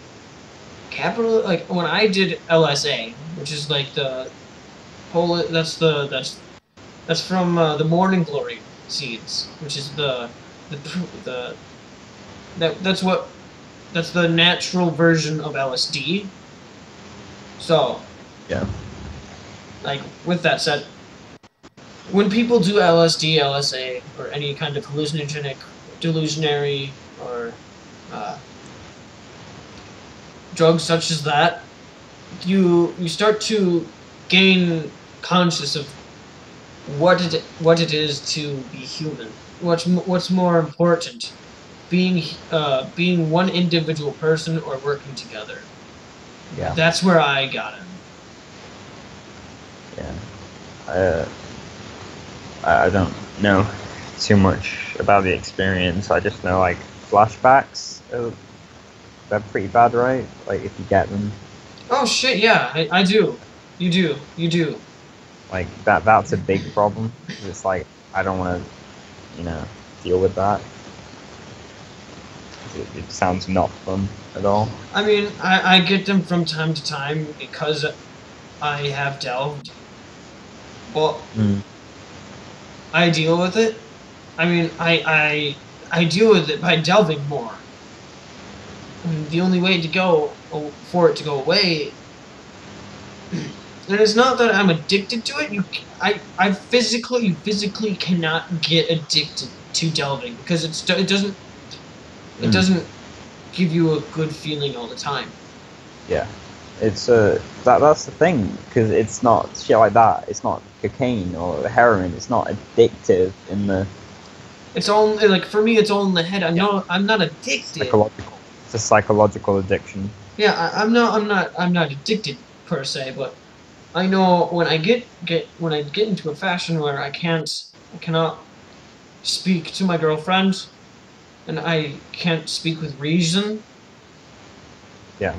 like when I did LSA, which is like the whole that's from the Morning Glory seeds, which is that's the natural version of LSD. So yeah, like with that said, when people do LSD, LSA, or any kind of hallucinogenic, delusionary, or drugs such as that, you start to gain conscious of what it is to be human. What's more important, being one individual person or working together. Yeah. That's where I got it. Yeah. I don't know too much about the experience. I just know like flashbacks. They're pretty bad, right? Like if you get them. Oh shit! Yeah, I do. You do. Like that's a big problem. It's like I don't want to, deal with that. It sounds not fun at all. I mean, I get them from time to time because I have delved. Well, I deal with it. I mean, I deal with it by delving more. I mean, the only way to go for it to go away, and it's not that I'm addicted to it. You physically cannot get addicted to delving because it doesn't give you a good feeling all the time. Yeah, it's that's the thing, because it's not shit like that. It's not cocaine or heroin. It's not addictive in the. It's all like for me. It's all in the head. I'm not addicted. Psychological. It's a psychological addiction. Yeah, I'm not addicted per se, but I know when I get into a fashion where I cannot speak to my girlfriend, and I can't speak with reason. Yeah.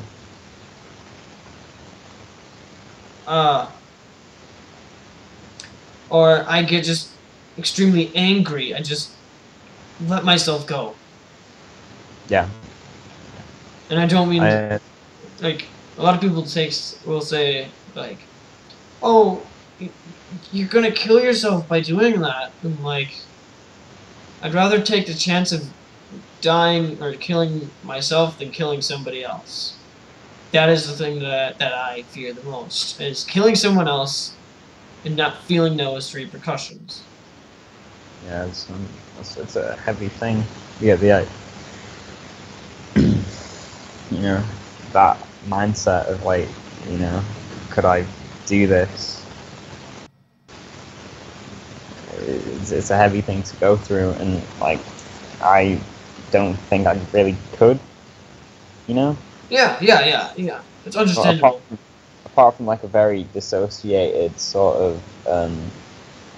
Or I get just extremely angry. I just let myself go. Yeah. And I don't mean like a lot of people will say like, "Oh, you're gonna kill yourself by doing that." And like, I'd rather take the chance of dying or killing myself than killing somebody else. That is the thing that I fear the most, is killing someone else and not feeling those repercussions. Yeah, it's a heavy thing. Yeah, the you know, that mindset of like, you know, could I do this? It's a heavy thing to go through, and like, I don't think I really could, you know? Yeah. It's Well, understandable. apart from like a very dissociated sort of,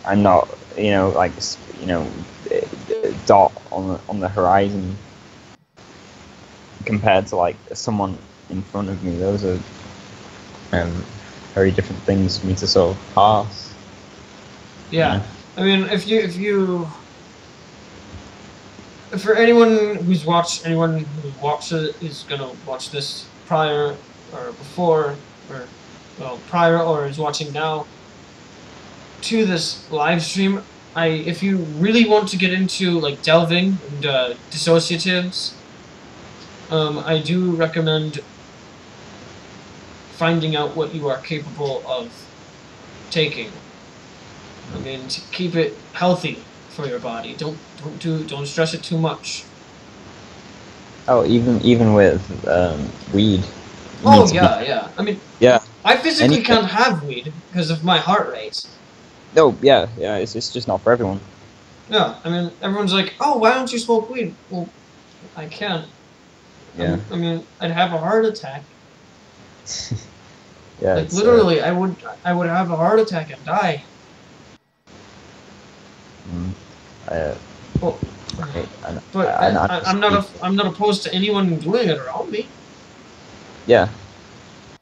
I'm not, you know, like, you know, dot on the horizon compared to like someone in front of me. Those are very different things for me to sort of pass. Yeah. I mean, for anyone who watches is gonna watch this prior or before or prior or is watching now to this live stream, if you really want to get into like delving and dissociatives, I do recommend finding out what you are capable of taking. I mean, to keep it healthy for your body. Don't stress it too much. Oh, even with weed. Oh yeah. I mean, yeah. I physically can't have weed because of my heart rate. No, yeah. It's just not for everyone. Yeah, I mean, everyone's like, "Oh, why don't you smoke weed?" Well, I can't. Yeah. I mean, I'd have a heart attack. Yeah. Like literally, I would have a heart attack and die. Well, but I'm not opposed to anyone doing it around me. Yeah.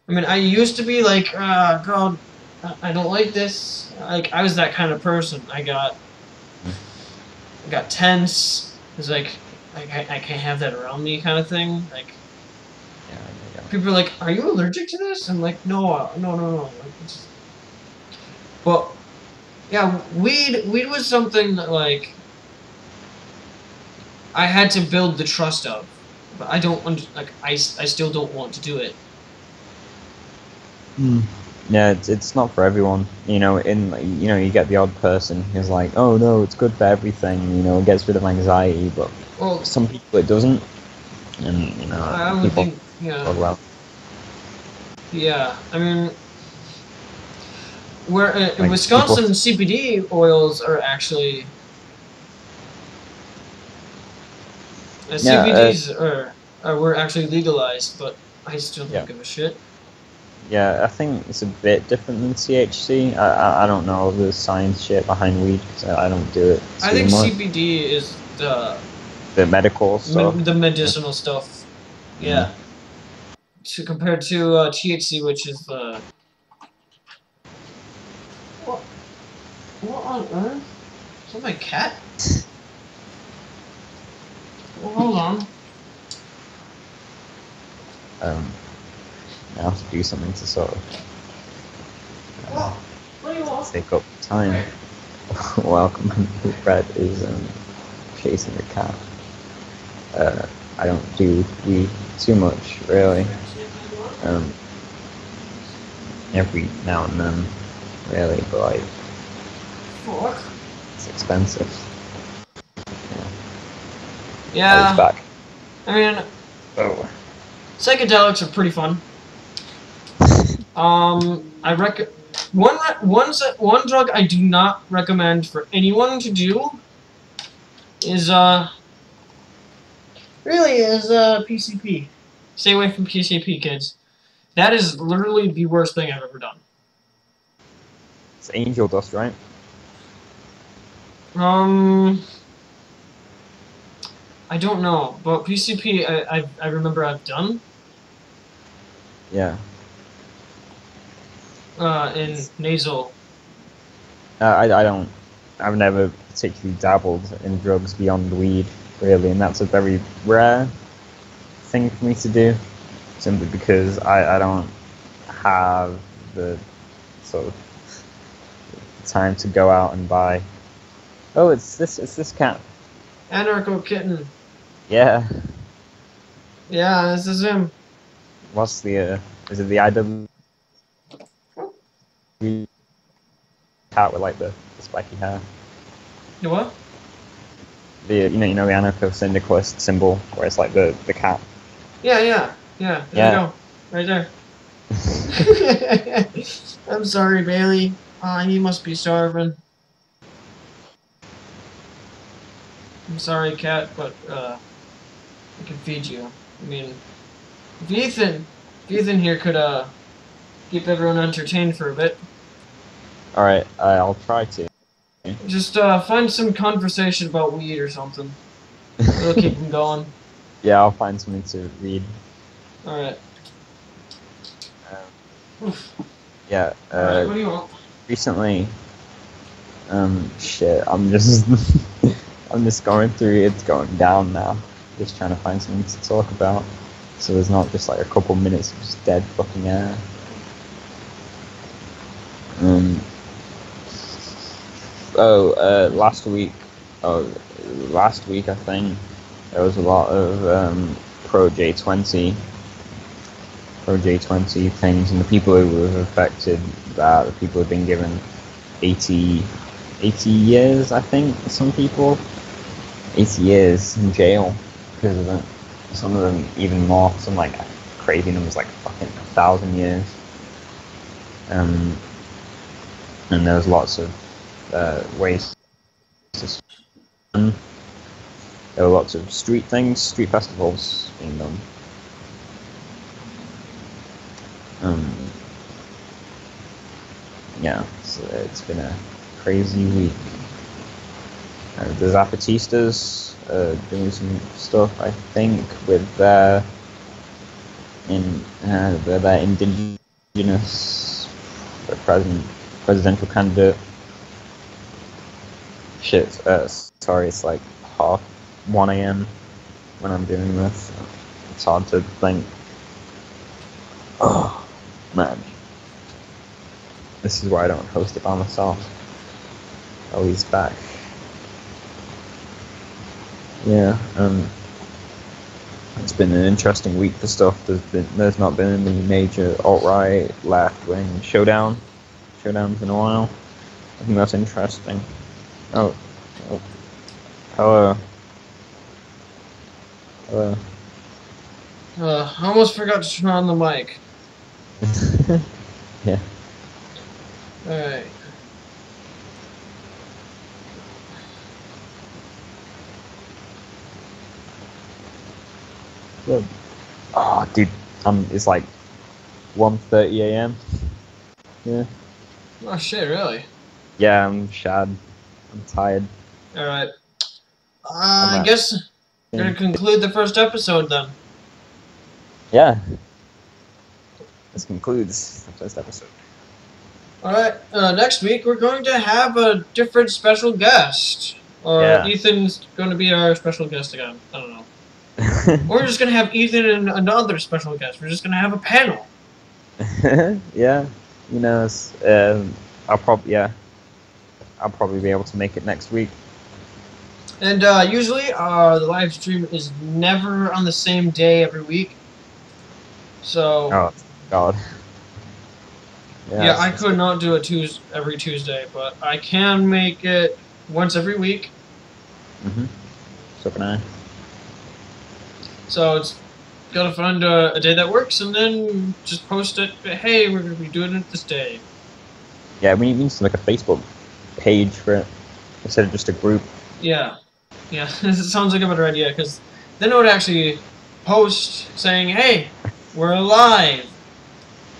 I mean, I used to be like, God, I don't like this. Like, I was that kind of person. I got tense. It's like, I can't have that around me, kind of thing. Like, people are like, "Are you allergic to this?" I'm like, no. Like, but yeah, weed was something that like I had to build the trust of, but I don't I still don't want to do it. Yeah, it's not for everyone. You know, you get the odd person who's like, oh no, it's good for everything. You know, it gets rid of anxiety, but some people it doesn't. And you know, I don't think. Yeah. Yeah, I mean, where in Wisconsin, CBD oils are actually CBDs were actually legalized, but I still don't give a shit. Yeah, I think it's a bit different than THC. I don't know the science shit behind weed because I don't do it. I think CBD is the medical stuff. The medicinal stuff. Yeah. Compared to THC, which is the what on earth? Is that my cat? Well, hold on. I have to do something to sort of take up time. Welcome. Brad is chasing the cat. I don't do weed too much, really. Every now and then, really, but like, it's expensive. Yeah. It's back. I mean, psychedelics are pretty fun. I one drug I do not recommend for anyone to do is PCP. Stay away from PCP, kids. That is literally the worst thing I've ever done. It's angel dust, right? I don't know, but PCP I remember I've done. Yeah. In nasal. I've never particularly dabbled in drugs beyond weed, really, and that's a very rare thing for me to do. simply because I don't have the sort of time to go out and buy. Oh, it's this cat. Anarcho Kitten. Yeah. Yeah, this is him. What's the is it the IW cat with like the spiky hair? You what? The you know the anarcho syndicalist symbol where it's like the cat. Yeah. There you go. Right there. I'm sorry, Bailey. He must be starving. I'm sorry, cat, but I can feed you. I mean, if Ethan here could keep everyone entertained for a bit. All right, I'll try to. Just find some conversation about weed or something. It'll keep him going. Yeah, I'll find something to read. All right. Yeah. Alright, what do you want? Recently, shit. I'm just I'm just going through. It's going down now. Just trying to find something to talk about, so there's not just like a couple minutes of just dead fucking air. Last week. Last week I think there was a lot of pro J20 things, and the people who were affected, the people have been given 80 years, I think, some people, 80 years in jail because of it. Some of them even more, some like crazy numbers like fucking 1,000 years. And there was lots of ways to spend. There were lots of street festivals being done. Yeah, so it's been a crazy week. The Zapatistas doing some stuff, I think, with their indigenous presidential candidate. Shit, sorry, it's like 1 a.m. when I'm doing this. It's hard to think. Oh, man. This is why I don't host it by myself. Oh, he's back. Yeah, it's been an interesting week for stuff. There's not been any major alt-right, left-wing showdowns in a while. I think that's interesting. Oh. Hello. I almost forgot to turn on the mic. Yeah. Alright. Good. Oh, dude, it's like 1:30 a.m. Yeah. Oh shit, really? Yeah, I'm shad. I'm tired. Alright. I guess we're gonna conclude the first episode then. Yeah. This concludes the first episode. Alright, next week we're going to have a different special guest. Yeah. Ethan's going to be our special guest again. I don't know. We're just going to have Ethan and another special guest. We're just going to have a panel. Yeah. You know, I'll probably be able to make it next week. And usually the live stream is never on the same day every week. So... Oh, God. Yeah, I could not do it every Tuesday, but I can make it once every week. So can I. So it's gotta find a day that works, and then just post it. Hey, we're gonna be doing it this day. Yeah, we need to make a Facebook page for it instead of just a group. Yeah, it sounds like a better idea, because then it would actually post saying, "Hey, we're live."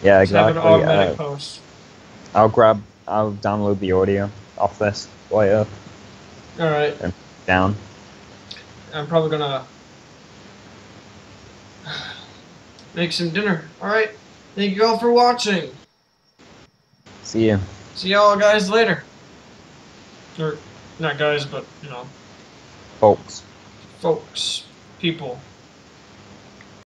Yeah, exactly. Have an automatic post. I'll download the audio off this later. Alright. And down. I'm probably gonna make some dinner. Alright. Thank you all for watching. See you. See y'all guys later. Or, not guys, but, you know. Folks. Folks. People.